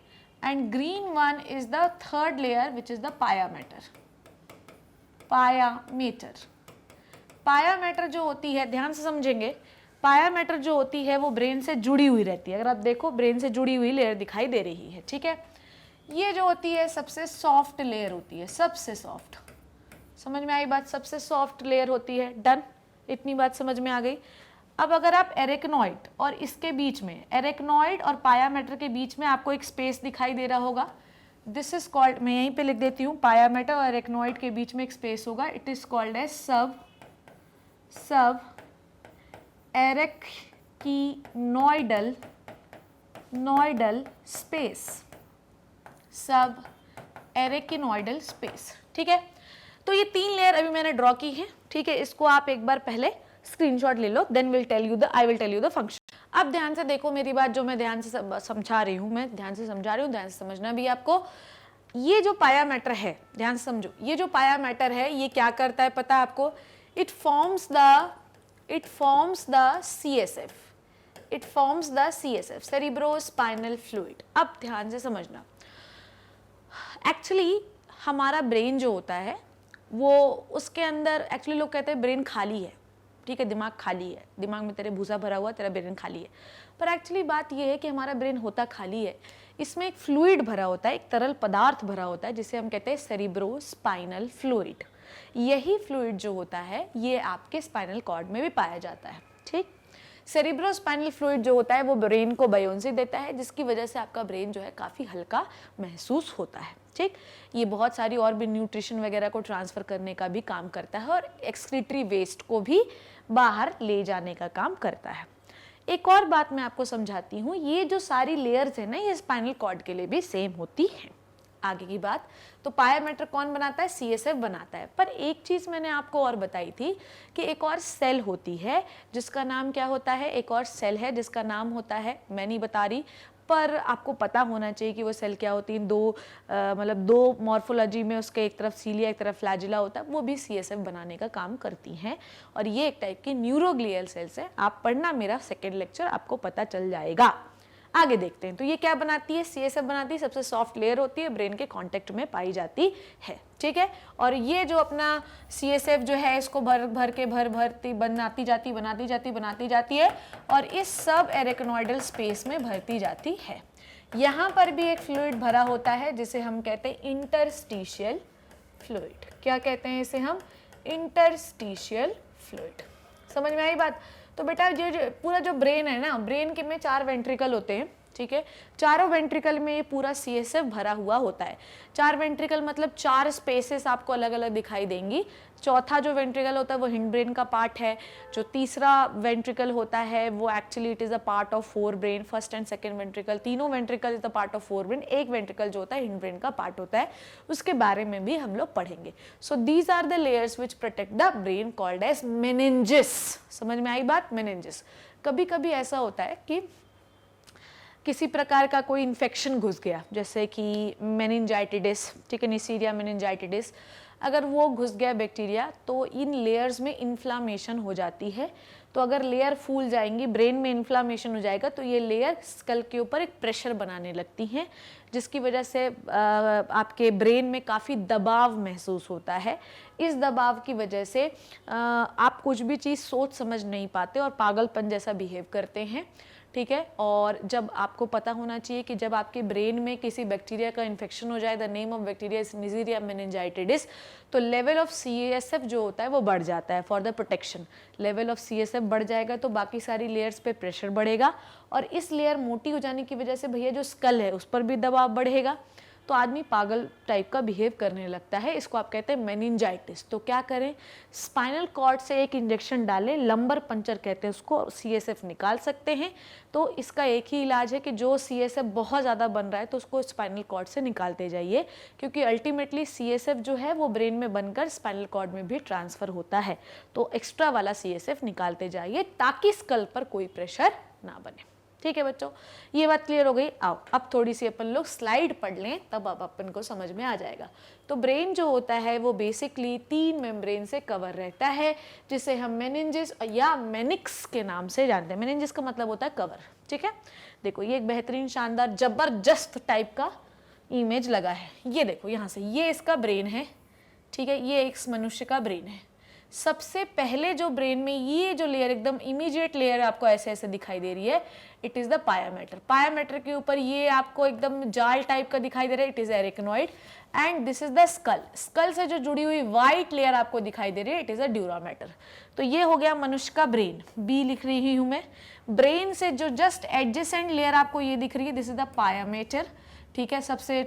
and green one is the third layer which is the pyometer. Pia mater जो होती है, ध्यान से समझेंगे, पायामेटर जो होती है वो ब्रेन से जुड़ी हुई रहती है। अगर आप देखो ब्रेन से जुड़ी हुई लेयर दिखाई दे रही है। ठीक है, ये जो होती है सबसे सॉफ्ट लेयर होती है, सबसे सॉफ्ट। समझ में आई बात? सबसे सॉफ्ट लेयर होती है। डन, इतनी बात समझ में आ गई। अब अगर आप एरेक्नॉइड और इसके बीच में, एरेक्नॉइड और पायामेटर के बीच में आपको एक स्पेस दिखाई दे रहा होगा, दिस इज कॉल्ड, मैं यहीं पे लिख देती हूँ, पायामेटर और एरेक्नॉइड के बीच में एक स्पेस होगा, इट इज कॉल्ड एज सब एरेक्नॉइडल स्पेस। सब एरेक्नॉइडल स्पेस। ठीक है, तो ये 3 लेयर अभी मैंने ड्रॉ की है। ठीक है, इसको आप एक बार पहले स्क्रीनशॉट ले लो, then I will tell you the function. अब ध्यान से देखो मेरी बात, जो मैं ध्यान से समझा रही हूँ, मैं ध्यान से समझा रही हूँ, ध्यान से समझना भी आपको। ये जो पायामेटर है, ध्यान से समझो, ये जो पायामेटर है ये क्या करता है पता है आपको? It forms the CSF, cerebrospinal fluid. अब ध्यान से समझना, एक्चुअली हमारा ब्रेन जो होता है वो, उसके अंदर एक्चुअली लोग कहते हैं ब्रेन खाली है। ठीक है, दिमाग खाली है, दिमाग में तेरे भूसा भरा हुआ, तेरा ब्रेन खाली है। पर एक्चुअली बात यह है कि हमारा ब्रेन होता खाली है, इसमें एक फ्लूइड भरा होता है, एक तरल पदार्थ भरा होता है जिसे हम कहते हैं सेरिब्रोस्पाइनल फ्लूइड। यही फ्लूइड जो होता है ये आपके स्पाइनल कॉर्ड में भी पाया जाता है। ठीक, सेरिब्रोस्पाइनल फ्लूइड जो होता है वो ब्रेन को बायोन्सी देता है, जिसकी वजह से आपका ब्रेन जो है काफ़ी हल्का महसूस होता है। ठीक, ये बहुत सारी और भी न्यूट्रिशन वगैरह को ट्रांसफ़र करने का भी काम करता है और एक्सक्रीटरी वेस्ट को भी बाहर ले जाने का काम करता है। एक और बात मैं आपको समझाती हूँ, ये जो सारी लेयर्स है ना, ये स्पाइनल कॉर्ड के लिए भी सेम होती हैं। आगे की बात, तो पाया मैटर कौन बनाता है? CSF बनाता है। पर एक चीज़ मैंने आपको और बताई थी कि एक और सेल होती है जिसका नाम क्या होता है, एक और सेल है जिसका नाम होता है, मैं नहीं बता रही, पर आपको पता होना चाहिए कि वो सेल क्या होती है। दो मॉर्फोलॉजी में उसके एक तरफ सीलिया एक तरफ फ्लैजिला होता है, वो भी CSF बनाने का काम करती हैं और ये एक टाइप की न्यूरोग्लियल सेल्स है। आप पढ़ना मेरा सेकेंड लेक्चर, आपको पता चल जाएगा। आगे देखते हैं, तो ये क्या बनाती है? CSF बनाती है, सबसे सॉफ्ट लेयर होती है, ब्रेन के कांटेक्ट में पाई जाती है। ठीक है, और ये जो अपना CSF जो है इसको भरती बनाती जाती है और इस सब एरेक्नोइडल स्पेस में भरती जाती है। यहाँ पर भी एक फ्लूइड भरा होता है जिसे हम कहते हैं इंटरस्टिशियल फ्लूइड। क्या कहते हैं इसे हम? Interstitial fluid. समझ में आई बात? तो बेटा जो पूरा जो ब्रेन है ना, ब्रेन के में 4 वेंट्रिकल होते हैं। ठीक है, चारों वेंट्रिकल में ये पूरा CSF भरा हुआ होता है। 4 वेंट्रिकल मतलब 4 स्पेसेस आपको अलग अलग दिखाई देंगी। चौथा जो वेंट्रिकल होता है वो हिंड ब्रेन का पार्ट है। जो तीसरा वेंट्रिकल होता है वो actually it is a part of 4 brain, first and second ventricle, तीनों ventricle is a part of 4 brain. एक वेंट्रिकल जो होता है हिंड ब्रेन का पार्ट होता है, उसके बारे में भी हम लोग पढ़ेंगे। So these are the layers which protect the brain called as meninges. समझ में आई बात? मेनिंजिस। कभी कभी ऐसा होता है कि किसी प्रकार का कोई इन्फेक्शन घुस गया, जैसे कि मेनिंजाइटिस, ठीक है, नीसीरिया मेनिंजाइटिस, अगर वो घुस गया बैक्टीरिया तो इन लेयर्स में इन्फ्लामेशन हो जाती है। तो अगर लेयर फूल जाएंगी, ब्रेन में इन्फ्लामेशन हो जाएगा तो ये लेयर स्कल के ऊपर एक प्रेशर बनाने लगती हैं, जिसकी वजह से आपके ब्रेन में काफ़ी दबाव महसूस होता है। इस दबाव की वजह से आप कुछ भी चीज़ सोच समझ नहीं पाते और पागलपन जैसा बिहेव करते हैं। ठीक है, और जब आपको पता होना चाहिए कि जब आपके ब्रेन में किसी बैक्टीरिया का इन्फेक्शन हो जाए, the name of bacteria is Neisseria meningitis, तो लेवल ऑफ CSF जो होता है वो बढ़ जाता है for the protection. Level of CSF बढ़ जाएगा तो बाकी सारी लेयर्स पे प्रेशर बढ़ेगा और इस लेयर मोटी हो जाने की वजह से भैया जो स्कल है उस पर भी दबाव बढ़ेगा, तो आदमी पागल टाइप का बिहेव करने लगता है। इसको आप कहते हैं मेनिंजाइटिस। तो क्या करें? स्पाइनल कॉर्ड से एक इंजेक्शन डालें, लंबर पंचर कहते हैं उसको, CSF निकाल सकते हैं। तो इसका एक ही इलाज है कि जो CSF बहुत ज़्यादा बन रहा है तो उसको स्पाइनल कॉर्ड से निकालते जाइए, क्योंकि अल्टीमेटली CSF जो है वो ब्रेन में बनकर स्पाइनल कॉर्ड में भी ट्रांसफ़र होता है। तो एक्स्ट्रा वाला CSF निकालते जाइए ताकि स्कल पर कोई प्रेशर ना बने। ठीक है बच्चों, ये बात क्लियर हो गई। आओ अब थोड़ी सी अपन लोग स्लाइड पढ़ लें, तब अब अपन को समझ में आ जाएगा। तो ब्रेन जो होता है वो बेसिकली 3 मेम्ब्रेन से कवर रहता है, जिसे हम मेनिंजिस या मेनिक्स के नाम से जानते हैं। मेनिंजिस का मतलब होता है कवर। ठीक है, देखो ये एक बेहतरीन शानदार जबरदस्त टाइप का इमेज लगा है। ये देखो यहाँ से, ये इसका ब्रेन है। ठीक है, ये एक मनुष्य का ब्रेन है। सबसे पहले जो ब्रेन में ये जो लेयर एकदम इमीडिएट लेयर आपको ऐसे ऐसे दिखाई दे रही है, इट इज द पाया मैटर। पाया मैटर के ऊपर ये आपको एकदम जाल टाइप का दिखाई दे रहा है, it is arachnoid. And this is the skull. Skull से जो जुड़ी हुई व्हाइट लेयर आपको दिखाई दे रही है, it is a dura mater. तो ये हो गया मनुष्य का ब्रेन, बी लिख रही हूं मैं। ब्रेन से जो जस्ट एडजेसेंट लेयर आपको ये दिख रही है, दिस इज द पाया मैटर। ठीक है, सबसे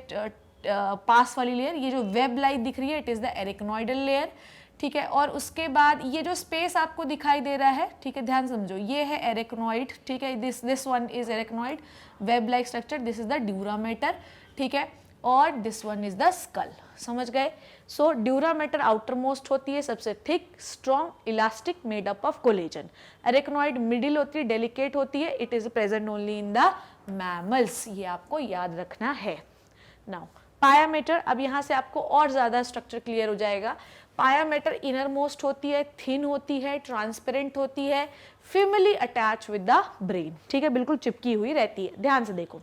पास वाली लेयर, ये जो वेब लाइट दिख रही है, इट इज द एरेक्नोइडल लेयर। ठीक है, और उसके बाद ये जो स्पेस आपको दिखाई दे रहा है, ठीक है, ध्यान समझो, ये है एरेक्नोइड। ठीक है, this one is arachnoid, web like structure, this is the dura matter. ठीक है, और this one is the school. समझ गए? सो ड्यूरा मैटर आउटर मोस्ट होती है, सबसे thick, strong, elastic, made up of collagen. Arachnoid middle होती है, डेलिकेट होती है, it is present only in the mammals. ये आपको याद रखना है। नाउ पाया मैटर, अब यहाँ से आपको और ज़्यादा स्ट्रक्चर क्लियर हो जाएगा। पाया मैटर इनर मोस्ट होती है, थिन होती है, ट्रांसपेरेंट होती है, फिमली अटैच विद द ब्रेन। ठीक है, बिल्कुल चिपकी हुई रहती है। ध्यान से देखो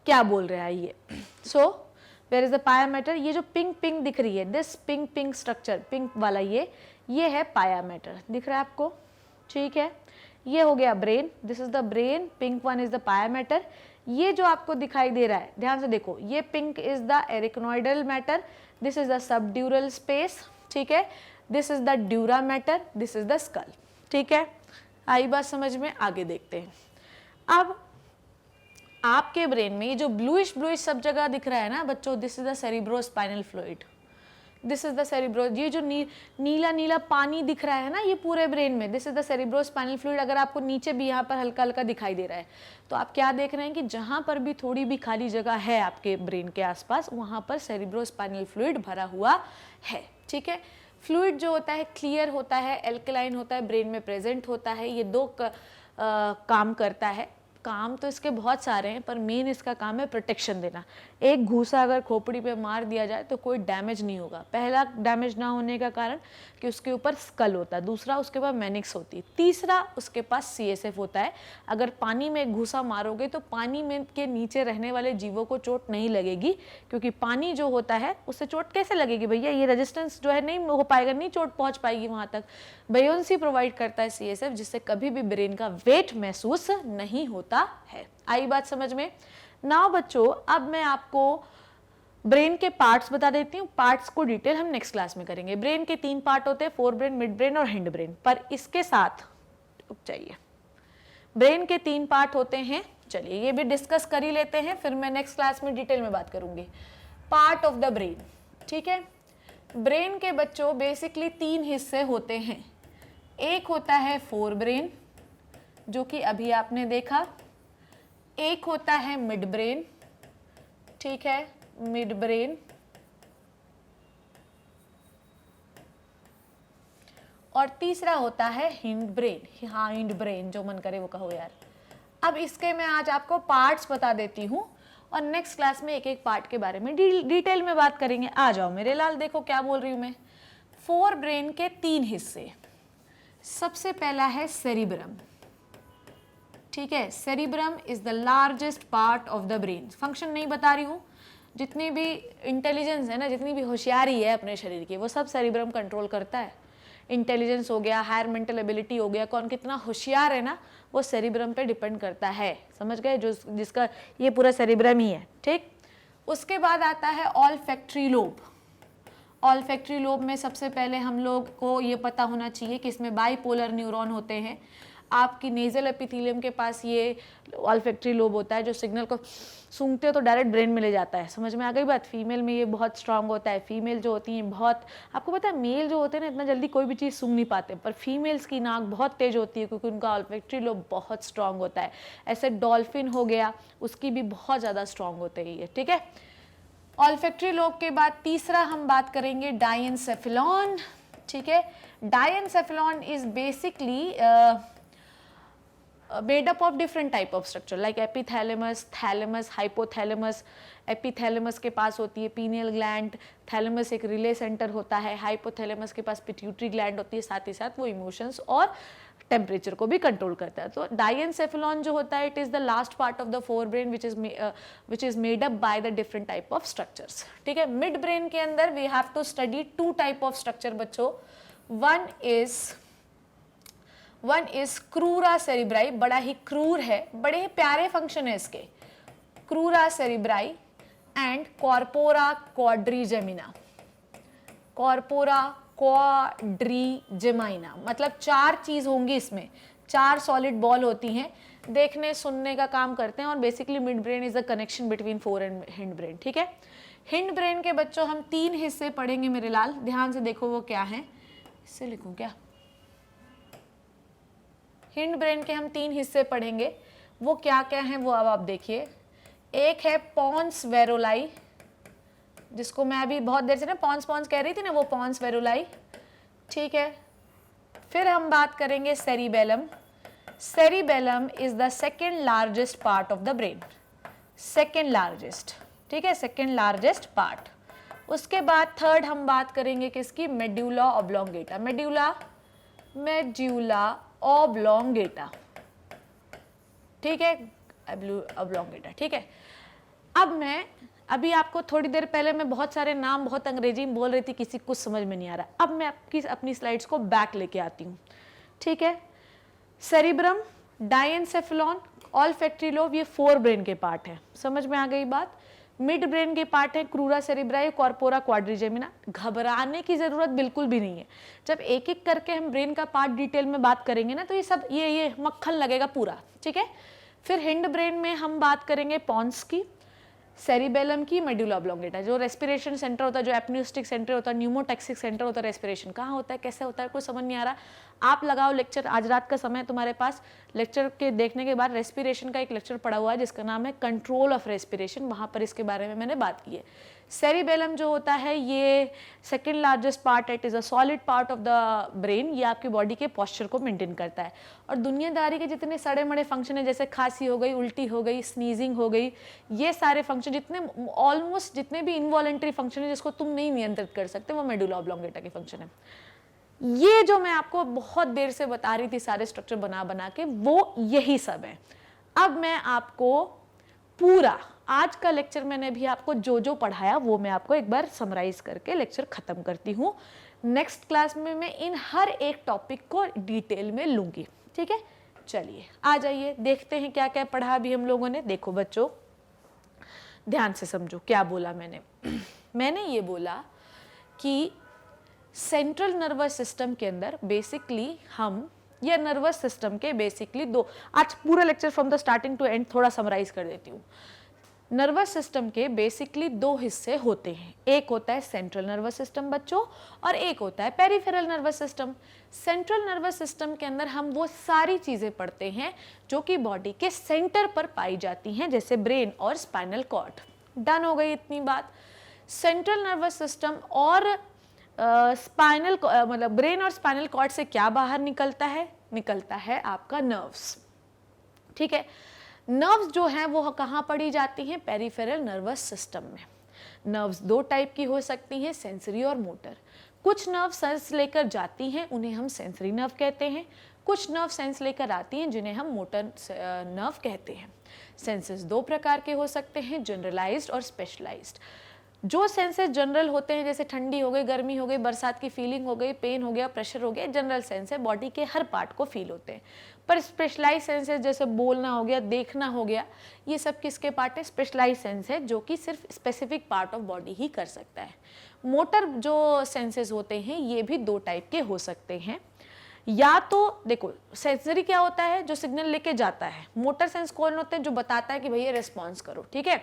क्या बोल रहा है ये। सो वेयर इज द पाया मैटर? ये जो पिंक पिंक दिख रही है, this pink pink structure, pink वाला ये है पाया मैटर। दिख रहा है आपको? ठीक है, ये हो गया brain, this is the brain, pink one is the पाया मैटर। ये जो आपको दिखाई दे रहा है, ध्यान से देखो, ये pink is the arachnoidal matter, this is the subdural space. ठीक है, this is the dura matter, this is the skull. ठीक है, आई बात समझ में? आगे देखते हैं। अब आपके ब्रेन में ये जो ब्लूइश सब जगह दिख रहा है ना बच्चों, this is the cerebrospinal fluid, this is the cerebro, ये जो नीला नीला पानी दिख रहा है ना ये पूरे ब्रेन में, this is the cerebrospinal fluid. अगर आपको नीचे भी यहाँ पर हल्का हल्का दिखाई दे रहा है तो आप क्या देख रहे हैं कि जहाँ पर भी थोड़ी भी खाली जगह है आपके ब्रेन के आसपास, वहाँ पर सेरिब्रोस्पाइनल फ्लूइड भरा हुआ है। ठीक है, फ्लूइड जो होता है क्लियर होता है, एल्कलाइन होता है, ब्रेन में प्रेजेंट होता है। ये दो काम करता है। काम तो इसके बहुत सारे हैं पर मेन इसका काम है प्रोटेक्शन देना। एक घूसा अगर खोपड़ी पे मार दिया जाए तो कोई डैमेज नहीं होगा। पहला डैमेज ना होने का कारण कि उसके ऊपर स्कल होता है, दूसरा उसके पास मेनिक्स होती है, तीसरा उसके पास सीएसएफ होता है। अगर पानी में घूसा मारोगे तो पानी में के नीचे रहने वाले जीवों को चोट नहीं लगेगी, क्योंकि पानी जो होता है उससे चोट कैसे लगेगी भैया, ये रेजिस्टेंस जो है नहीं हो पाएगा, नहीं चोट पहुंच पाएगी वहां तक। बयोंसी प्रोवाइड करता है सीएसएफ, जिससे कभी भी ब्रेन का वेट महसूस नहीं होता है। आई बात समझ में? नाउ बच्चों, अब मैं आपको ब्रेन के पार्ट्स बता देती हूँ। पार्ट्स को डिटेल हम नेक्स्ट क्लास में करेंगे। ब्रेन के 3 पार्ट होते हैं, फोर ब्रेन, मिड ब्रेन और हिंड ब्रेन। पर इसके साथ रुक जाइए, ब्रेन के 3 पार्ट होते हैं, चलिए ये भी डिस्कस कर ही लेते हैं, फिर मैं नेक्स्ट क्लास में डिटेल में बात करूंगी। पार्ट ऑफ द ब्रेन, ठीक है। ब्रेन के बच्चों बेसिकली 3 हिस्से होते हैं। एक होता है फोर ब्रेन, जो कि अभी आपने देखा। एक होता है मिड ब्रेन, ठीक है, मिड ब्रेन। और तीसरा होता है हिंड ब्रेन। हाँ, हिंड ब्रेन, जो मन करे वो कहो यार। अब इसके मैं आज आपको पार्ट्स बता देती हूँ और नेक्स्ट क्लास में एक एक पार्ट के बारे में डिटेल में बात करेंगे। आ जाओ मेरे लाल, देखो क्या बोल रही हूँ मैं। फोर ब्रेन के 3 हिस्से। सबसे पहला है सेरिब्रम, ठीक है। Cerebrum is the largest part of the brain. Function नहीं बता रही हूँ, जितनी भी इंटेलिजेंस है ना, जितनी भी होशियारी है अपने शरीर की, वो सब सेरिब्रम कंट्रोल करता है। इंटेलिजेंस हो गया, हायर मेंटल एबिलिटी हो गया, कौन कितना होशियार है ना, वो सेरिब्रम पे डिपेंड करता है। समझ गए? जो जिसका ये पूरा सेरिब्रम ही है, ठीक। उसके बाद आता है ऑल्फैक्टरी लोब। ऑल्फैक्टरी लोब में सबसे पहले हम लोग को ये पता होना चाहिए कि इसमें बाइपोलर न्यूरॉन होते हैं। आपकी नेजल एपिथेलियम के पास ये ऑल्फैक्टरी लोब होता है, जो सिग्नल को सूंघते हो तो डायरेक्ट ब्रेन में ले जाता है। समझ में आ गई बात? फीमेल में ये बहुत स्ट्रांग होता है। फीमेल जो होती हैं बहुत, आपको पता है मेल जो होते हैं ना इतना जल्दी कोई भी चीज़ सूंघ नहीं पाते, पर फीमेल्स की नाक बहुत तेज होती है क्योंकि उनका ऑल्फैक्टरी लोब बहुत स्ट्रांग होता है। ऐसे डॉल्फिन हो गया, उसकी भी बहुत ज़्यादा स्ट्रांग होते हैं ये, ठीक है। ऑल्फैक्टरी लोब के बाद तीसरा हम बात करेंगे डायेनसेफेलॉन, ठीक है। Diencephalon is basically made up of different type of structure like epithalamus, thalamus, hypothalamus। epithalamus के पास होती है pineal gland, thalamus एक relay center होता है, hypothalamus के पास pituitary gland होती है, साथ ही साथ वो emotions और टेम्परेचर को भी कंट्रोल करता है। तो डायेनसेफेलॉन जो होता है, it is the last part of the fore brain which is made up by the different type of structures, ठीक है। मिड ब्रेन के अंदर we have to study 2 type of structure बच्चों। वन इज क्रूरा सेरिब्राई, बड़ा ही क्रूर है, बड़े ही प्यारे फंक्शन है इसके, क्रूरा सेरिब्राई एंड कॉर्पोरा क्वाड्रीजेमिना। कॉर्पोरा क्वाड्रीजेमाइना मतलब 4 चीज होंगी इसमें, 4 सॉलिड बॉल होती हैं, देखने सुनने का काम करते हैं। और basically mid brain is the connection between four and hind brain, ठीक है। हिंड ब्रेन के बच्चों हम 3 हिस्से पढ़ेंगे मेरे लाल, ध्यान से देखो वो क्या है। इससे लिखूं क्या? हिंड ब्रेन के हम 3 हिस्से पढ़ेंगे, वो क्या क्या हैं वो अब आप देखिए। एक है पॉन्स वेरोलाई, जिसको मैं अभी बहुत देर से ना पॉन्स कह रही थी ना, वो पॉन्स वेरोलाई, ठीक है। फिर हम बात करेंगे cerebellum. Cerebellum is the second largest part of the brain, second largest, ठीक है, सेकेंड लार्जेस्ट पार्ट। उसके बाद थर्ड हम बात करेंगे किसकी? Medulla oblongata. मेड्यूला ऑब्लोंगेटा, ठीक है, ऑब्लोंगेटा, ठीक है। अब मैं अभी आपको थोड़ी देर पहले मैं बहुत सारे नाम बहुत अंग्रेजी में बोल रही थी, किसी कुछ समझ में नहीं आ रहा। अब मैं अपनी स्लाइड्स को बैक लेके आती हूँ, ठीक है। सेरिब्रम, डायेनसेफेलॉन, ऑल्फैक्टरी लोब, ये फोर ब्रेन के पार्ट है। समझ में आ गई बात? मिड ब्रेन के पार्ट है क्रूरा सेरिब्राई, कॉर्पोरा क्वाड्रिजेमिना। घबराने की जरूरत बिल्कुल भी नहीं है। जब एक एक करके हम ब्रेन का पार्ट डिटेल में बात करेंगे ना तो ये सब ये मक्खन लगेगा पूरा, ठीक है। फिर हिंड ब्रेन में हम बात करेंगे पॉन्स की, सेरिबेलम की, मेडुला ऑब्लोंगेटा, जो रेस्पिरेशन सेंटर होता है, जो एप्नियोस्टिक सेंटर होता है, न्यूमोटैक्सिक सेंटर होता है, रेस्पिरेशन कहाँ होता है, कैसे होता है, कुछ समझ नहीं आ रहा, आप लगाओ लेक्चर, आज रात का समय है तुम्हारे पास, लेक्चर के देखने के बाद रेस्पिरेशन का एक लेक्चर पड़ा हुआ है जिसका नाम है कंट्रोल ऑफ रेस्पिरेशन, वहाँ पर इसके बारे में मैंने बात की है। सेरिबेलम जो होता है ये सेकेंड लार्जेस्ट पार्ट है, it is a solid part of the brain, ये आपकी बॉडी के पॉस्चर को मेंटेन करता है। और दुनियादारी के जितने सड़े मड़े फंक्शन है, जैसे खांसी हो गई, उल्टी हो गई, स्नीजिंग हो गई, ये सारे फंक्शन जितने ऑलमोस्ट जितने भी इनवॉलेंट्री फंक्शन है जिसको तुम नहीं नियंत्रित कर सकते, वो मेडुला ऑब्लोंगेटा के फंक्शन है। ये जो मैं आपको बहुत देर से बता रही थी सारे स्ट्रक्चर बना बना के, वो यही सब है। अब मैं आपको पूरा आज का लेक्चर मैंने भी आपको जो जो पढ़ाया वो मैं आपको एक बार समराइज करके लेक्चर खत्म करती हूँ। नेक्स्ट क्लास में मैं इन हर एक टॉपिक को डिटेल में लूंगी, ठीक है। चलिए आ जाइए, देखते हैं क्या क्या पढ़ा अभी हम लोगों ने। देखो बच्चों, ध्यान से समझो क्या बोला मैंने। मैंने ये बोला कि सेंट्रल नर्वस सिस्टम के अंदर बेसिकली हम या नर्वस सिस्टम के बेसिकली दो, आज पूरा lecture from the starting to end थोड़ा समराइज कर देती हूँ। नर्वस सिस्टम के बेसिकली दो हिस्से होते हैं, एक होता है सेंट्रल नर्वस सिस्टम बच्चों और एक होता है peripheral nervous system. Central nervous system के अंदर हम वो सारी चीजें पढ़ते हैं जो कि बॉडी के सेंटर पर पाई जाती हैं, जैसे ब्रेन और स्पाइनल कॉर्ड। डन हो गई इतनी बात। सेंट्रल नर्वस सिस्टम और स्पाइनल मतलब ब्रेन और स्पाइनल कॉर्ड से क्या बाहर निकलता है? निकलता है आपका नर्व्स, ठीक है। नर्व्स जो हैं वो कहाँ पड़ी जाती हैं? पेरिफेरल नर्वस सिस्टम में। नर्व्स दो टाइप की हो सकती हैं, सेंसरी और मोटर। कुछ नर्व सेंस लेकर जाती हैं, उन्हें हम सेंसरी नर्व कहते हैं। कुछ नर्व सेंस लेकर आती हैं, जिन्हें हम मोटर नर्व कहते हैं। सेंसेस दो प्रकार के हो सकते हैं, जनरलाइज्ड और स्पेशलाइज्ड। जो सेंसेस जनरल होते हैं, जैसे ठंडी हो गई, गर्मी हो गई, बरसात की फीलिंग हो गई, पेन हो गया, प्रेशर हो गया, जनरल सेंस है, बॉडी के हर पार्ट को फील होते हैं। पर स्पेशलाइज सेंसेस जैसे बोलना हो गया, देखना हो गया, ये सब किसके पार्ट है? स्पेशलाइज सेंस है, जो कि सिर्फ स्पेसिफिक पार्ट ऑफ बॉडी ही कर सकता है। मोटर जो सेंसेस होते हैं ये भी दो टाइप के हो सकते हैं। या तो देखो, सेंसरी क्या होता है? जो सिग्नल लेके जाता है। मोटर सेंस कौन होते हैं? जो बताता है कि भैया रिस्पॉन्स करो, ठीक है।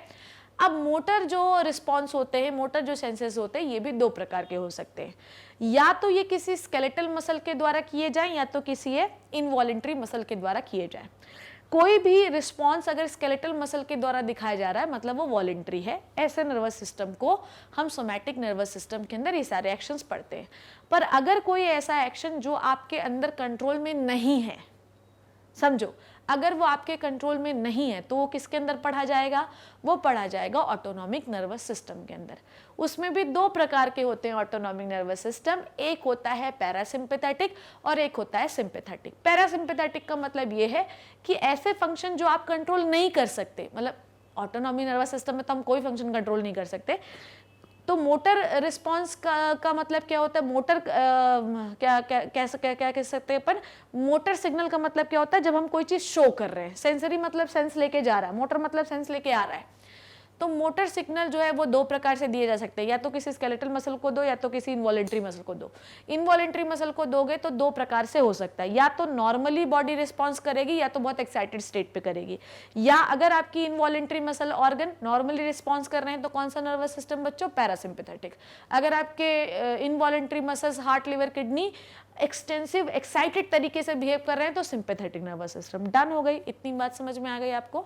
अब मोटर जो रिस्पॉन्स होते हैं, मोटर जो सेंसेस होते हैं, ये भी दो प्रकार के हो सकते हैं। या तो ये किसी स्केलेटल मसल के द्वारा किए जाएं, या तो किसी इनवॉलेंट्री मसल के द्वारा किए जाएं। कोई भी रिस्पॉन्स अगर स्केलेटल मसल के द्वारा दिखाया जा रहा है, मतलब वो वॉलेंट्री है। ऐसे नर्वस सिस्टम को हम सोमैटिक नर्वस सिस्टम के अंदर ये सारे एक्शंस पढ़ते हैं। पर अगर कोई ऐसा एक्शन जो आपके अंदर कंट्रोल में नहीं है, समझो, अगर वो आपके कंट्रोल में नहीं है, तो वो किसके अंदर पढ़ा जाएगा? वो पढ़ा जाएगा ऑटोनॉमिक नर्वस सिस्टम के अंदर। उसमें भी दो प्रकार के होते हैं ऑटोनॉमिक नर्वस सिस्टम। एक होता है पैरासिम्पैथेटिक और एक होता है सिंपैथेटिक। पैरासिम्पैथेटिक का मतलब ये है कि ऐसे फंक्शन जो आप कंट्रोल नहीं कर सकते, मतलब ऑटोनॉमिक नर्वस सिस्टम में तो हम कोई फंक्शन कंट्रोल नहीं कर सकते। तो मोटर रिस्पॉन्स का मतलब क्या होता है? मोटर क्या कह सकते हैं अपन? मोटर सिग्नल का मतलब क्या होता है? जब हम कोई चीज शो कर रहे हैं। सेंसरी मतलब सेंस लेके जा रहा है, मोटर मतलब सेंस लेके आ रहा है। तो मोटर सिग्नल जो है वो दो प्रकार से दिए जा सकते हैं, या तो किसी स्केलेटल मसल को दो, या तो किसी इनवॉलेंट्री मसल को दो। इनवॉलेंट्री मसल को दोगे तो दो प्रकार से हो सकता है, या तो नॉर्मली बॉडी रिस्पॉन्स करेगी, या तो बहुत एक्साइटेड स्टेट पे करेगी। या अगर आपकी involuntary muscle organ normally response कर रहे हैं तो कौन सा नर्वस सिस्टम बच्चों? पैरासिम्पैथेटिक। अगर आपके involuntary muscles heart, liver, kidney extensive excited तरीके से बिहेव कर रहे हैं तो सिंपैथेटिक नर्वस सिस्टम। डन हो गई, इतनी बात समझ में आ गई आपको,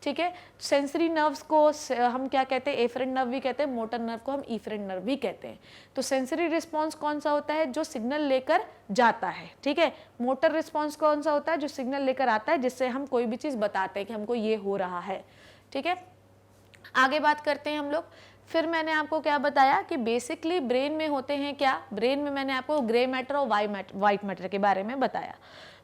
ठीक है। सेंसरी नर्व्स को हम क्या कहते हैं? एफरेंट नर्व भी कहते हैं, मोटर नर्व को हम इफरेंट नर्व भी कहते हैं। तो सेंसरी रिस्पॉन्स कौन सा होता है? जो सिग्नल लेकर जाता है, ठीक है। मोटर रिस्पॉन्स कौन सा होता है? जो सिग्नल लेकर आता है, जिससे हम कोई भी चीज बताते हैं कि हमको ये हो रहा है, ठीक है। आगे बात करते हैं हम लोग। फिर मैंने आपको क्या बताया कि बेसिकली ब्रेन में होते हैं क्या? ब्रेन में मैंने आपको ग्रे मैटर और वाइट मैटर के बारे में बताया।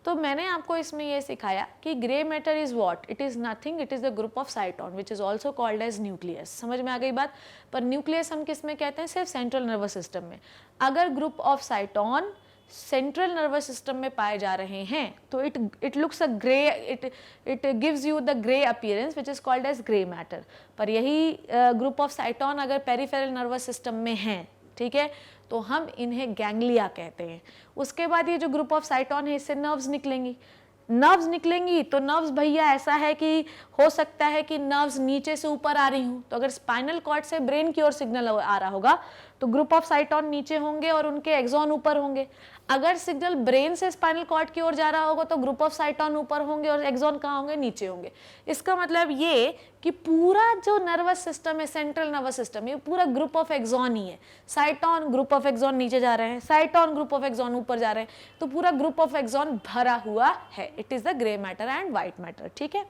तो मैंने आपको इसमें यह सिखाया कि grey matter is what? It is nothing, it is the group of cyton which is also called as nucleus. समझ में आ गई बात? पर न्यूक्लियस हम किस में कहते हैं? सिर्फ सेंट्रल नर्वस सिस्टम में। अगर group of cyton central nervous system में पाए जा रहे हैं, तो it looks a grey, it gives you the grey appearance which is called as grey matter. पर यही ग्रुप ऑफ साइटोन अगर पेरिफेरल नर्वस सिस्टम में हैं, ठीक है, तो हम इन्हें गैंग्लिया कहते हैं। उसके बाद ये जो ग्रुप ऑफ साइटोन है, इससे नर्व्स निकलेंगी। नर्व्स निकलेंगी तो नर्व्स भैया ऐसा है कि हो सकता है कि नर्व्स नीचे से ऊपर आ रही हूँ, तो अगर स्पाइनल कॉर्ड से ब्रेन की ओर सिग्नल आ रहा होगा तो ग्रुप ऑफ साइटोन नीचे होंगे और उनके एक्सॉन ऊपर होंगे। अगर सिग्नल ब्रेन से स्पाइनल कॉर्ड की ओर जा रहा होगा तो ग्रुप ऑफ साइटोन ऊपर होंगे और एक्सॉन कहाँ होंगे, नीचे होंगे। इसका मतलब ये कि पूरा जो नर्वस सिस्टम है, सेंट्रल नर्वस सिस्टम, ये पूरा ग्रुप ऑफ एक्सॉन ही है। साइटोन ग्रुप ऑफ एक्सॉन नीचे जा रहे हैं, साइटोन ग्रुप ऑफ एक्सॉन ऊपर जा रहे हैं, तो पूरा ग्रुप ऑफ एक्सॉन भरा हुआ है। It is the grey matter and white matter. ठीक है,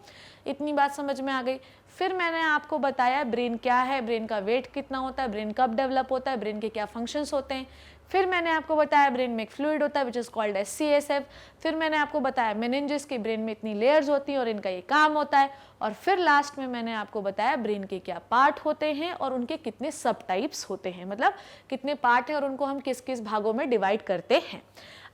इतनी बात समझ में आ गई। फिर मैंने आपको बताया ब्रेन क्या है, ब्रेन का वेट कितना होता है, ब्रेन कब डेवलप होता है, ब्रेन के क्या फंक्शंस होते हैं। फिर मैंने आपको बताया ब्रेन में एक फ्लूइड होता है which is called as CSF। फिर मैंने आपको बताया मेनिंजेस की ब्रेन में इतनी लेयर्स होती हैं और इनका ये काम होता है। और फिर लास्ट में मैंने आपको बताया ब्रेन के क्या पार्ट होते हैं और उनके कितने सब टाइप्स होते हैं, मतलब कितने पार्ट हैं और उनको हम किस किस भागों में डिवाइड करते हैं।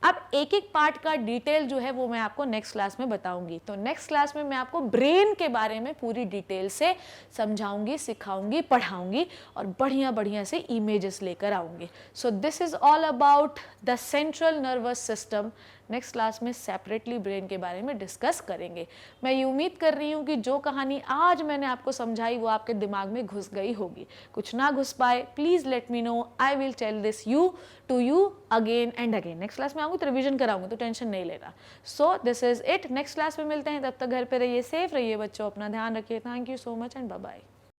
अब एक एक पार्ट का डिटेल जो है वो मैं आपको नेक्स्ट क्लास में बताऊंगी। तो नेक्स्ट क्लास में मैं आपको ब्रेन के बारे में पूरी डिटेल से समझाऊंगी, सिखाऊंगी, पढ़ाऊंगी और बढ़िया बढ़िया से इमेजेस लेकर आऊंगी। सो this is all about the central nervous system. Next class में सेपरेटली ब्रेन के बारे में डिस्कस करेंगे। मैं ये उम्मीद कर रही हूँ कि जो कहानी आज मैंने आपको समझाई वो आपके दिमाग में घुस गई होगी। कुछ ना घुस पाए please let me know, I will tell this to you again and again. Next class में आऊँगी तो रिविजन कराऊंगी, तो टेंशन नहीं लेना। So this is it, next class में मिलते हैं, तब तक घर पे रहिए, सेफ रहिए बच्चों, अपना ध्यान रखिए। Thank you so much and bye bye.